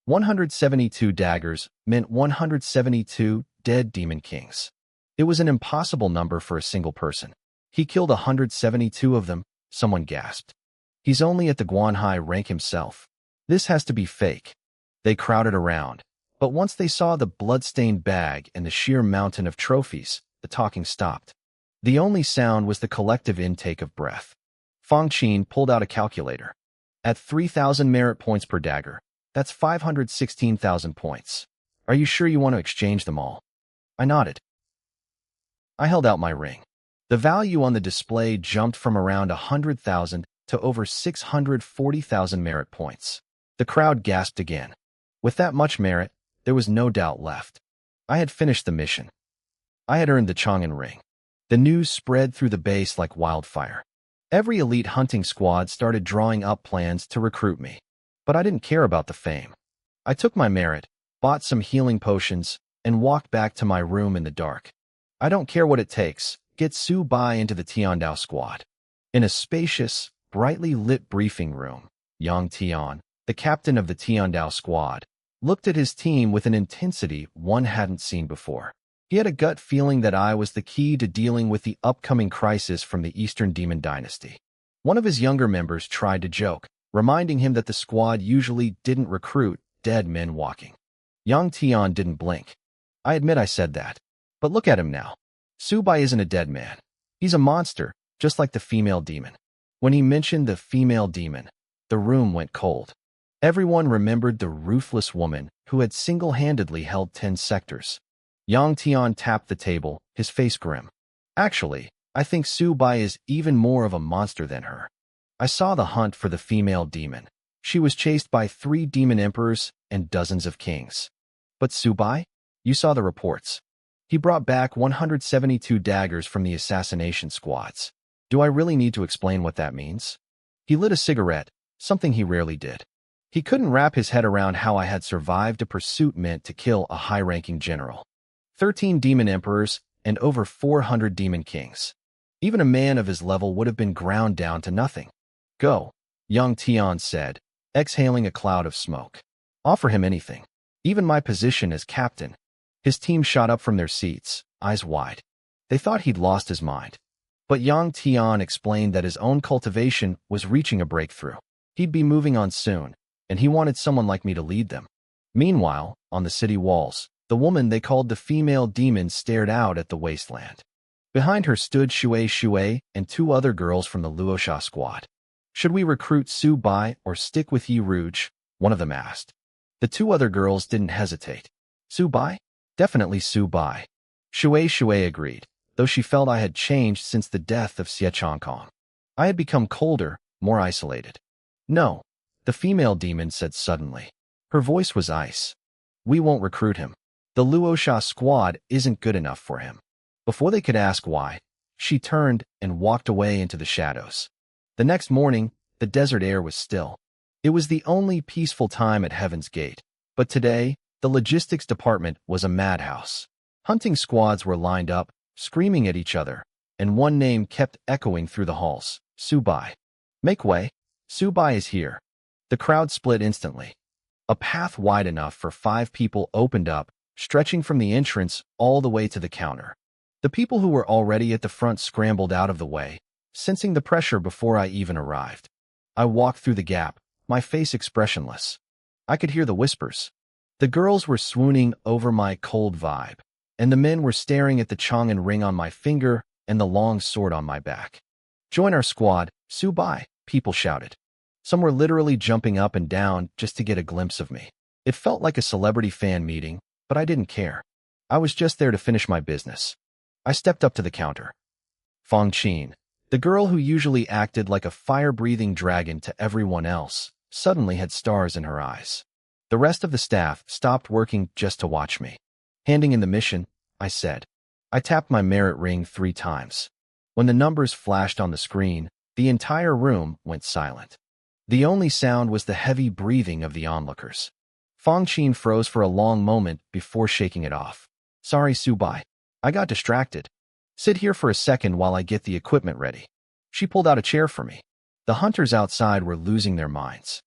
172 daggers meant 172 dead demon kings. It was an impossible number for a single person. He killed 172 of them, someone gasped. He's only at the Guanhai rank himself. This has to be fake. They crowded around, but once they saw the blood-stained bag and the sheer mountain of trophies, the talking stopped. The only sound was the collective intake of breath. Fong Qin pulled out a calculator. At 3,000 merit points per dagger, that's 516,000 points. Are you sure you want to exchange them all? I nodded. I held out my ring. The value on the display jumped from around 100,000 to over 640,000 merit points. The crowd gasped again. With that much merit, there was no doubt left. I had finished the mission. I had earned the Chang'an ring. The news spread through the base like wildfire. Every elite hunting squad started drawing up plans to recruit me. But I didn't care about the fame. I took my merit, bought some healing potions, and walked back to my room in the dark. I don't care what it takes. Get Su Bai into the Tiandao squad. In a spacious, brightly lit briefing room, Yang Tian, the captain of the Tiandao squad, looked at his team with an intensity one hadn't seen before. He had a gut feeling that I was the key to dealing with the upcoming crisis from the Eastern Demon Dynasty. One of his younger members tried to joke, reminding him that the squad usually didn't recruit dead men walking. Yang Tian didn't blink. I admit I said that. But look at him now. Su Bai isn't a dead man. He's a monster, just like the female demon. When he mentioned the female demon, the room went cold. Everyone remembered the ruthless woman who had single-handedly held 10 sectors. Yang Tian tapped the table, his face grim. Actually, I think Su Bai is even more of a monster than her. I saw the hunt for the female demon. She was chased by 3 demon emperors and dozens of kings. But Su Bai? You saw the reports. He brought back 172 daggers from the assassination squads. Do I really need to explain what that means? He lit a cigarette, something he rarely did. He couldn't wrap his head around how I had survived a pursuit meant to kill a high-ranking general. 13 demon emperors and over 400 demon kings. Even a man of his level would have been ground down to nothing. Go, Yang Tian said, exhaling a cloud of smoke. Offer him anything. Even my position as captain. His team shot up from their seats, eyes wide. They thought he'd lost his mind. But Yang Tian explained that his own cultivation was reaching a breakthrough. He'd be moving on soon, and he wanted someone like me to lead them. Meanwhile, on the city walls, the woman they called the female demon stared out at the wasteland. Behind her stood Shui and 2 other girls from the Luosha squad. Should we recruit Su Bai or stick with Yi Rouge? One of them asked. The 2 other girls didn't hesitate. Su Bai? Definitely Su Bai. Shui agreed, though she felt I had changed since the death of Xie Changkong. I had become colder, more isolated. No, the female demon said suddenly. Her voice was ice. We won't recruit him. The Luosha squad isn't good enough for him. Before they could ask why, she turned and walked away into the shadows. The next morning, the desert air was still. It was the only peaceful time at Heaven's Gate. But today, the logistics department was a madhouse. Hunting squads were lined up, screaming at each other, and one name kept echoing through the halls. Subai. Make way. Subai is here. The crowd split instantly. A path wide enough for 5 people opened up, stretching from the entrance all the way to the counter. The people who were already at the front scrambled out of the way, sensing the pressure before I even arrived. I walked through the gap, my face expressionless. I could hear the whispers. The girls were swooning over my cold vibe, and the men were staring at the Chang'an ring on my finger and the long sword on my back. Join our squad, Subai, people shouted. Some were literally jumping up and down just to get a glimpse of me. It felt like a celebrity fan meeting, but I didn't care. I was just there to finish my business. I stepped up to the counter. Fong Qin, the girl who usually acted like a fire-breathing dragon to everyone else, suddenly had stars in her eyes. The rest of the staff stopped working just to watch me. Handing in the mission, I said. I tapped my merit ring 3 times. When the numbers flashed on the screen, the entire room went silent. The only sound was the heavy breathing of the onlookers. Fong Qin froze for a long moment before shaking it off. Sorry, Subai. I got distracted. Sit here for a second while I get the equipment ready. She pulled out a chair for me. The hunters outside were losing their minds.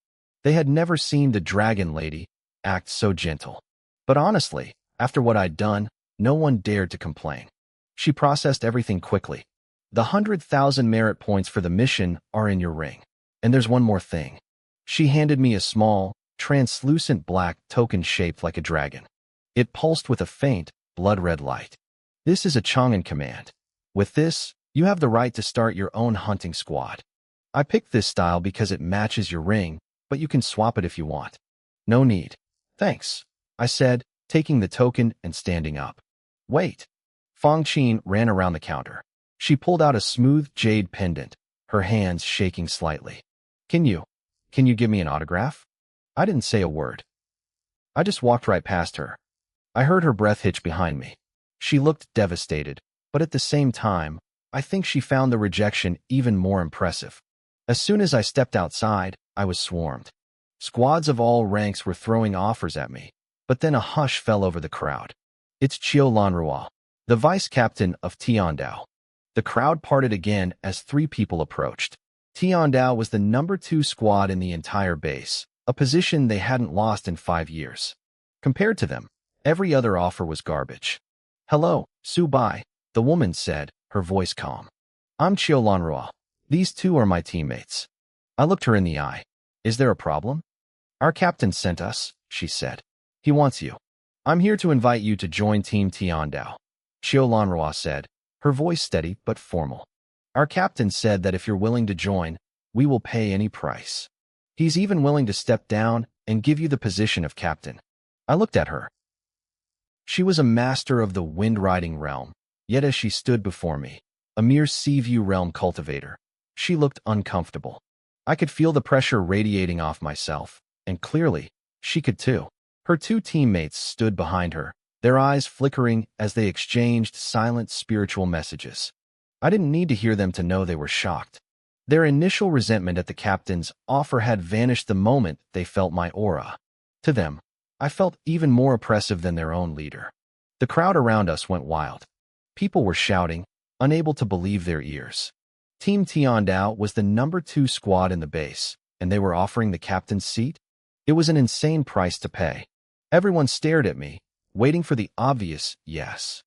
They had never seen the dragon lady act so gentle. But honestly, after what I'd done, no one dared to complain. She processed everything quickly. The 100,000 merit points for the mission are in your ring. And there's one more thing. She handed me a small, translucent black token shaped like a dragon. It pulsed with a faint, blood-red light. This is a Chang'an command. With this, you have the right to start your own hunting squad. I picked this style because it matches your ring, but you can swap it if you want. No need. Thanks, I said, taking the token and standing up. Wait. Fong Qin ran around the counter. She pulled out a smooth jade pendant, her hands shaking slightly. Can you give me an autograph? I didn't say a word. I just walked right past her. I heard her breath hitch behind me. She looked devastated, but at the same time, I think she found the rejection even more impressive. As soon as I stepped outside, I was swarmed. Squads of all ranks were throwing offers at me, but then a hush fell over the crowd. It's Chiu Lanrua, the vice captain of Tiandao. The crowd parted again as 3 people approached. Tiandao was the number 2 squad in the entire base, a position they hadn't lost in 5 years. Compared to them, every other offer was garbage. Hello, Subai, the woman said, her voice calm. I'm Chiu Lanrua. These 2 are my teammates. I looked her in the eye. Is there a problem? Our captain sent us, she said. He wants you. I'm here to invite you to join Team Tiandao, Chiu Lanrua said, her voice steady but formal. Our captain said that if you're willing to join, we will pay any price. He's even willing to step down and give you the position of captain. I looked at her. She was a master of the wind-riding realm, yet as she stood before me, a mere Seaview realm cultivator, she looked uncomfortable. I could feel the pressure radiating off myself, and clearly, she could too. Her 2 teammates stood behind her, their eyes flickering as they exchanged silent spiritual messages. I didn't need to hear them to know they were shocked. Their initial resentment at the captain's offer had vanished the moment they felt my aura. To them, I felt even more oppressive than their own leader. The crowd around us went wild. People were shouting, unable to believe their ears. Team Tiandao was the number 2 squad in the base, and they were offering the captain's seat? It was an insane price to pay. Everyone stared at me, waiting for the obvious yes.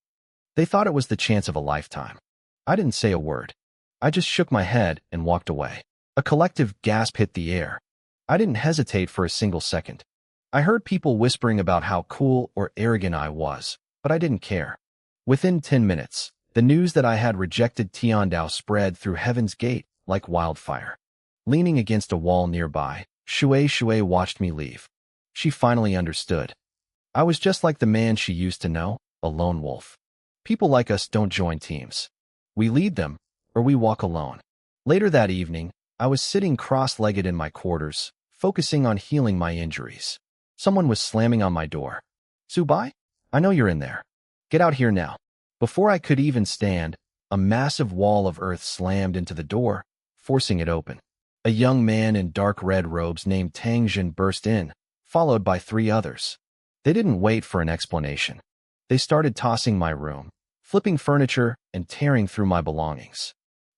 They thought it was the chance of a lifetime. I didn't say a word. I just shook my head and walked away. A collective gasp hit the air. I didn't hesitate for a single second. I heard people whispering about how cool or arrogant I was, but I didn't care. Within 10 minutes, the news that I had rejected Tiandao spread through Heaven's Gate like wildfire. Leaning against a wall nearby, Shui watched me leave. She finally understood. I was just like the man she used to know, a lone wolf. People like us don't join teams. We lead them, or we walk alone. Later that evening, I was sitting cross-legged in my quarters, focusing on healing my injuries. Someone was slamming on my door. "Subai? I know you're in there. Get out here now." Before I could even stand, a massive wall of earth slammed into the door, forcing it open. A young man in dark red robes named Tangjin burst in, followed by 3 others. They didn't wait for an explanation. They started tossing my room, flipping furniture, and tearing through my belongings.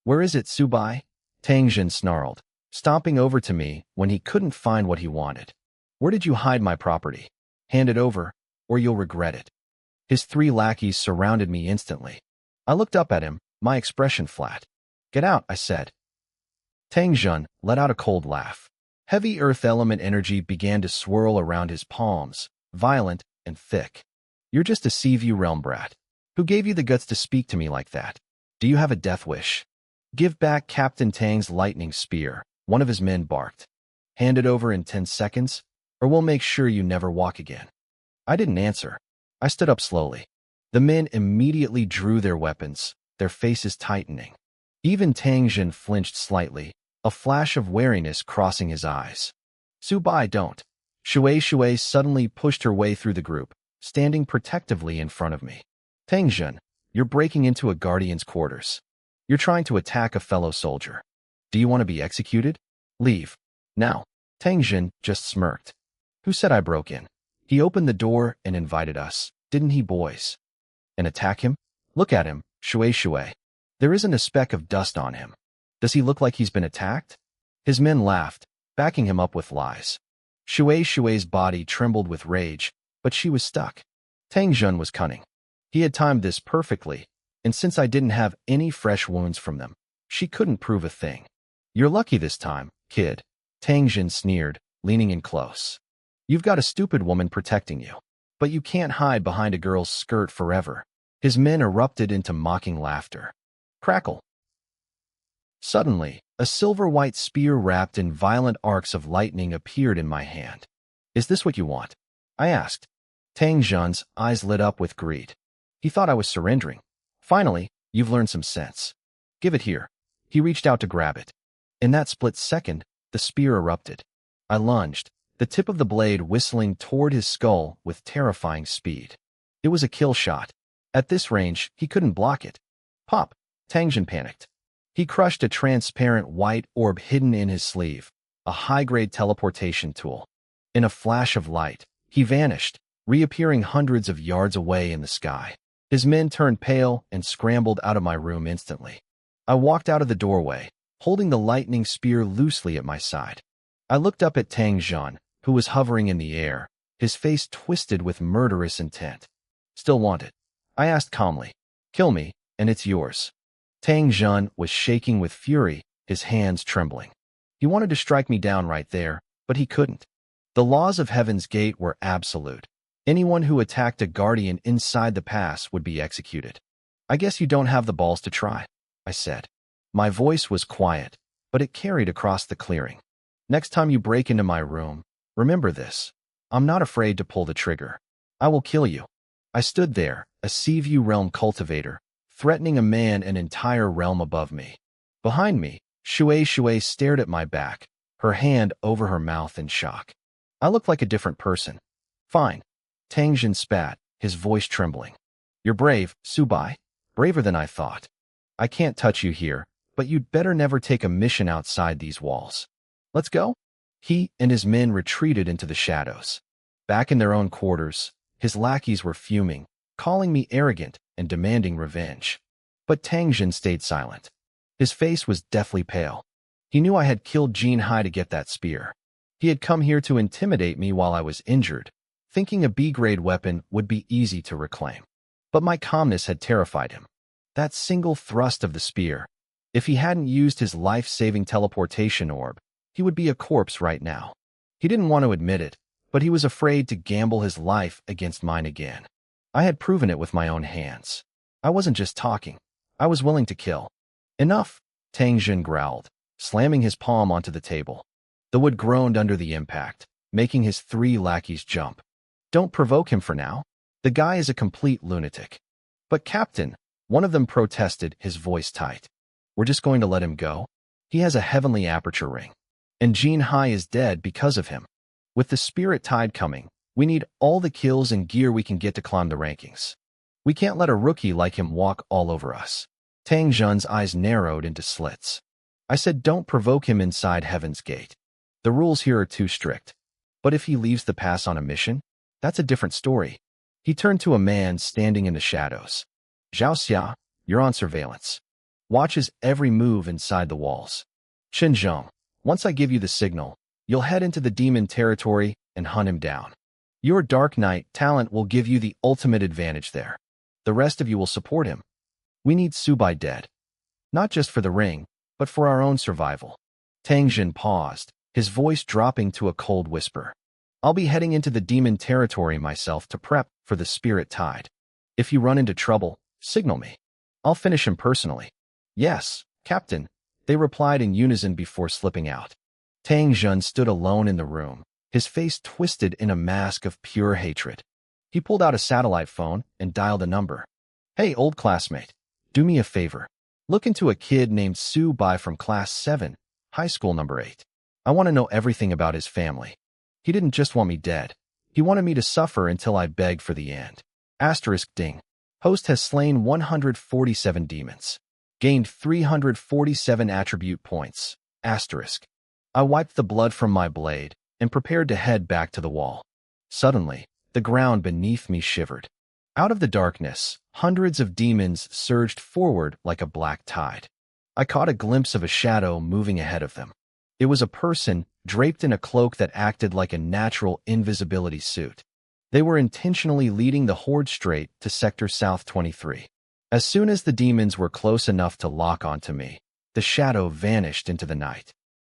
"Where is it, Subai?" Tangjin snarled, stomping over to me when he couldn't find what he wanted. "Where did you hide my property? Hand it over, or you'll regret it." His 3 lackeys surrounded me instantly. I looked up at him, my expression flat. "Get out," I said. Tangjin let out a cold laugh. Heavy earth element energy began to swirl around his palms, violent and thick. "You're just a Seaview realm brat. Who gave you the guts to speak to me like that? Do you have a death wish? Give back Captain Tang's lightning spear," one of his men barked. "Hand it over in 10 seconds, or we'll make sure you never walk again." I didn't answer. I stood up slowly. The men immediately drew their weapons, their faces tightening. Even Tangjin flinched slightly, a flash of wariness crossing his eyes. "Subai, don't." Shui suddenly pushed her way through the group, standing protectively in front of me. "Tangjin, you're breaking into a guardian's quarters. You're trying to attack a fellow soldier. Do you want to be executed? Leave. Now." Tangjin just smirked. "Who said I broke in? He opened the door and invited us, didn't he, boys? And attack him? Look at him, Shui. There isn't a speck of dust on him. Does he look like he's been attacked?" His men laughed, backing him up with lies. Shui's body trembled with rage, but she was stuck. Tangjin was cunning. He had timed this perfectly, and since I didn't have any fresh wounds from them, she couldn't prove a thing. "You're lucky this time, kid," Tangjin sneered, leaning in close. "You've got a stupid woman protecting you, but you can't hide behind a girl's skirt forever." His men erupted into mocking laughter. Crackle. Suddenly, a silver-white spear wrapped in violent arcs of lightning appeared in my hand. "Is this what you want?" I asked. Tangjin's eyes lit up with greed. He thought I was surrendering. "Finally, you've learned some sense. Give it here." He reached out to grab it. In that split second, the spear erupted. I lunged, the tip of the blade whistling toward his skull with terrifying speed. It was a kill shot. At this range, he couldn't block it. Pop! Tangjin panicked. He crushed a transparent white orb hidden in his sleeve, a high-grade teleportation tool. In a flash of light, he vanished, reappearing hundreds of yards away in the sky. His men turned pale and scrambled out of my room instantly. I walked out of the doorway, holding the lightning spear loosely at my side. I looked up at Tangjin, who was hovering in the air, his face twisted with murderous intent. "Still want it?" I asked calmly. "Kill me, and it's yours." Tangjin was shaking with fury, his hands trembling. He wanted to strike me down right there, but he couldn't. The laws of Heaven's Gate were absolute. Anyone who attacked a guardian inside the pass would be executed. "I guess you don't have the balls to try," I said. My voice was quiet, but it carried across the clearing. "Next time you break into my room, remember this. I'm not afraid to pull the trigger. I will kill you." I stood there, a Seaview realm cultivator, threatening a man an entire realm above me. Behind me, Shui stared at my back, her hand over her mouth in shock. I looked like a different person. "Fine." Tangjin spat, his voice trembling. "You're brave, Subai. Braver than I thought. I can't touch you here, but you'd better never take a mission outside these walls. Let's go?" He and his men retreated into the shadows. Back in their own quarters, his lackeys were fuming, calling me arrogant and demanding revenge. But Tangjin stayed silent. His face was deathly pale. He knew I had killed Jin Hai to get that spear. He had come here to intimidate me while I was injured, thinking a B-grade weapon would be easy to reclaim. But my calmness had terrified him. That single thrust of the spear. If he hadn't used his life-saving teleportation orb, he would be a corpse right now. He didn't want to admit it, but he was afraid to gamble his life against mine again. I had proven it with my own hands. I wasn't just talking. I was willing to kill. "Enough," Tangjin growled, slamming his palm onto the table. The wood groaned under the impact, making his 3 lackeys jump. "Don't provoke him for now. The guy is a complete lunatic." "But Captain," one of them protested, his voice tight. "We're just going to let him go? He has a heavenly aperture ring. And Jin Hai is dead because of him. With the spirit tide coming, we need all the kills and gear we can get to climb the rankings. We can't let a rookie like him walk all over us. Tang Jun's eyes narrowed into slits. I said don't provoke him inside Heaven's Gate. The rules here are too strict. But if he leaves the pass on a mission, that's a different story. He turned to a man standing in the shadows. Zhao Xia, you're on surveillance. Watches every move inside the walls. Zheng, once I give you the signal, you'll head into the demon territory and hunt him down. Your Dark Knight talent will give you the ultimate advantage there. The rest of you will support him. We need Subai dead. Not just for the ring, but for our own survival. Tang Jin paused, his voice dropping to a cold whisper. I'll be heading into the demon territory myself to prep for the spirit tide. If you run into trouble, signal me. I'll finish him personally. Yes, Captain, they replied in unison before slipping out. Tang Jun stood alone in the room, his face twisted in a mask of pure hatred. He pulled out a satellite phone and dialed a number. Hey, old classmate, do me a favor. Look into a kid named Su Bai from class 7, high school number 8. I want to know everything about his family. He didn't just want me dead. He wanted me to suffer until I begged for the end. Asterisk ding. Host has slain 147 demons. Gained 347 attribute points. Asterisk. I wiped the blood from my blade and prepared to head back to the wall. Suddenly, the ground beneath me shivered. Out of the darkness, hundreds of demons surged forward like a black tide. I caught a glimpse of a shadow moving ahead of them. It was a person draped in a cloak that acted like a natural invisibility suit. They were intentionally leading the horde straight to Sector South 23. As soon as the demons were close enough to lock onto me, the shadow vanished into the night.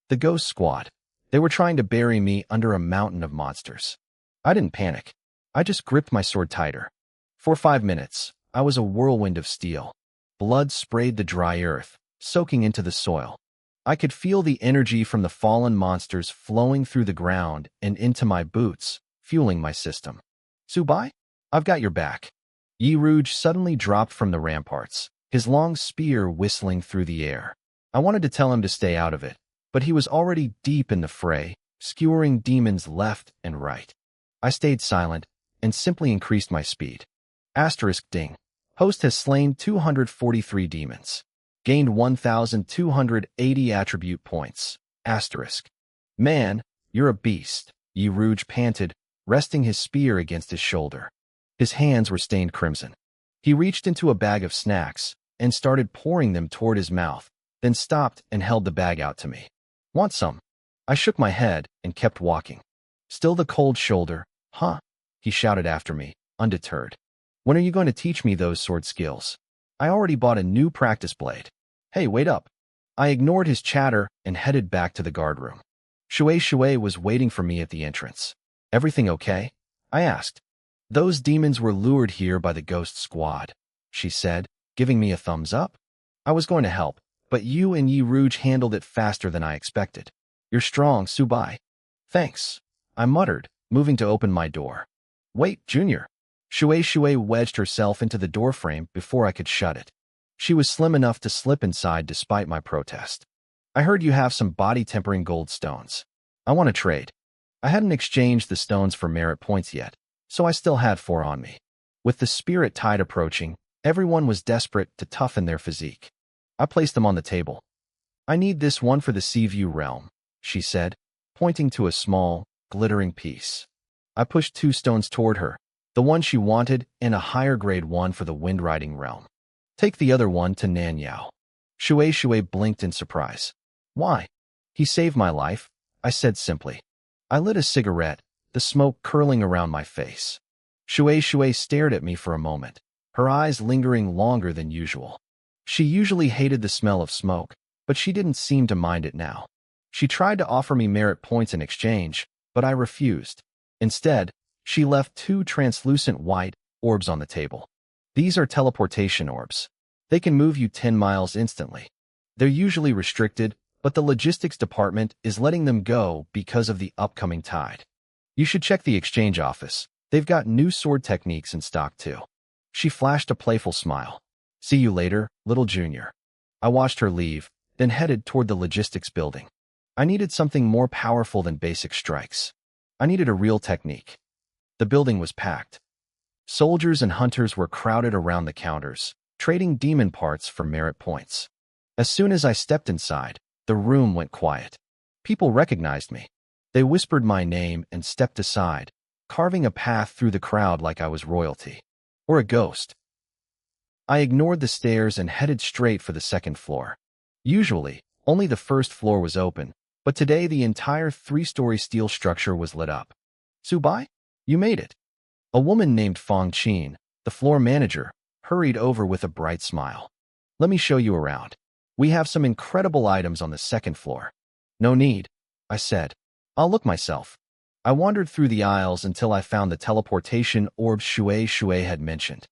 The Ghost Squad. They were trying to bury me under a mountain of monsters. I didn't panic. I just gripped my sword tighter. For 5 minutes, I was a whirlwind of steel. Blood sprayed the dry earth, soaking into the soil. I could feel the energy from the fallen monsters flowing through the ground and into my boots, fueling my system. Subai, I've got your back. Yi Rouge suddenly dropped from the ramparts, his long spear whistling through the air. I wanted to tell him to stay out of it, but he was already deep in the fray, skewering demons left and right. I stayed silent and simply increased my speed. Asterisk ding. Host has slain 243 demons. Gained 1,280 attribute points. Asterisk. Man, you're a beast, Yi Rouge panted, resting his spear against his shoulder. His hands were stained crimson. He reached into a bag of snacks and started pouring them toward his mouth, then stopped and held the bag out to me. Want some? I shook my head and kept walking. Still the cold shoulder. Huh? He shouted after me, undeterred. When are you going to teach me those sword skills? I already bought a new practice blade. Hey, wait up. I ignored his chatter and headed back to the guard room. Shui was waiting for me at the entrance. Everything okay? I asked. Those demons were lured here by the Ghost Squad, she said, giving me a thumbs up. I was going to help, but you and Yi Rouge handled it faster than I expected. You're strong, Subai. Thanks, I muttered, moving to open my door. Wait, Junior. Shui wedged herself into the doorframe before I could shut it. She was slim enough to slip inside despite my protest. I heard you have some body-tempering gold stones. I want to trade. I hadn't exchanged the stones for merit points yet, so I still had 4 on me. With the spirit tide approaching, everyone was desperate to toughen their physique. I placed them on the table. I need this one for the Seaview realm, she said, pointing to a small, glittering piece. I pushed 2 stones toward her, the one she wanted and a higher-grade one for the Windriding realm. Take the other one to Nanyao. Shui blinked in surprise. Why? He saved my life, I said simply. I lit a cigarette, the smoke curling around my face. Shui stared at me for a moment, her eyes lingering longer than usual. She usually hated the smell of smoke, but she didn't seem to mind it now. She tried to offer me merit points in exchange, but I refused. Instead, she left 2 translucent white orbs on the table. These are teleportation orbs. They can move you 10 miles instantly. They're usually restricted, but the logistics department is letting them go because of the upcoming tide. You should check the exchange office. They've got new sword techniques in stock too. She flashed a playful smile. See you later, little junior. I watched her leave, then headed toward the logistics building. I needed something more powerful than basic strikes. I needed a real technique. The building was packed. Soldiers and hunters were crowded around the counters, trading demon parts for merit points. As soon as I stepped inside, the room went quiet. People recognized me. They whispered my name and stepped aside, carving a path through the crowd like I was royalty. Or a ghost. I ignored the stairs and headed straight for the second floor. Usually, only the first floor was open, but today the entire 3-story steel structure was lit up. Subai, you made it. A woman named Fong Qin, the floor manager, hurried over with a bright smile. Let me show you around. We have some incredible items on the second floor. No need, I said. I'll look myself. I wandered through the aisles until I found the teleportation orbs Shui had mentioned.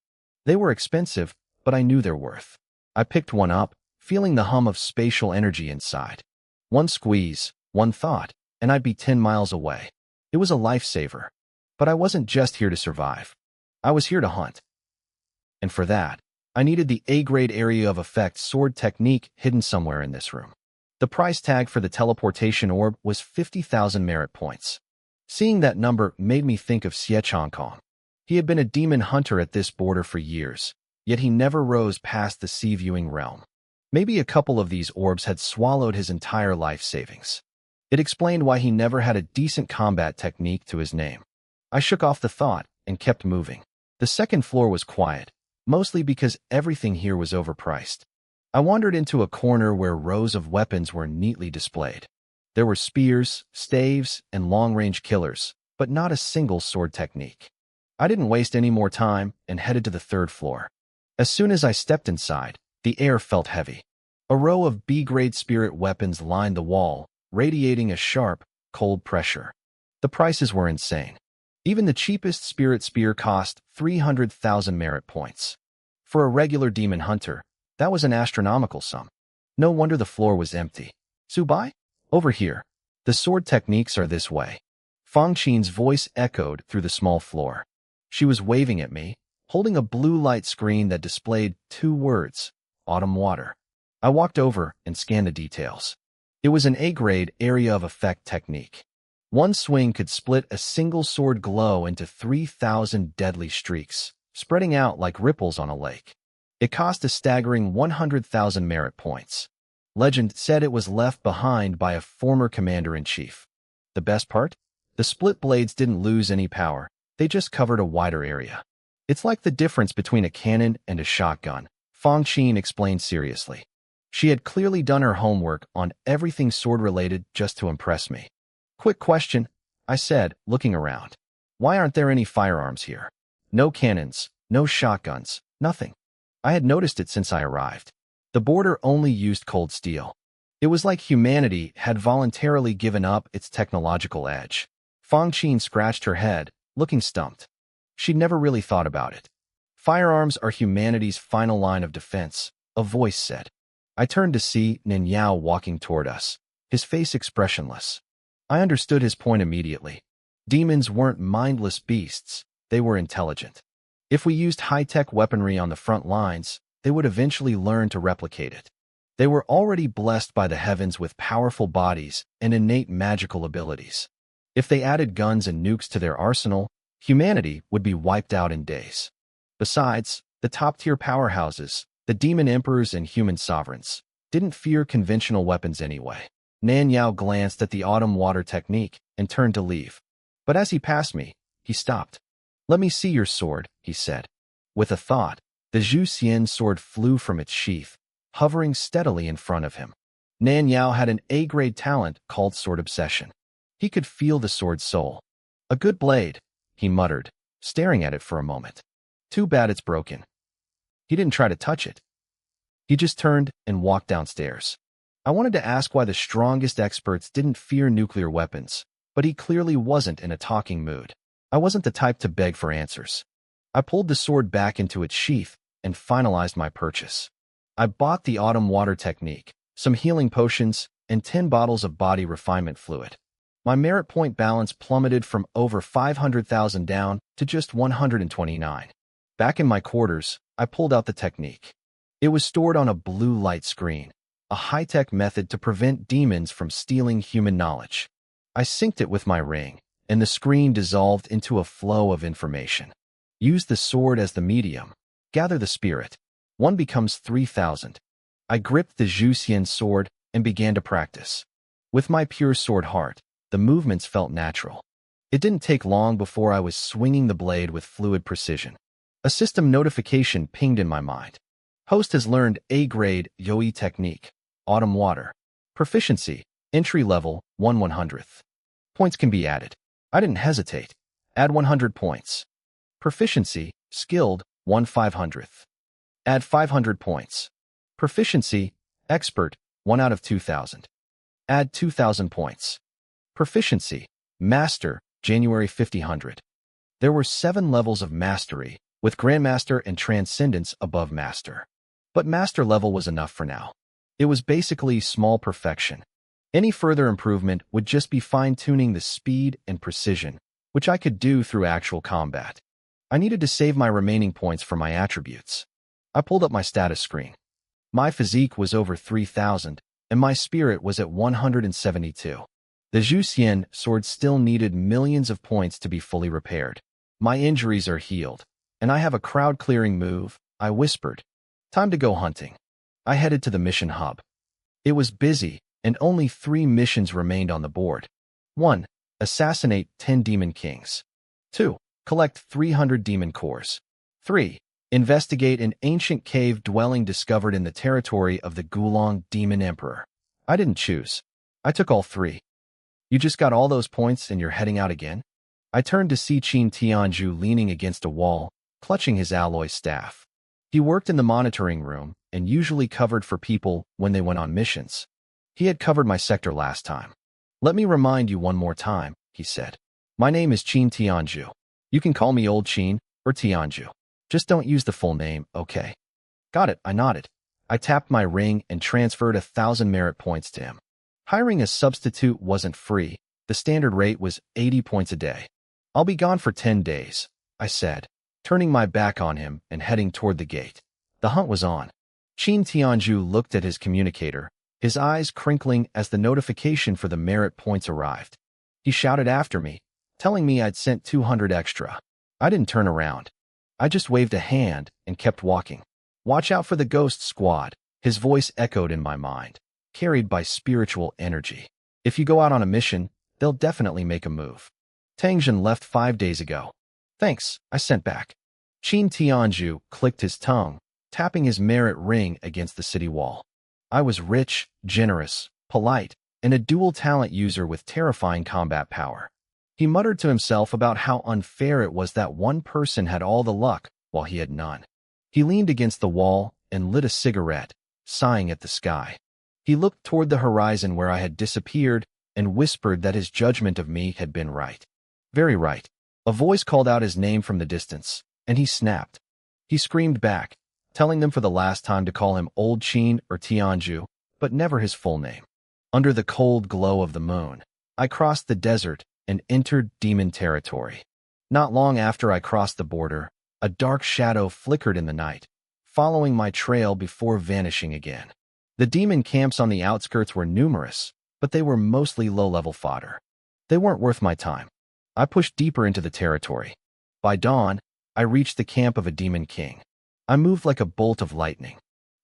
They were expensive, but I knew their worth. I picked one up, feeling the hum of spatial energy inside. One squeeze, one thought, and I'd be 10 miles away. It was a lifesaver. But I wasn't just here to survive. I was here to hunt. And for that, I needed the A-grade area of effect sword technique hidden somewhere in this room. The price tag for the teleportation orb was 50,000 merit points. Seeing that number made me think of Xie Changkong. He had been a demon hunter at this border for years, yet he never rose past the sea-viewing realm. Maybe a couple of these orbs had swallowed his entire life savings. It explained why he never had a decent combat technique to his name. I shook off the thought and kept moving. The second floor was quiet, mostly because everything here was overpriced. I wandered into a corner where rows of weapons were neatly displayed. There were spears, staves, and long-range killers, but not a single sword technique. I didn't waste any more time and headed to the third floor. As soon as I stepped inside, the air felt heavy. A row of B-grade spirit weapons lined the wall, radiating a sharp, cold pressure. The prices were insane. Even the cheapest spirit spear cost 300,000 merit points. For a regular demon hunter, that was an astronomical sum. No wonder the floor was empty. Subai? Over here. The sword techniques are this way. Fong Qin's voice echoed through the small floor. She was waving at me, holding a blue light screen that displayed 2 words, Autumn Water. I walked over and scanned the details. It was an A-grade area of effect technique. One swing could split a single sword glow into 3,000 deadly streaks, spreading out like ripples on a lake. It cost a staggering 100,000 merit points. Legend said it was left behind by a former commander-in-chief. The best part? The split blades didn't lose any power, they just covered a wider area. It's like the difference between a cannon and a shotgun, Fong Qin explained seriously. She had clearly done her homework on everything sword-related just to impress me. Quick question, I said, looking around. Why aren't there any firearms here? No cannons, no shotguns, nothing. I had noticed it since I arrived. The border only used cold steel. It was like humanity had voluntarily given up its technological edge. Fong Qin scratched her head, looking stumped. She'd never really thought about it. Firearms are humanity's final line of defense, a voice said. I turned to see Nin Yao walking toward us, his face expressionless. I understood his point immediately. Demons weren't mindless beasts, they were intelligent. If we used high-tech weaponry on the front lines, they would eventually learn to replicate it. They were already blessed by the heavens with powerful bodies and innate magical abilities. If they added guns and nukes to their arsenal, humanity would be wiped out in days. Besides, the top-tier powerhouses, the demon emperors and human sovereigns, didn't fear conventional weapons anyway. Nan Yao glanced at the autumn water technique and turned to leave. But as he passed me, he stopped. Let me see your sword, he said. With a thought, the Zhu Xian sword flew from its sheath, hovering steadily in front of him. Nan Yao had an A-grade talent called sword obsession. He could feel the sword's soul. A good blade, he muttered, staring at it for a moment. Too bad it's broken. He didn't try to touch it. He just turned and walked downstairs. I wanted to ask why the strongest experts didn't fear nuclear weapons, but he clearly wasn't in a talking mood. I wasn't the type to beg for answers. I pulled the sword back into its sheath and finalized my purchase. I bought the autumn water technique, some healing potions, and 10 bottles of body refinement fluid. My merit point balance plummeted from over 500,000 down to just 129. Back in my quarters, I pulled out the technique. It was stored on a blue light screen. a high-tech method to prevent demons from stealing human knowledge. I synced it with my ring, and the screen dissolved into a flow of information. Use the sword as the medium. Gather the spirit. 1 becomes 3,000. I gripped the Zhuxian sword and began to practice. With my pure sword heart, the movements felt natural. It didn't take long before I was swinging the blade with fluid precision. A system notification pinged in my mind. Host has learned A-grade Yoi technique. Autumn water. Proficiency. Entry level 1/100th. Points can be added. I didn't hesitate. Add 100 points. Proficiency. Skilled 1/500th. Add 500 points. Proficiency. Expert 1 out of 2,000. Add 2,000 points. Proficiency. Master January 5000. There were 7 levels of mastery, with Grandmaster and Transcendence above Master. But Master level was enough for now. It was basically small perfection. Any further improvement would just be fine-tuning the speed and precision, which I could do through actual combat. I needed to save my remaining points for my attributes. I pulled up my status screen. My physique was over 3,000, and my spirit was at 172. The Zhuxian sword still needed millions of points to be fully repaired. My injuries are healed, and I have a crowd-clearing move, I whispered. Time to go hunting. I headed to the mission hub. It was busy, and only 3 missions remained on the board. 1. Assassinate 10 demon kings. 2. Collect 300 demon cores. 3. Investigate an ancient cave dwelling discovered in the territory of the Gulong Demon Emperor. I didn't choose. I took all 3. You just got all those points and you're heading out again? I turned to see Qin Tianzhu leaning against a wall, clutching his alloy staff. He worked in the monitoring room and usually covered for people when they went on missions. He had covered my sector last time. Let me remind you one more time, he said. My name is Qin Tianzhu. You can call me Old Qin or Tianzhu. Just don't use the full name, okay? Got it, I nodded. I tapped my ring and transferred 1,000 merit points to him. Hiring a substitute wasn't free. The standard rate was 80 points a day. I'll be gone for 10 days, I said, turning my back on him and heading toward the gate. The hunt was on. Qin Tianzhu looked at his communicator, his eyes crinkling as the notification for the merit points arrived. He shouted after me, telling me I'd sent 200 extra. I didn't turn around. I just waved a hand and kept walking. Watch out for the ghost squad, his voice echoed in my mind, carried by spiritual energy. If you go out on a mission, they'll definitely make a move. Tangjin left 5 days ago. Thanks, I sent back. Qin Tianzhu clicked his tongue, tapping his merit ring against the city wall. I was rich, generous, polite, and a dual talent user with terrifying combat power. He muttered to himself about how unfair it was that one person had all the luck while he had none. He leaned against the wall and lit a cigarette, sighing at the sky. He looked toward the horizon where I had disappeared and whispered that his judgment of me had been right. Very right. A voice called out his name from the distance, and he snapped. He screamed back, telling them for the last time to call him Old Qin or Tianzhu, but never his full name. Under the cold glow of the moon, I crossed the desert and entered demon territory. Not long after I crossed the border, a dark shadow flickered in the night, following my trail before vanishing again. The demon camps on the outskirts were numerous, but they were mostly low-level fodder. They weren't worth my time. I pushed deeper into the territory. By dawn, I reached the camp of a demon king. I moved like a bolt of lightning.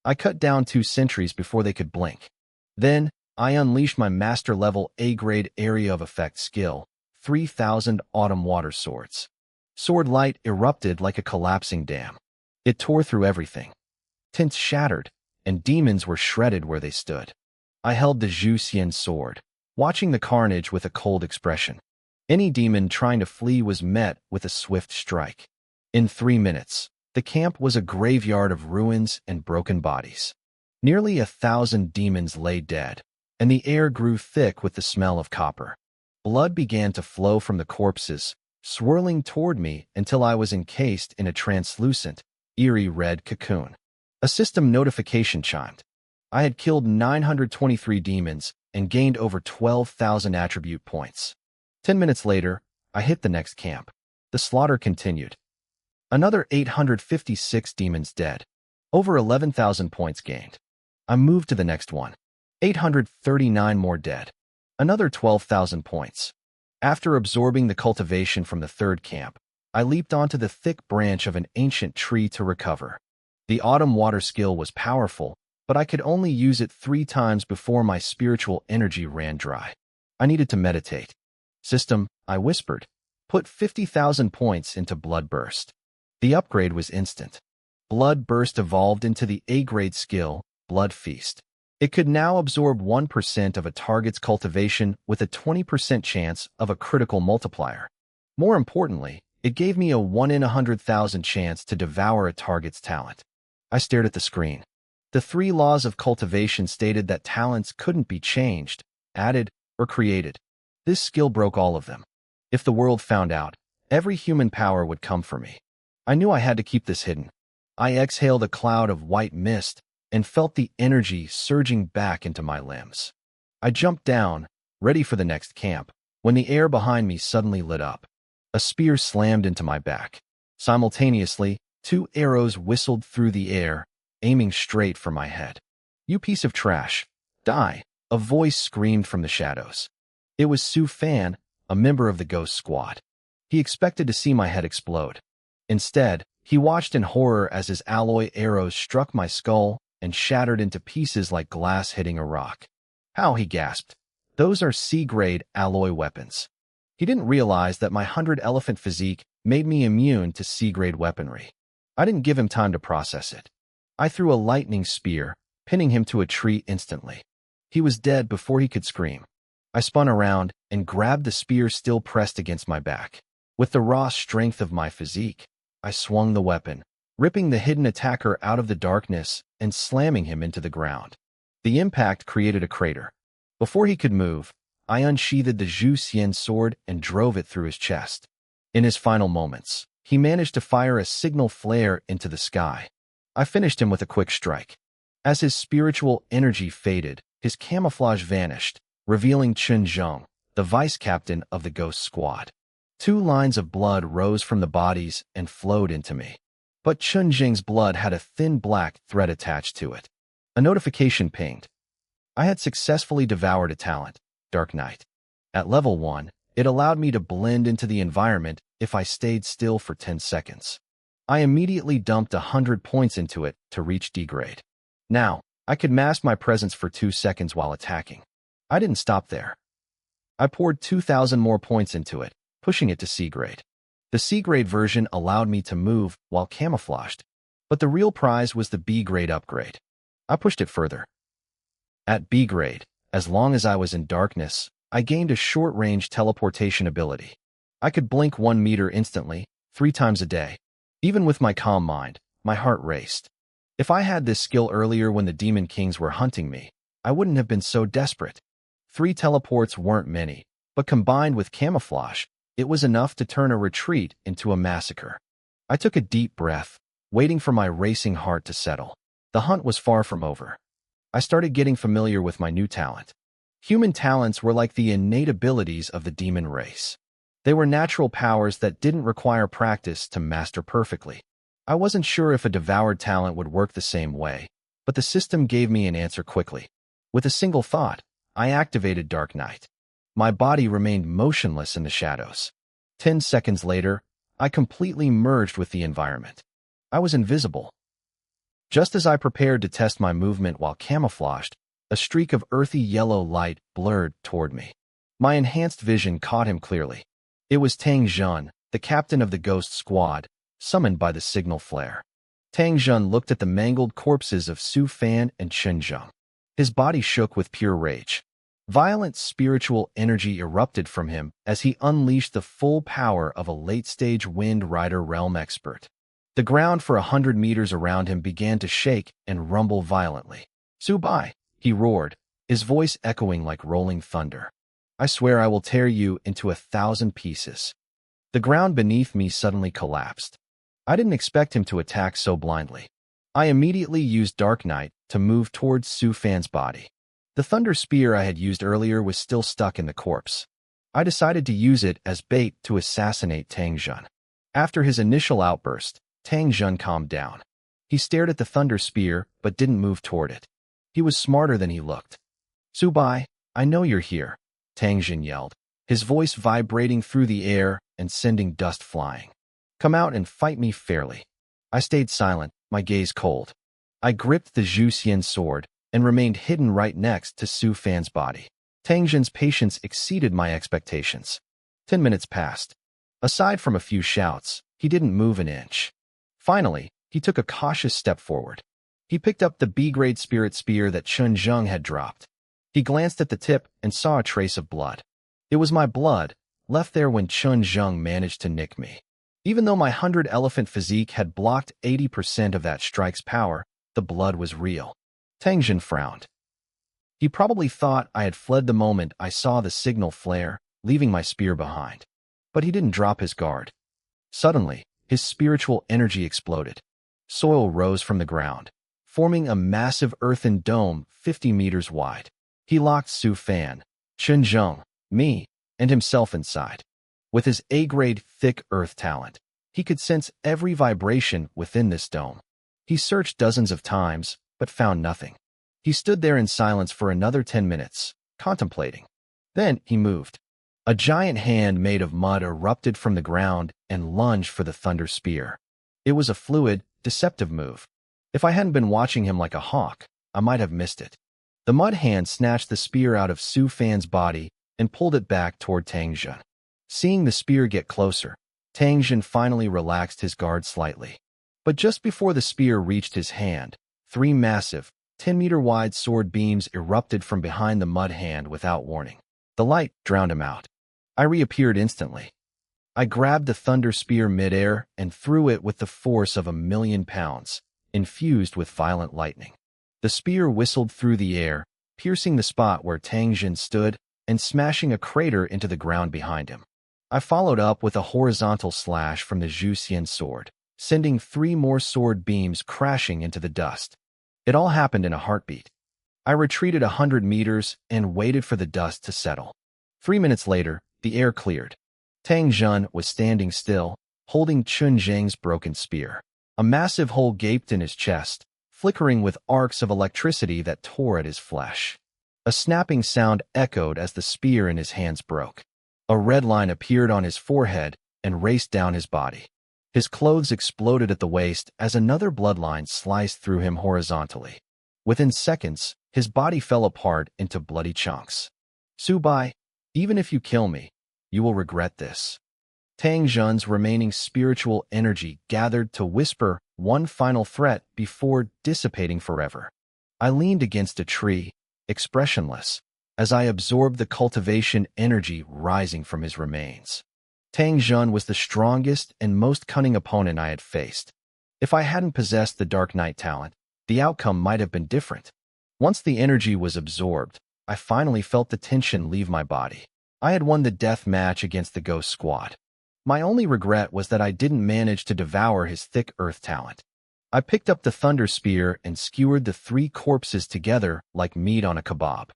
I cut down 2 sentries before they could blink. Then, I unleashed my master-level A-grade area of effect skill, 3,000 autumn water swords. Sword light erupted like a collapsing dam. It tore through everything. Tints shattered, and demons were shredded where they stood. I held the Zhuxian sword, watching the carnage with a cold expression. Any demon trying to flee was met with a swift strike. In 3 minutes, the camp was a graveyard of ruins and broken bodies. Nearly 1,000 demons lay dead, and the air grew thick with the smell of copper. Blood began to flow from the corpses, swirling toward me until I was encased in a translucent, eerie red cocoon. A system notification chimed. I had killed 923 demons and gained over 12,000 attribute points. 10 minutes later, I hit the next camp. The slaughter continued. Another 856 demons dead. Over 11,000 points gained. I moved to the next one. 839 more dead. Another 12,000 points. After absorbing the cultivation from the third camp, I leaped onto the thick branch of an ancient tree to recover. The autumn water skill was powerful, but I could only use it 3 times before my spiritual energy ran dry. I needed to meditate. System, I whispered, put 50,000 points into Blood Burst. The upgrade was instant. Blood Burst evolved into the A-grade skill, Blood Feast. It could now absorb 1% of a target's cultivation with a 20% chance of a critical multiplier. More importantly, it gave me a 1 in 100,000 chance to devour a target's talent. I stared at the screen. The 3 laws of cultivation stated that talents couldn't be changed, added, or created. This skill broke all of them. If the world found out, every human power would come for me. I knew I had to keep this hidden. I exhaled a cloud of white mist and felt the energy surging back into my limbs. I jumped down, ready for the next camp, when the air behind me suddenly lit up. A spear slammed into my back. Simultaneously, 2 arrows whistled through the air, aiming straight for my head. "You piece of trash. Die!" a voice screamed from the shadows. It was Su Fan, a member of the Ghost Squad. He expected to see my head explode. Instead, he watched in horror as his alloy arrows struck my skull and shattered into pieces like glass hitting a rock. "How?" he gasped. "Those are C-grade alloy weapons." He didn't realize that my 100-elephant physique made me immune to C-grade weaponry. I didn't give him time to process it. I threw a lightning spear, pinning him to a tree instantly. He was dead before he could scream. I spun around and grabbed the spear still pressed against my back. With the raw strength of my physique, I swung the weapon, ripping the hidden attacker out of the darkness and slamming him into the ground. The impact created a crater. Before he could move, I unsheathed the Zhu Xian sword and drove it through his chest. In his final moments, he managed to fire a signal flare into the sky. I finished him with a quick strike. As his spiritual energy faded, his camouflage vanished, revealing Chen Zheng, the vice-captain of the Ghost Squad. 2 lines of blood rose from the bodies and flowed into me. But Chen Zheng's blood had a thin black thread attached to it. A notification pinged. I had successfully devoured a talent, Dark Knight. At level 1, it allowed me to blend into the environment if I stayed still for 10 seconds. I immediately dumped 100 points into it to reach D-grade. Now, I could mask my presence for 2 seconds while attacking. I didn't stop there. I poured 2,000 more points into it, pushing it to C-grade. The C-grade version allowed me to move while camouflaged, but the real prize was the B-grade upgrade. I pushed it further. At B-grade, as long as I was in darkness, I gained a short-range teleportation ability. I could blink 1 meter instantly, 3 times a day. Even with my calm mind, my heart raced. If I had this skill earlier when the Demon Kings were hunting me, I wouldn't have been so desperate. 3 teleports weren't many, but combined with camouflage, it was enough to turn a retreat into a massacre. I took a deep breath, waiting for my racing heart to settle. The hunt was far from over. I started getting familiar with my new talent. Human talents were like the innate abilities of the demon race. They were natural powers that didn't require practice to master perfectly. I wasn't sure if a devoured talent would work the same way, but the system gave me an answer quickly. With a single thought, I activated Dark Knight. My body remained motionless in the shadows. 10 seconds later, I completely merged with the environment. I was invisible. Just as I prepared to test my movement while camouflaged, a streak of earthy yellow light blurred toward me. My enhanced vision caught him clearly. It was Tang Zhen, the captain of the Ghost Squad, summoned by the signal flare. Tang Zhen looked at the mangled corpses of Su Fan and Chen Zheng. His body shook with pure rage. Violent spiritual energy erupted from him as he unleashed the full power of a late-stage Wind Rider realm expert. The ground for 100 meters around him began to shake and rumble violently. "Su Bai!" he roared, his voice echoing like rolling thunder. "I swear I will tear you into 1,000 pieces." The ground beneath me suddenly collapsed. I didn't expect him to attack so blindly. I immediately used Dark Knight to move towards Su Fan's body. The thunder spear I had used earlier was still stuck in the corpse. I decided to use it as bait to assassinate Tang Zhen. After his initial outburst, Tang Zhen calmed down. He stared at the thunder spear but didn't move toward it. He was smarter than he looked. "Subai, I know you're here," Tang Jin yelled, his voice vibrating through the air and sending dust flying. "Come out and fight me fairly." I stayed silent, my gaze cold. I gripped the Zhu Xian sword and remained hidden right next to Su Fan's body. Tang Jin's patience exceeded my expectations. 10 minutes passed. Aside from a few shouts, he didn't move an inch. Finally, he took a cautious step forward. He picked up the B-grade spirit spear that Chun Zheng had dropped. He glanced at the tip and saw a trace of blood. It was my blood, left there when Chun Zheng managed to nick me. Even though my 100-elephant physique had blocked 80% of that strike's power, the blood was real. Tang Jin frowned. He probably thought I had fled the moment I saw the signal flare, leaving my spear behind. But he didn't drop his guard. Suddenly, his spiritual energy exploded. Soil rose from the ground, forming a massive earthen dome 50 meters wide. He locked Su Fan, Chun Zheng, me, and himself inside. With his A-grade thick earth talent, he could sense every vibration within this dome. He searched dozens of times, but found nothing. He stood there in silence for another 10 minutes, contemplating. Then he moved. A giant hand made of mud erupted from the ground and lunged for the thunder spear. It was a fluid, deceptive move. If I hadn't been watching him like a hawk, I might have missed it. The mud hand snatched the spear out of Su Fan's body and pulled it back toward Tang Jin. Seeing the spear get closer, Tang Jin finally relaxed his guard slightly. But just before the spear reached his hand, 3 massive, 10-meter-wide sword beams erupted from behind the mud hand without warning. The light drowned him out. I reappeared instantly. I grabbed the thunder spear midair and threw it with the force of 1,000,000 pounds, infused with violent lightning. The spear whistled through the air, piercing the spot where Tang Jin stood and smashing a crater into the ground behind him. I followed up with a horizontal slash from the Zhu Xian sword, sending 3 more sword beams crashing into the dust. It all happened in a heartbeat. I retreated 100 meters and waited for the dust to settle. 3 minutes later, the air cleared. Tang Jin was standing still, holding Chun Zheng's broken spear. A massive hole gaped in his chest, flickering with arcs of electricity that tore at his flesh. A snapping sound echoed as the spear in his hands broke. A red line appeared on his forehead and raced down his body. His clothes exploded at the waist as another bloodline sliced through him horizontally. Within seconds, his body fell apart into bloody chunks. "Subai, even if you kill me, you will regret this." Tang Jin's remaining spiritual energy gathered to whisper one final threat before dissipating forever. I leaned against a tree, expressionless, as I absorbed the cultivation energy rising from his remains. Tang Jin was the strongest and most cunning opponent I had faced. If I hadn't possessed the Dark Knight talent, the outcome might have been different. Once the energy was absorbed, I finally felt the tension leave my body. I had won the death match against the Ghost Squad. My only regret was that I didn't manage to devour his thick earth talent. I picked up the thunder spear and skewered the 3 corpses together like meat on a kebab.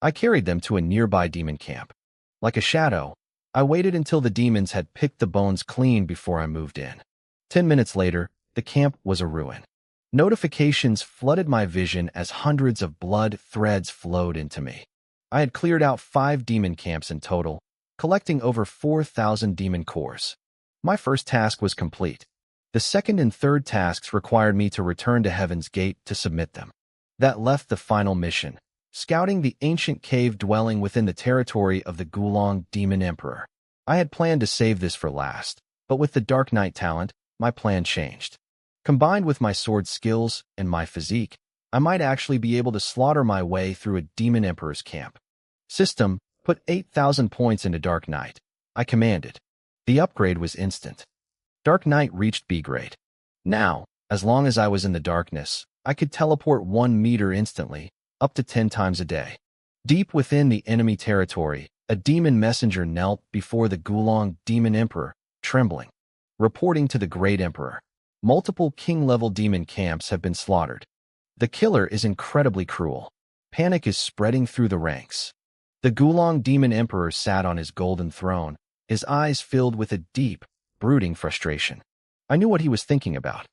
I carried them to a nearby demon camp. Like a shadow, I waited until the demons had picked the bones clean before I moved in. 10 minutes later, the camp was a ruin. Notifications flooded my vision as hundreds of blood threads flowed into me. I had cleared out 5 demon camps in total, collecting over 4,000 demon cores. My first task was complete. The second and third tasks required me to return to Heaven's Gate to submit them. That left the final mission, scouting the ancient cave dwelling within the territory of the Gulong Demon Emperor. I had planned to save this for last, but with the Dark Knight talent, my plan changed. Combined with my sword skills and my physique, I might actually be able to slaughter my way through a Demon Emperor's camp. System, put 8,000 points into Dark Knight. I commanded. The upgrade was instant. Dark Knight reached B grade. Now, as long as I was in the darkness, I could teleport 1 meter instantly, up to 10 times a day. Deep within the enemy territory, a demon messenger knelt before the Gulong Demon Emperor, trembling, reporting to the Great Emperor. Multiple king-level demon camps have been slaughtered. The killer is incredibly cruel. Panic is spreading through the ranks. The Gulong Demon Emperor sat on his golden throne, his eyes filled with a deep, brooding frustration. I knew what he was thinking about.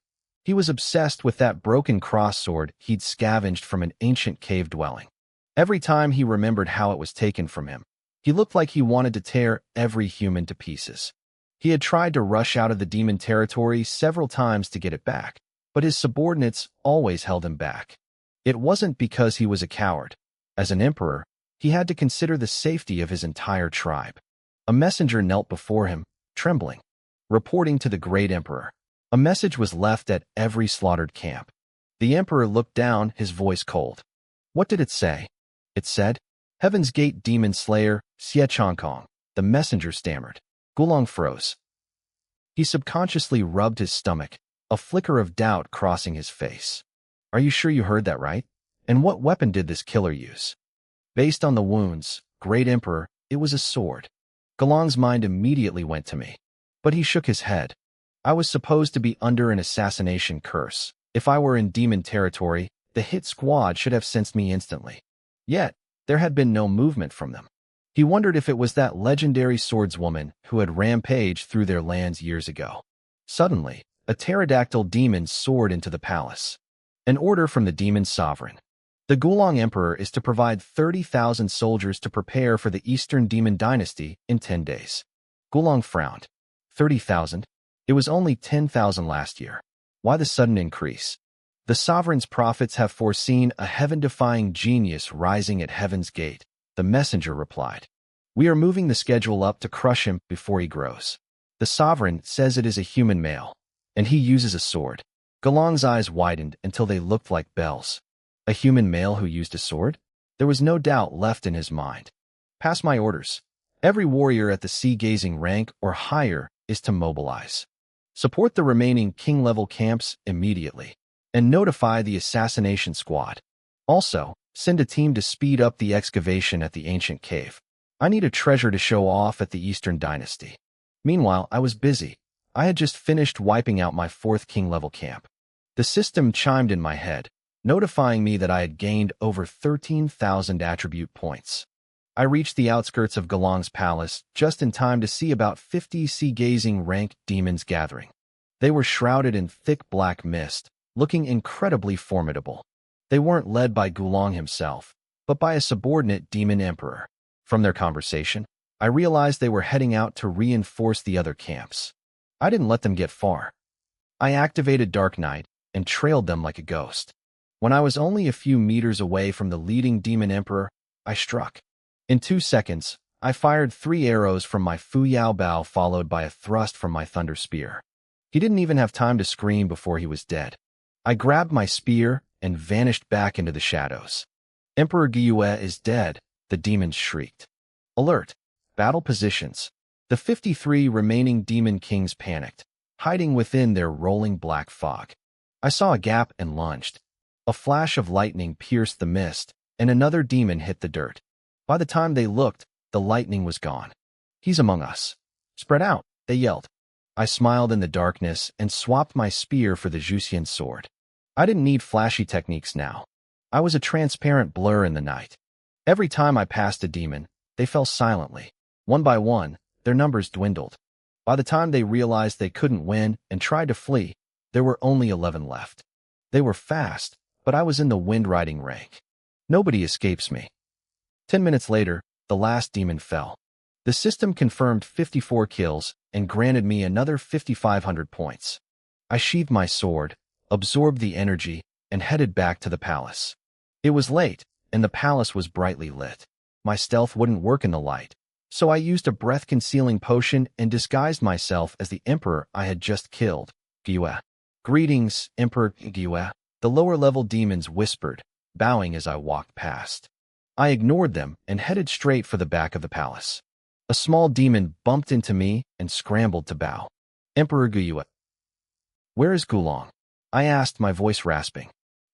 He was obsessed with that broken cross sword he'd scavenged from an ancient cave dwelling. Every time he remembered how it was taken from him, he looked like he wanted to tear every human to pieces. He had tried to rush out of the demon territory several times to get it back, but his subordinates always held him back. It wasn't because he was a coward. As an emperor, he had to consider the safety of his entire tribe. A messenger knelt before him, trembling, reporting to the great emperor. A message was left at every slaughtered camp. The emperor looked down, his voice cold. What did it say? It said, Heaven's Gate Demon Slayer, Xie Chongkong. The messenger stammered. Gulong froze. He subconsciously rubbed his stomach, a flicker of doubt crossing his face. Are you sure you heard that right? And what weapon did this killer use? Based on the wounds, Great Emperor, it was a sword. Gulong's mind immediately went to me. But he shook his head. I was supposed to be under an assassination curse. If I were in demon territory, the hit squad should have sensed me instantly. Yet, there had been no movement from them. He wondered if it was that legendary swordswoman who had rampaged through their lands years ago. Suddenly, a pterodactyl demon soared into the palace. An order from the demon sovereign. The Gulong Emperor is to provide 30,000 soldiers to prepare for the Eastern Demon Dynasty in 10 days. Gulong frowned. 30,000? It was only 10,000 last year. Why the sudden increase? The sovereign's prophets have foreseen a heaven-defying genius rising at heaven's gate, the messenger replied. We are moving the schedule up to crush him before he grows. The sovereign says it is a human male, and he uses a sword. Gulong's eyes widened until they looked like bells. A human male who used a sword? There was no doubt left in his mind. Pass my orders. Every warrior at the sea-gazing rank or higher is to mobilize. Support the remaining king-level camps immediately, and notify the assassination squad. Also, send a team to speed up the excavation at the ancient cave. I need a treasure to show off at the Eastern Dynasty. Meanwhile, I was busy. I had just finished wiping out my 4th king-level camp. The system chimed in my head, notifying me that I had gained over 13,000 attribute points. I reached the outskirts of Gulong's palace just in time to see about 50 sea-gazing rank demons gathering. They were shrouded in thick black mist, looking incredibly formidable. They weren't led by Gulong himself, but by a subordinate demon emperor. From their conversation, I realized they were heading out to reinforce the other camps. I didn't let them get far. I activated Dark Night and trailed them like a ghost. When I was only a few meters away from the leading demon emperor, I struck. In 2 seconds, I fired 3 arrows from my Fu Yao Bao followed by a thrust from my Thunder Spear. He didn't even have time to scream before he was dead. I grabbed my spear and vanished back into the shadows. Emperor Gyue is dead, the demons shrieked. Alert! Battle positions. The 53 remaining demon kings panicked, hiding within their rolling black fog. I saw a gap and lunged. A flash of lightning pierced the mist, and another demon hit the dirt. By the time they looked, the lightning was gone. He's among us. Spread out, they yelled. I smiled in the darkness and swapped my spear for the Juxian sword. I didn't need flashy techniques now. I was a transparent blur in the night. Every time I passed a demon, they fell silently. One by one, their numbers dwindled. By the time they realized they couldn't win and tried to flee, there were only 11 left. They were fast, but I was in the wind-riding rank. Nobody escapes me. 10 minutes later, the last demon fell. The system confirmed 54 kills and granted me another 5,500 points. I sheathed my sword, absorbed the energy, and headed back to the palace. It was late, and the palace was brightly lit. My stealth wouldn't work in the light, so I used a breath-concealing potion and disguised myself as the emperor I had just killed, Gyue. Greetings, Emperor Gyue, the lower-level demons whispered, bowing as I walked past. I ignored them and headed straight for the back of the palace. A small demon bumped into me and scrambled to bow. Emperor Gyue. Where is Gulong? I asked, my voice rasping.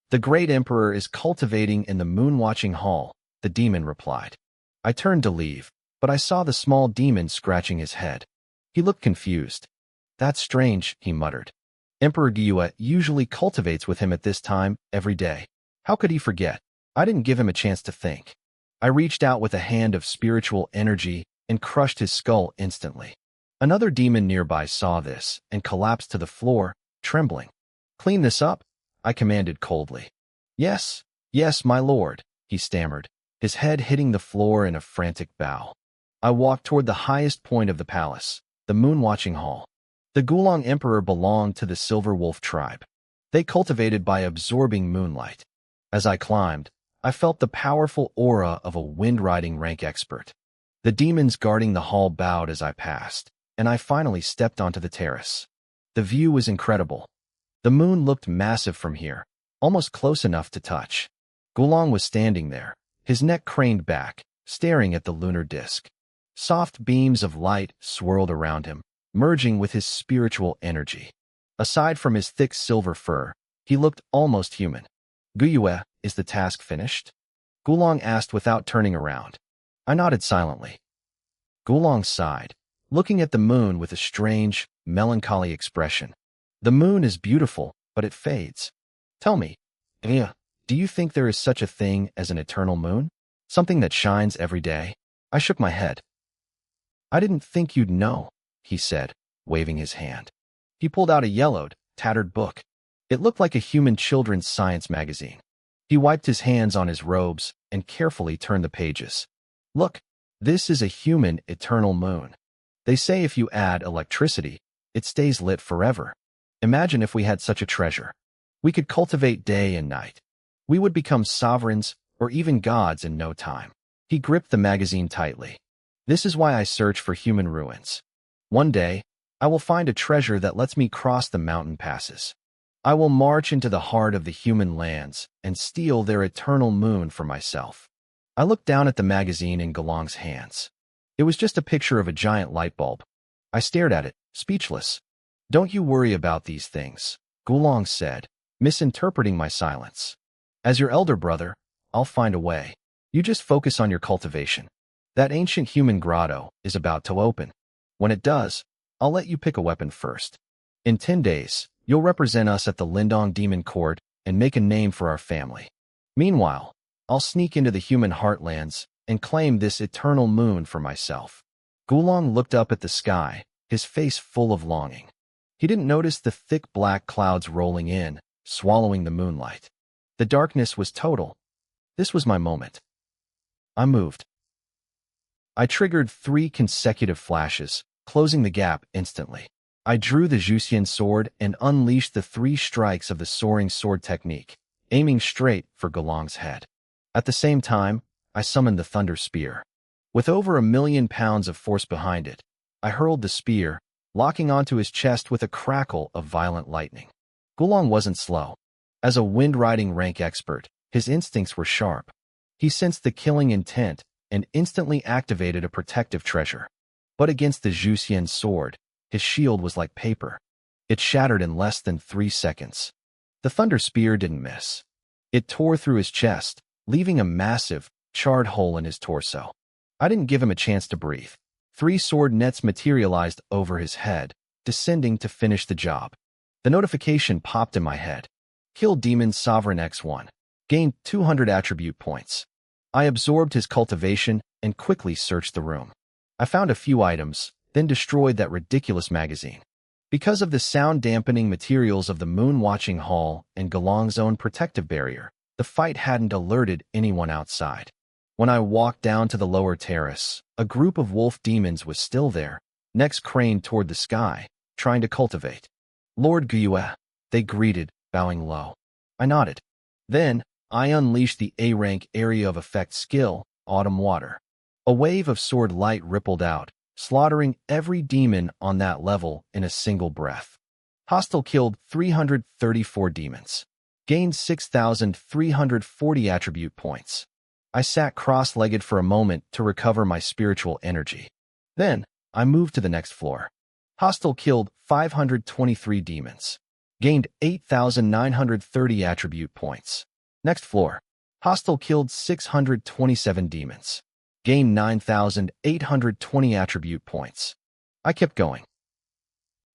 The great emperor is cultivating in the moon-watching hall, the demon replied. I turned to leave, but I saw the small demon scratching his head. He looked confused. That's strange, he muttered. Emperor Gyue usually cultivates with him at this time every day. How could he forget? I didn't give him a chance to think. I reached out with a hand of spiritual energy and crushed his skull instantly. Another demon nearby saw this and collapsed to the floor, trembling. Clean this up, I commanded coldly. Yes, yes, my lord, he stammered, his head hitting the floor in a frantic bow. I walked toward the highest point of the palace, the moon-watching hall. The Gulong Emperor belonged to the Silver Wolf tribe. They cultivated by absorbing moonlight. As I climbed, I felt the powerful aura of a wind-riding rank expert. The demons guarding the hall bowed as I passed, and I finally stepped onto the terrace. The view was incredible. The moon looked massive from here, almost close enough to touch. Gulong was standing there, his neck craned back, staring at the lunar disk. Soft beams of light swirled around him, merging with his spiritual energy. Aside from his thick silver fur, he looked almost human. Guyue, is the task finished? Gulong asked without turning around. I nodded silently. Gulong sighed, looking at the moon with a strange, melancholy expression. The moon is beautiful, but it fades. Tell me, do you think there is such a thing as an eternal moon? Something that shines every day? I shook my head. I didn't think you'd know, he said, waving his hand. He pulled out a yellowed, tattered book. It looked like a human children's science magazine. He wiped his hands on his robes and carefully turned the pages. Look, this is a human eternal moon. They say if you add electricity, it stays lit forever. Imagine if we had such a treasure. We could cultivate day and night. We would become sovereigns or even gods in no time. He gripped the magazine tightly. This is why I search for human ruins. One day, I will find a treasure that lets me cross the mountain passes. I will march into the heart of the human lands and steal their eternal moon for myself. I looked down at the magazine in Gulong's hands. It was just a picture of a giant light bulb. I stared at it, speechless. Don't you worry about these things, Gulong said, misinterpreting my silence. As your elder brother, I'll find a way. You just focus on your cultivation. That ancient human grotto is about to open. When it does, I'll let you pick a weapon first. In 10 days, you'll represent us at the Lindong Demon Court and make a name for our family. Meanwhile, I'll sneak into the human heartlands and claim this eternal moon for myself. Gulong looked up at the sky, his face full of longing. He didn't notice the thick black clouds rolling in, swallowing the moonlight. The darkness was total. This was my moment. I moved. I triggered 3 consecutive flashes, closing the gap instantly. I drew the Juxian sword and unleashed the 3 strikes of the soaring sword technique, aiming straight for Gulong's head. At the same time, I summoned the thunder spear. With over 1,000,000 pounds of force behind it, I hurled the spear, locking onto his chest with a crackle of violent lightning. Gulong wasn't slow. As a wind-riding rank expert, his instincts were sharp. He sensed the killing intent and instantly activated a protective treasure. But against the Juxian sword, his shield was like paper. It shattered in less than 3 seconds. The thunder spear didn't miss. It tore through his chest, leaving a massive, charred hole in his torso. I didn't give him a chance to breathe. 3 sword nets materialized over his head, descending to finish the job. The notification popped in my head. Kill Demon Sovereign X1. Gained 200 attribute points. I absorbed his cultivation and quickly searched the room. I found a few items, then destroyed that ridiculous magazine. Because of the sound-dampening materials of the moon-watching hall and Gulong's own protective barrier, the fight hadn't alerted anyone outside. When I walked down to the lower terrace, a group of wolf demons was still there, necks craned toward the sky, trying to cultivate. Lord Guyue, they greeted, bowing low. I nodded. Then, I unleashed the A-rank area of effect skill, Autumn Water. A wave of sword light rippled out, slaughtering every demon on that level in a single breath. Hostile killed 334 demons. Gained 6,340 attribute points. I sat cross-legged for a moment to recover my spiritual energy. Then, I moved to the next floor. Hostile killed 523 demons. Gained 8,930 attribute points. Next floor. Hostile killed 627 demons. Gained 9,820 attribute points. I kept going.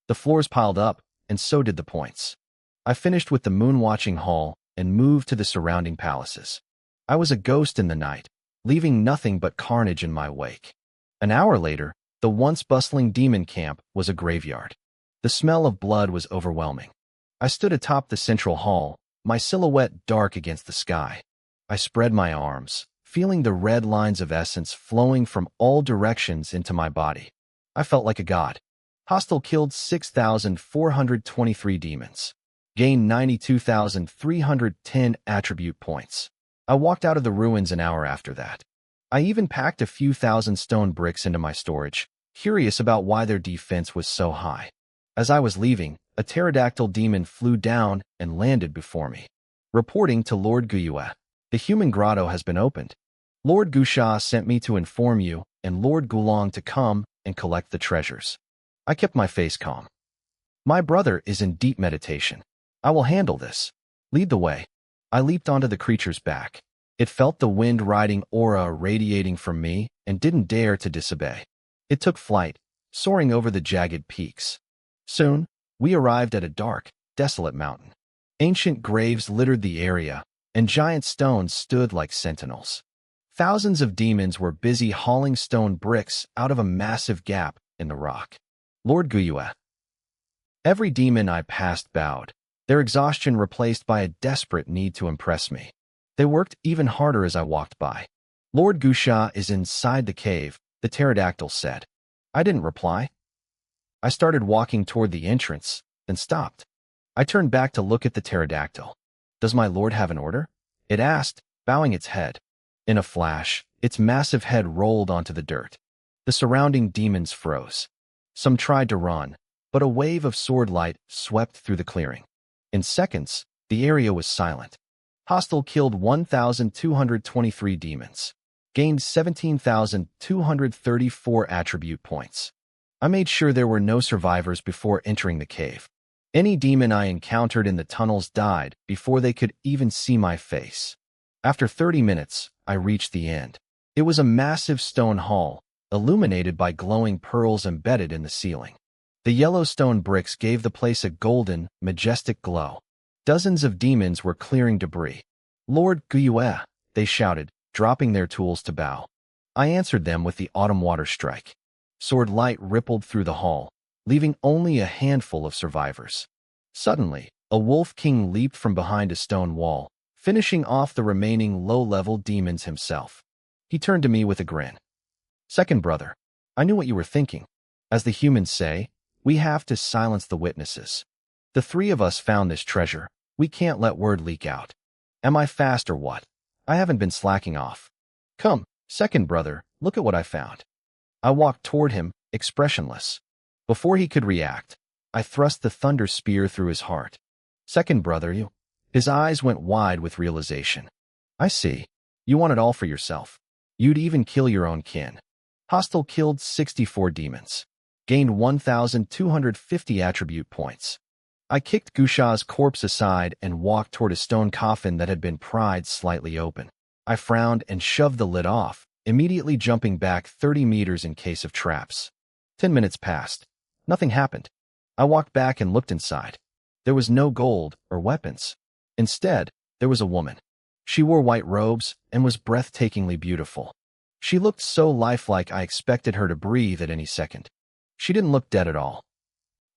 The floors piled up, and so did the points. I finished with the moon-watching hall and moved to the surrounding palaces. I was a ghost in the night, leaving nothing but carnage in my wake. An hour later, the once bustling demon camp was a graveyard. The smell of blood was overwhelming. I stood atop the central hall, my silhouette dark against the sky. I spread my arms, feeling the red lines of essence flowing from all directions into my body. I felt like a god. Hostile killed 6,423 demons. Gained 92,310 attribute points. I walked out of the ruins an hour after that. I even packed a few thousand stone bricks into my storage, curious about why their defense was so high. As I was leaving, a pterodactyl demon flew down and landed before me. Reporting to Lord Guyue. The human grotto has been opened. Lord Gusha sent me to inform you and Lord Gulong to come and collect the treasures. I kept my face calm. My brother is in deep meditation. I will handle this. Lead the way. I leaped onto the creature's back. It felt the wind-riding aura radiating from me and didn't dare to disobey. It took flight, soaring over the jagged peaks. Soon, we arrived at a dark, desolate mountain. Ancient graves littered the area, and giant stones stood like sentinels. Thousands of demons were busy hauling stone bricks out of a massive gap in the rock. Lord Guyue. Every demon I passed bowed, their exhaustion replaced by a desperate need to impress me. They worked even harder as I walked by. Lord Gusha is inside the cave, the pterodactyl said. I didn't reply. I started walking toward the entrance, then stopped. I turned back to look at the pterodactyl. Does my lord have an order? It asked, bowing its head. In a flash, its massive head rolled onto the dirt. The surrounding demons froze. Some tried to run, but a wave of sword light swept through the clearing. In seconds, the area was silent. Hostile killed 1,223 demons. Gained 17,234 attribute points. I made sure there were no survivors before entering the cave. Any demon I encountered in the tunnels died before they could even see my face. After 30 minutes, I reached the end. It was a massive stone hall, illuminated by glowing pearls embedded in the ceiling. The yellow stone bricks gave the place a golden, majestic glow. Dozens of demons were clearing debris. Lord Guyue, they shouted, dropping their tools to bow. I answered them with the autumn water strike. Sword light rippled through the hall, leaving only a handful of survivors. Suddenly, a wolf king leaped from behind a stone wall, finishing off the remaining low-level demons himself. He turned to me with a grin. Second brother, I knew what you were thinking. As the humans say, we have to silence the witnesses. The three of us found this treasure. We can't let word leak out. Am I fast or what? I haven't been slacking off. Come, second brother, look at what I found. I walked toward him, expressionless. Before he could react, I thrust the thunder spear through his heart. Second brother, you. His eyes went wide with realization. I see. You want it all for yourself. You'd even kill your own kin. Hostile killed 64 demons. Gained 1,250 attribute points. I kicked Gusha's corpse aside and walked toward a stone coffin that had been pried slightly open. I frowned and shoved the lid off, immediately jumping back 30 meters in case of traps. 10 minutes passed. Nothing happened. I walked back and looked inside. There was no gold or weapons. Instead, there was a woman. She wore white robes and was breathtakingly beautiful. She looked so lifelike I expected her to breathe at any second. She didn't look dead at all.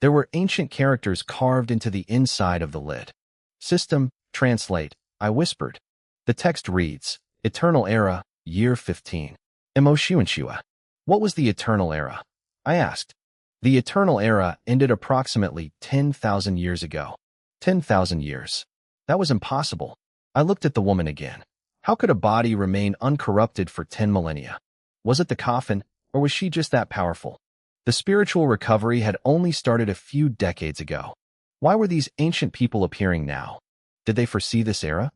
There were ancient characters carved into the inside of the lid. System, translate, I whispered. The text reads, Eternal Era, Year 15. Emoshiunshiwa. What was the Eternal Era? I asked. The Eternal Era ended approximately 10,000 years ago. 10,000 years. That was impossible. I looked at the woman again. How could a body remain uncorrupted for 10 millennia? Was it the coffin, or was she just that powerful? The spiritual recovery had only started a few decades ago. Why were these ancient people appearing now? Did they foresee this era?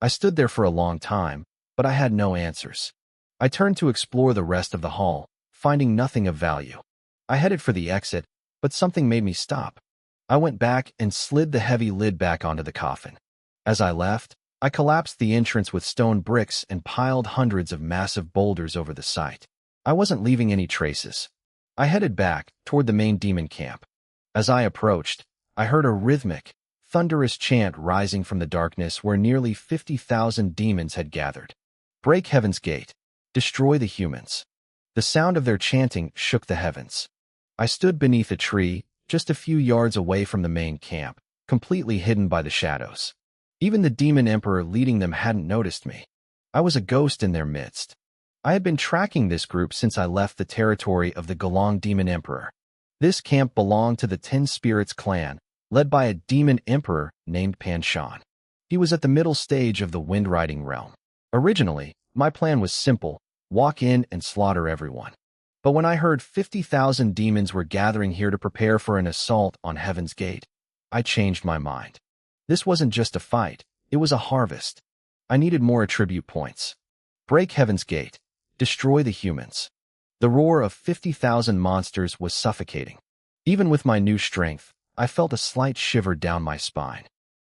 I stood there for a long time, but I had no answers. I turned to explore the rest of the hall, finding nothing of value. I headed for the exit, but something made me stop. I went back and slid the heavy lid back onto the coffin. As I left, I collapsed the entrance with stone bricks and piled hundreds of massive boulders over the site. I wasn't leaving any traces. I headed back toward the main demon camp. As I approached, I heard a rhythmic, thunderous chant rising from the darkness where nearly 50,000 demons had gathered. Break heaven's gate. Destroy the humans. The sound of their chanting shook the heavens. I stood beneath a tree, just a few yards away from the main camp, completely hidden by the shadows. Even the demon emperor leading them hadn't noticed me. I was a ghost in their midst. I had been tracking this group since I left the territory of the Galang demon emperor. This camp belonged to the Ten Spirits clan, led by a demon emperor named Panshan. He was at the middle stage of the wind-riding realm. Originally, my plan was simple: walk in and slaughter everyone. But when I heard 50,000 demons were gathering here to prepare for an assault on Heaven's Gate, I changed my mind. This wasn't just a fight, it was a harvest. I needed more attribute points. Break Heaven's Gate. Destroy the humans. The roar of 50,000 monsters was suffocating. Even with my new strength, I felt a slight shiver down my spine.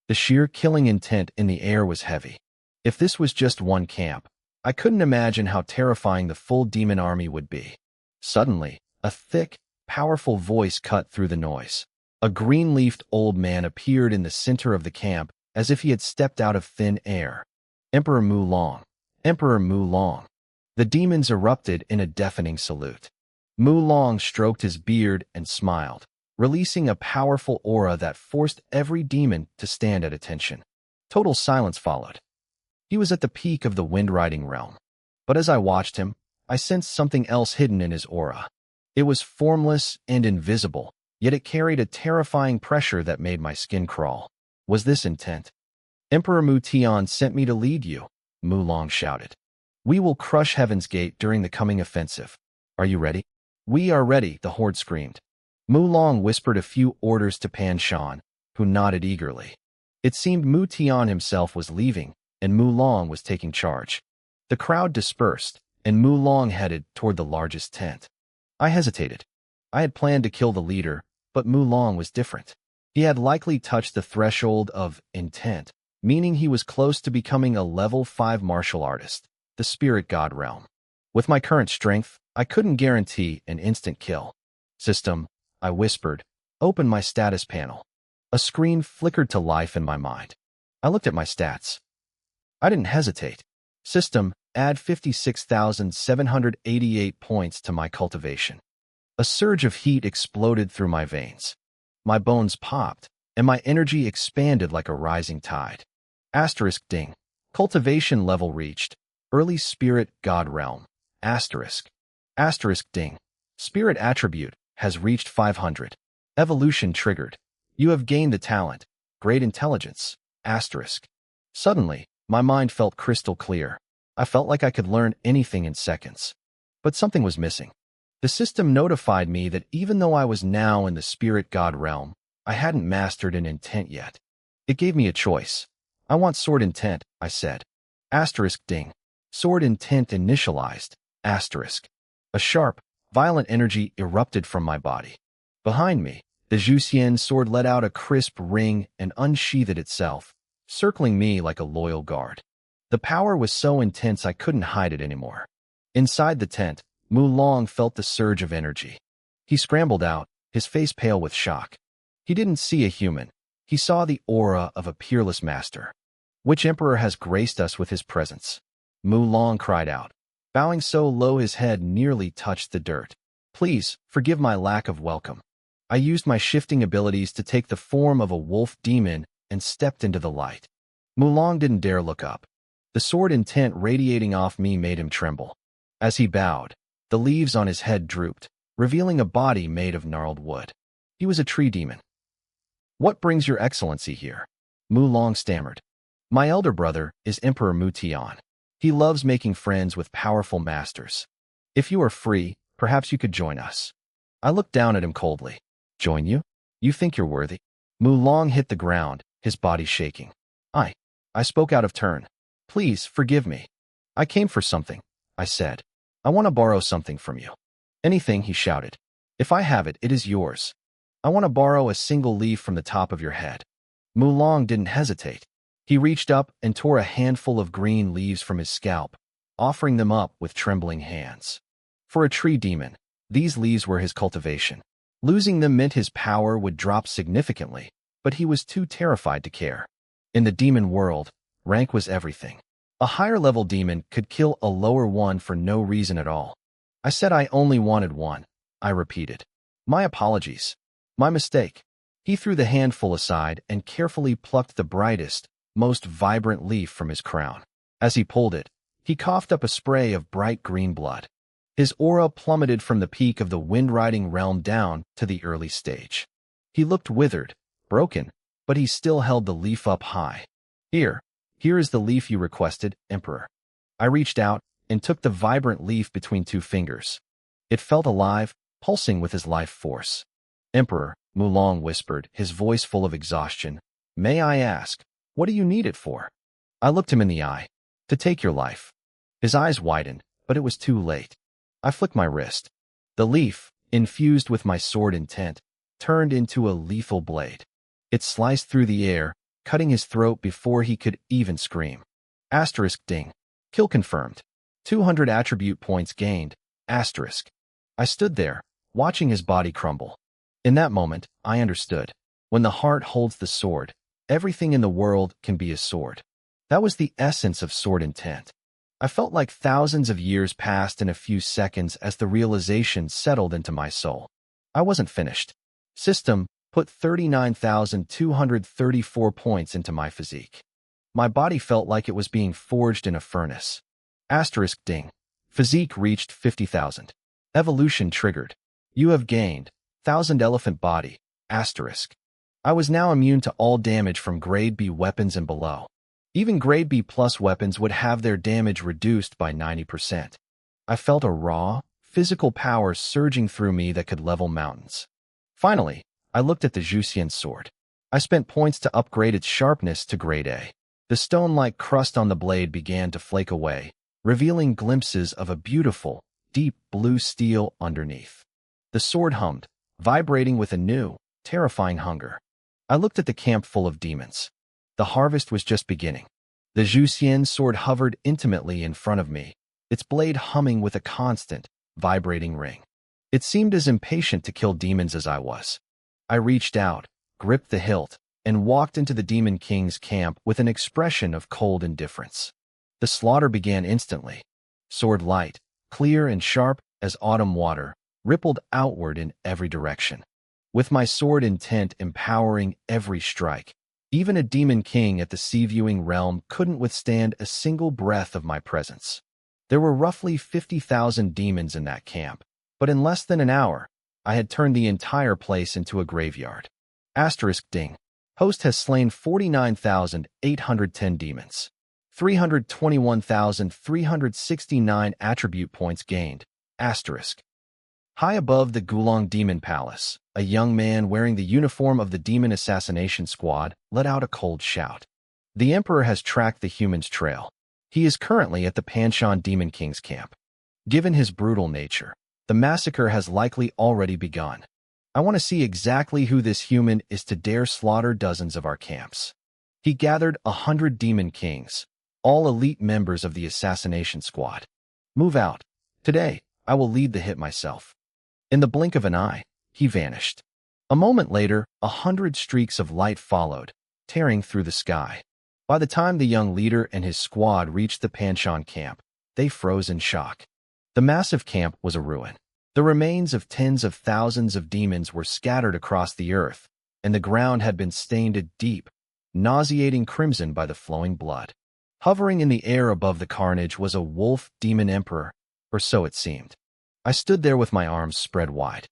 The sheer killing intent in the air was heavy. If this was just one camp, I couldn't imagine how terrifying the full demon army would be. Suddenly, a thick, powerful voice cut through the noise. A green-leafed old man appeared in the center of the camp as if he had stepped out of thin air. Emperor Mu Long. Emperor Mu Long. The demons erupted in a deafening salute. Mu Long stroked his beard and smiled, releasing a powerful aura that forced every demon to stand at attention. Total silence followed. He was at the peak of the wind-riding realm. But as I watched him, I sensed something else hidden in his aura. It was formless and invisible, yet it carried a terrifying pressure that made my skin crawl. Was this intent? Emperor Mu Tian sent me to lead you, Mu Long shouted. We will crush Heaven's Gate during the coming offensive. Are you ready? We are ready, the horde screamed. Mu Long whispered a few orders to Pan Shan, who nodded eagerly. It seemed Mu Tian himself was leaving, and Mu Long was taking charge. The crowd dispersed, and Mu Long headed toward the largest tent. I hesitated. I had planned to kill the leader, but Mu Long was different. He had likely touched the threshold of intent, meaning he was close to becoming a level 5 martial artist, the spirit god realm. With my current strength, I couldn't guarantee an instant kill. System, I whispered, open my status panel. A screen flickered to life in my mind. I looked at my stats. I didn't hesitate. System, add 56,788 points to my cultivation. A surge of heat exploded through my veins. My bones popped, and my energy expanded like a rising tide. Asterisk ding. Cultivation level reached. Early Spirit God Realm. Asterisk. Asterisk ding. Spirit attribute has reached 500. Evolution triggered. You have gained the talent. Great intelligence. Asterisk. Suddenly, my mind felt crystal clear. I felt like I could learn anything in seconds. But something was missing. The system notified me that even though I was now in the Spirit God Realm, I hadn't mastered an intent yet. It gave me a choice. I want Sword Intent, I said. Asterisk ding. Sword Intent initialized. Asterisk. A sharp, violent energy erupted from my body. Behind me, the Zhuxian sword let out a crisp ring and unsheathed itself, circling me like a loyal guard. The power was so intense I couldn't hide it anymore. Inside the tent, Mu Long felt the surge of energy. He scrambled out, his face pale with shock. He didn't see a human. He saw the aura of a peerless master. Which emperor has graced us with his presence? Mu Long cried out, bowing so low his head nearly touched the dirt. Please, forgive my lack of welcome. I used my shifting abilities to take the form of a wolf demon and stepped into the light. Mu Long didn't dare look up. The sword intent radiating off me made him tremble. As he bowed, the leaves on his head drooped, revealing a body made of gnarled wood. He was a tree demon. What brings your excellency here? Mu Long stammered. My elder brother is Emperor Mu Tian. He loves making friends with powerful masters. If you are free, perhaps you could join us. I looked down at him coldly. Join you? You think you're worthy? Mu Long hit the ground, his body shaking. I spoke out of turn. Please, forgive me. I came for something, I said. I want to borrow something from you. Anything, he shouted. If I have it, it is yours. I want to borrow a single leaf from the top of your head. Mu Long didn't hesitate. He reached up and tore a handful of green leaves from his scalp, offering them up with trembling hands. For a tree demon, these leaves were his cultivation. Losing them meant his power would drop significantly, but he was too terrified to care. In the demon world, rank was everything. A higher-level demon could kill a lower one for no reason at all. I said I only wanted one, I repeated. My apologies. My mistake. He threw the handful aside and carefully plucked the brightest, most vibrant leaf from his crown. As he pulled it, he coughed up a spray of bright green blood. His aura plummeted from the peak of the wind-riding realm down to the early stage. He looked withered, broken, but he still held the leaf up high. Here is the leaf you requested, Emperor. I reached out and took the vibrant leaf between two fingers. It felt alive, pulsing with his life force. Emperor, Mulong whispered, his voice full of exhaustion. May I ask, what do you need it for? I looked him in the eye. To take your life. His eyes widened, but it was too late. I flicked my wrist. The leaf, infused with my sword intent, turned into a lethal blade. It sliced through the air, cutting his throat before he could even scream. Asterisk ding. Kill confirmed. 200 attribute points gained. Asterisk. I stood there, watching his body crumble. In that moment, I understood. When the heart holds the sword, everything in the world can be a sword. That was the essence of sword intent. I felt like thousands of years passed in a few seconds as the realization settled into my soul. I wasn't finished. System put 39,234 points into my physique. My body felt like it was being forged in a furnace. Asterisk ding. Physique reached 50,000. Evolution triggered. You have gained 1,000 elephant body. Asterisk. I was now immune to all damage from grade B weapons and below. Even grade B plus weapons would have their damage reduced by 90%. I felt a raw, physical power surging through me that could level mountains. Finally, I looked at the Juxian sword. I spent points to upgrade its sharpness to grade A. The stone-like crust on the blade began to flake away, revealing glimpses of a beautiful, deep blue steel underneath. The sword hummed, vibrating with a new, terrifying hunger. I looked at the camp full of demons. The harvest was just beginning. The Juxian sword hovered intimately in front of me, its blade humming with a constant, vibrating ring. It seemed as impatient to kill demons as I was. I reached out, gripped the hilt, and walked into the Demon King's camp with an expression of cold indifference. The slaughter began instantly. Sword light, clear and sharp as autumn water, rippled outward in every direction. With my sword intent empowering every strike, even a demon king at the sea-viewing realm couldn't withstand a single breath of my presence. There were roughly 50,000 demons in that camp, but in less than an hour, I had turned the entire place into a graveyard. Asterisk ding. Host has slain 49,810 demons. 321,369 attribute points gained. Asterisk. High above the Gulong Demon Palace, a young man wearing the uniform of the Demon Assassination Squad let out a cold shout. The Emperor has tracked the human's trail. He is currently at the Panshan Demon King's camp. Given his brutal nature, the massacre has likely already begun. I want to see exactly who this human is to dare slaughter dozens of our camps. He gathered 100 Demon Kings, all elite members of the Assassination Squad. Move out. Today, I will lead the hit myself. In the blink of an eye, he vanished. A moment later, 100 streaks of light followed, tearing through the sky. By the time the young leader and his squad reached the Panshan camp, they froze in shock. The massive camp was a ruin. The remains of tens of thousands of demons were scattered across the earth, and the ground had been stained a deep, nauseating crimson by the flowing blood. Hovering in the air above the carnage was a wolf demon emperor, or so it seemed. I stood there with my arms spread wide.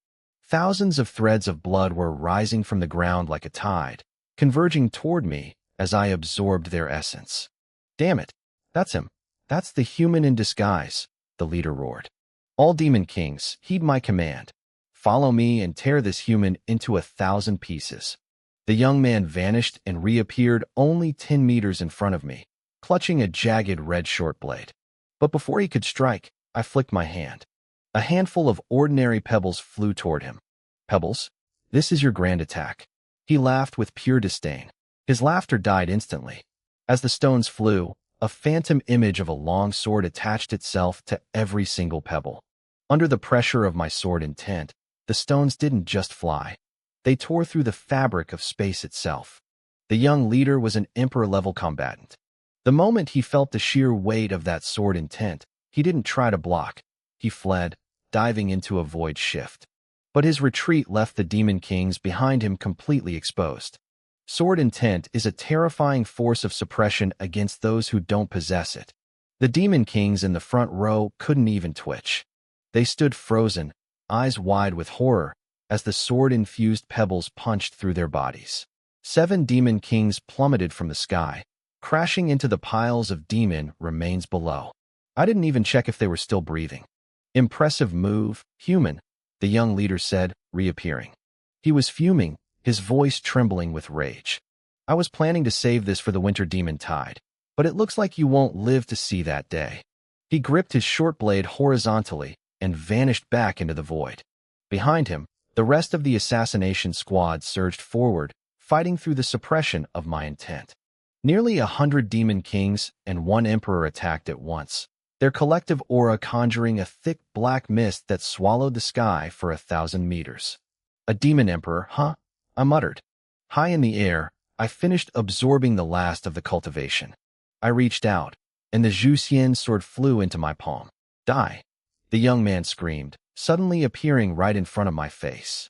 Thousands of threads of blood were rising from the ground like a tide, converging toward me as I absorbed their essence. Damn it, that's him. That's the human in disguise, the leader roared. All demon kings, heed my command. Follow me and tear this human into 1,000 pieces. The young man vanished and reappeared only 10 meters in front of me, clutching a jagged red short blade. But before he could strike, I flicked my hand. A handful of ordinary pebbles flew toward him. Pebbles? This is your grand attack. He laughed with pure disdain. His laughter died instantly. As the stones flew, a phantom image of a long sword attached itself to every single pebble. Under the pressure of my sword intent, the stones didn't just fly. They tore through the fabric of space itself. The young leader was an emperor-level combatant. The moment he felt the sheer weight of that sword intent, he didn't try to block. He fled, diving into a void shift. But his retreat left the demon kings behind him completely exposed. Sword intent is a terrifying force of suppression against those who don't possess it. The demon kings in the front row couldn't even twitch. They stood frozen, eyes wide with horror, as the sword-infused pebbles punched through their bodies. 7 demon kings plummeted from the sky, crashing into the piles of demon remains below. I didn't even check if they were still breathing. "Impressive move, human," the young leader said, reappearing. He was fuming, his voice trembling with rage. "I was planning to save this for the winter demon tide, but it looks like you won't live to see that day." He gripped his short blade horizontally and vanished back into the void. Behind him, the rest of the assassination squad surged forward, fighting through the suppression of my intent. Nearly 100 demon kings and 1 emperor attacked at once, their collective aura conjuring a thick black mist that swallowed the sky for 1,000 meters. "A demon emperor, huh?" I muttered. High in the air, I finished absorbing the last of the cultivation. I reached out, and the Zhuxian sword flew into my palm. "Die!" the young man screamed, suddenly appearing right in front of my face.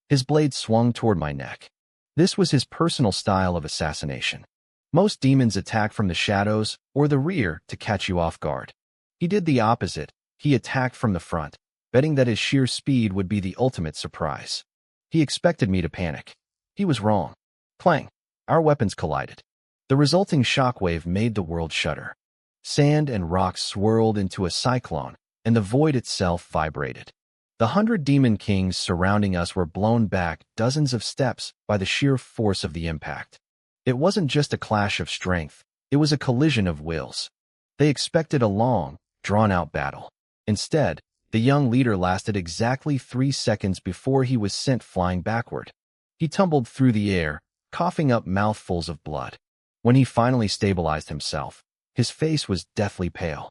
His blade swung toward my neck. This was his personal style of assassination. Most demons attack from the shadows or the rear to catch you off guard. He did the opposite. He attacked from the front, betting that his sheer speed would be the ultimate surprise. He expected me to panic. He was wrong. Clang! Our weapons collided. The resulting shockwave made the world shudder. Sand and rocks swirled into a cyclone, and the void itself vibrated. The 100 demon kings surrounding us were blown back dozens of steps by the sheer force of the impact. It wasn't just a clash of strength, it was a collision of wills. They expected a long, drawn-out battle. Instead, the young leader lasted exactly 3 seconds before he was sent flying backward. He tumbled through the air, coughing up mouthfuls of blood. When he finally stabilized himself, his face was deathly pale.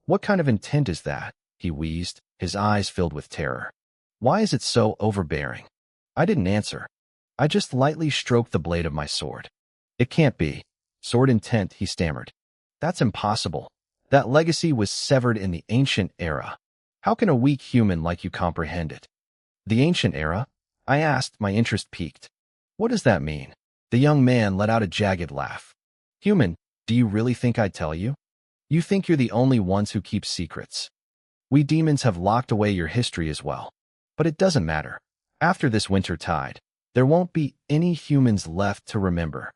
What kind of intent is that?" he wheezed, his eyes filled with terror. "Why is it so overbearing?" I didn't answer. I just lightly stroked the blade of my sword. "It can't be. Sword intent," he stammered. "That's impossible. That legacy was severed in the ancient era. How can a weak human like you comprehend it?" "The ancient era?" I asked, my interest piqued. "What does that mean?" The young man let out a jagged laugh. "Human, do you really think I'd tell you? You think you're the only ones who keep secrets. We demons have locked away your history as well. But it doesn't matter. After this winter tide, there won't be any humans left to remember."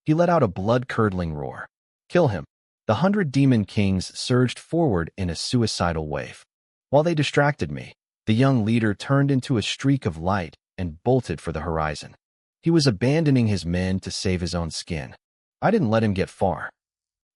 He let out a blood-curdling roar. "Kill him." The 100 demon kings surged forward in a suicidal wave. While they distracted me, the young leader turned into a streak of light and bolted for the horizon. He was abandoning his men to save his own skin. I didn't let him get far.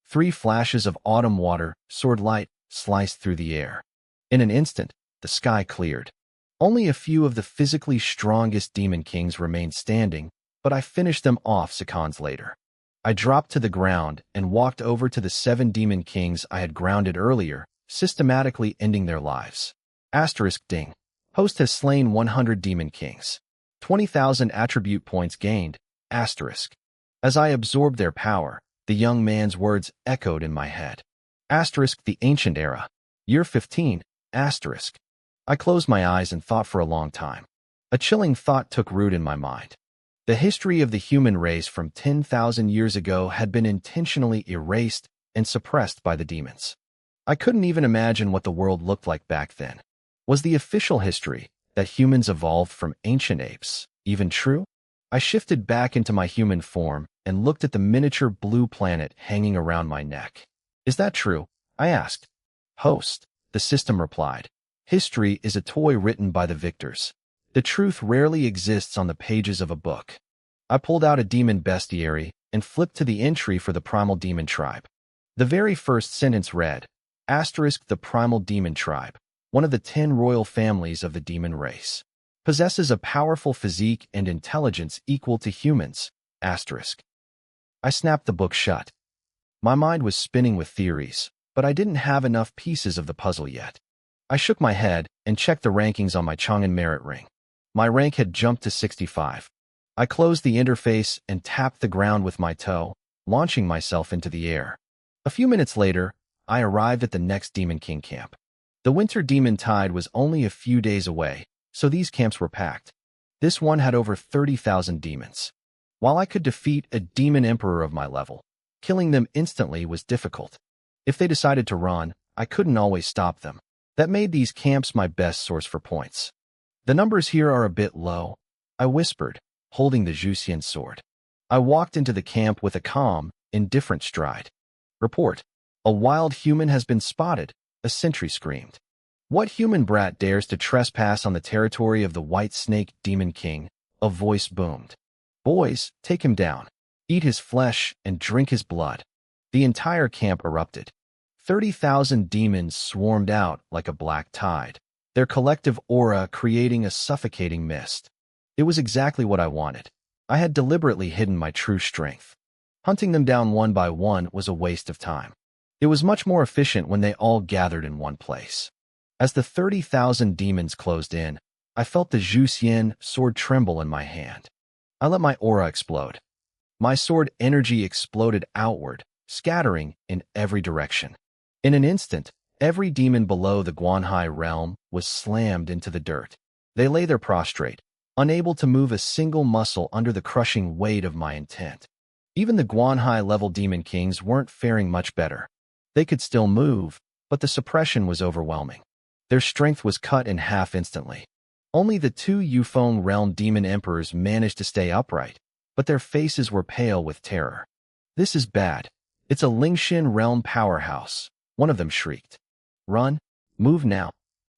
3 flashes of autumn water, sword light, sliced through the air. In an instant, the sky cleared. Only a few of the physically strongest demon kings remained standing, but I finished them off seconds later. I dropped to the ground and walked over to the 7 demon kings I had grounded earlier, systematically ending their lives. *Ding. Host has slain 100 demon kings. 20,000 attribute points gained. *. As I absorbed their power, the young man's words echoed in my head. The ancient era. Year 15. I closed my eyes and thought for a long time. A chilling thought took root in my mind. The history of the human race from 10,000 years ago had been intentionally erased and suppressed by the demons. I couldn't even imagine what the world looked like back then. Was the official history, that humans evolved from ancient apes, even true? I shifted back into my human form and looked at the miniature blue planet hanging around my neck. "Is that true?" I asked. "Host," the system replied. "History is a toy written by the victors. The truth rarely exists on the pages of a book." I pulled out a demon bestiary and flipped to the entry for the primal demon tribe. The very first sentence read, "The primal demon tribe, one of the 10 royal families of the demon race, possesses a powerful physique and intelligence equal to humans." I snapped the book shut. My mind was spinning with theories, but I didn't have enough pieces of the puzzle yet. I shook my head and checked the rankings on my Chang'an merit ring. My rank had jumped to 65. I closed the interface and tapped the ground with my toe, launching myself into the air. A few minutes later, I arrived at the next Demon King camp. The winter demon tide was only a few days away, so these camps were packed. This one had over 30,000 demons. While I could defeat a demon emperor of my level, killing them instantly was difficult. If they decided to run, I couldn't always stop them. That made these camps my best source for points. The numbers here are a bit low, I whispered, holding the Juxian sword. I walked into the camp with a calm, indifferent stride. Report. A wild human has been spotted, a sentry screamed. What human brat dares to trespass on the territory of the White Snake Demon King? A voice boomed. Boys, take him down. Eat his flesh and drink his blood. The entire camp erupted. 30,000 demons swarmed out like a black tide, their collective aura creating a suffocating mist. It was exactly what I wanted. I had deliberately hidden my true strength. Hunting them down one by one was a waste of time. It was much more efficient when they all gathered in one place. As the 30,000 demons closed in, I felt the Juxian sword tremble in my hand. I let my aura explode. My sword energy exploded outward, scattering in every direction. In an instant, every demon below the Guanhai realm was slammed into the dirt. They lay there prostrate, unable to move a single muscle under the crushing weight of my intent. Even the Guanhai-level demon kings weren't faring much better. They could still move, but the suppression was overwhelming. Their strength was cut in half instantly. Only the two Euphone realm demon emperors managed to stay upright, but their faces were pale with terror. This is bad. It's a Lingshin realm powerhouse, one of them shrieked. Run, move now.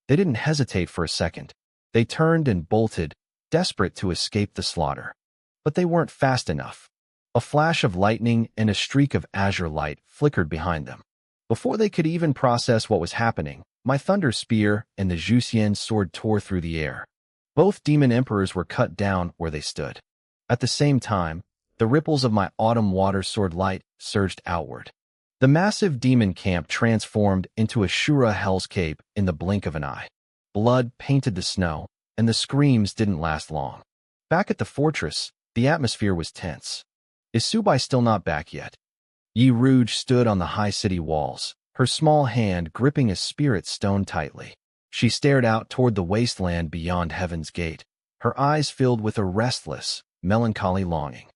They didn't hesitate for a second. They turned and bolted, desperate to escape the slaughter. But they weren't fast enough. A flash of lightning and a streak of azure light flickered behind them. Before they could even process what was happening, my thunder spear and the Juxian sword tore through the air. Both demon emperors were cut down where they stood. At the same time, the ripples of my autumn water sword light surged outward. The massive demon camp transformed into Asura hellscape in the blink of an eye. Blood painted the snow, and the screams didn't last long. Back at the fortress, the atmosphere was tense. Is Subai still not back yet? Yi Rouge stood on the high city walls, her small hand gripping a spirit stone tightly. She stared out toward the wasteland beyond Heaven's Gate, her eyes filled with a restless, melancholy longing.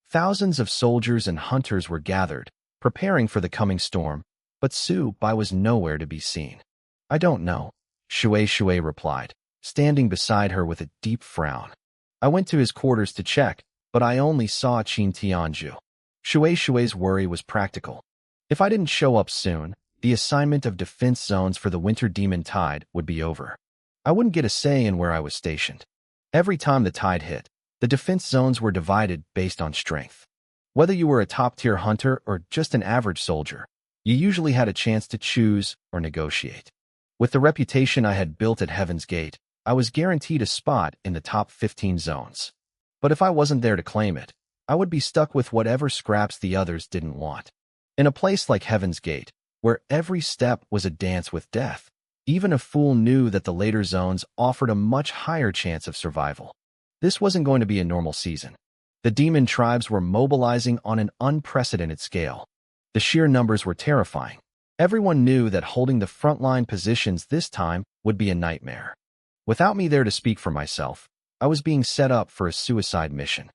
Thousands of soldiers and hunters were gathered, preparing for the coming storm, but Subai was nowhere to be seen. I don't know, Shui replied, standing beside her with a deep frown. I went to his quarters to check, but I only saw Qin Tianju. Shui's worry was practical. If I didn't show up soon, the assignment of defense zones for the winter demon tide would be over. I wouldn't get a say in where I was stationed. Every time the tide hit, the defense zones were divided based on strength. Whether you were a top-tier hunter or just an average soldier, you usually had a chance to choose or negotiate. With the reputation I had built at Heaven's Gate, I was guaranteed a spot in the top 15 zones. But if I wasn't there to claim it, I would be stuck with whatever scraps the others didn't want. In a place like Heaven's Gate, where every step was a dance with death, even a fool knew that the later zones offered a much higher chance of survival. This wasn't going to be a normal season. The demon tribes were mobilizing on an unprecedented scale. The sheer numbers were terrifying. Everyone knew that holding the frontline positions this time would be a nightmare. Without me there to speak for myself, I was being set up for a suicide mission.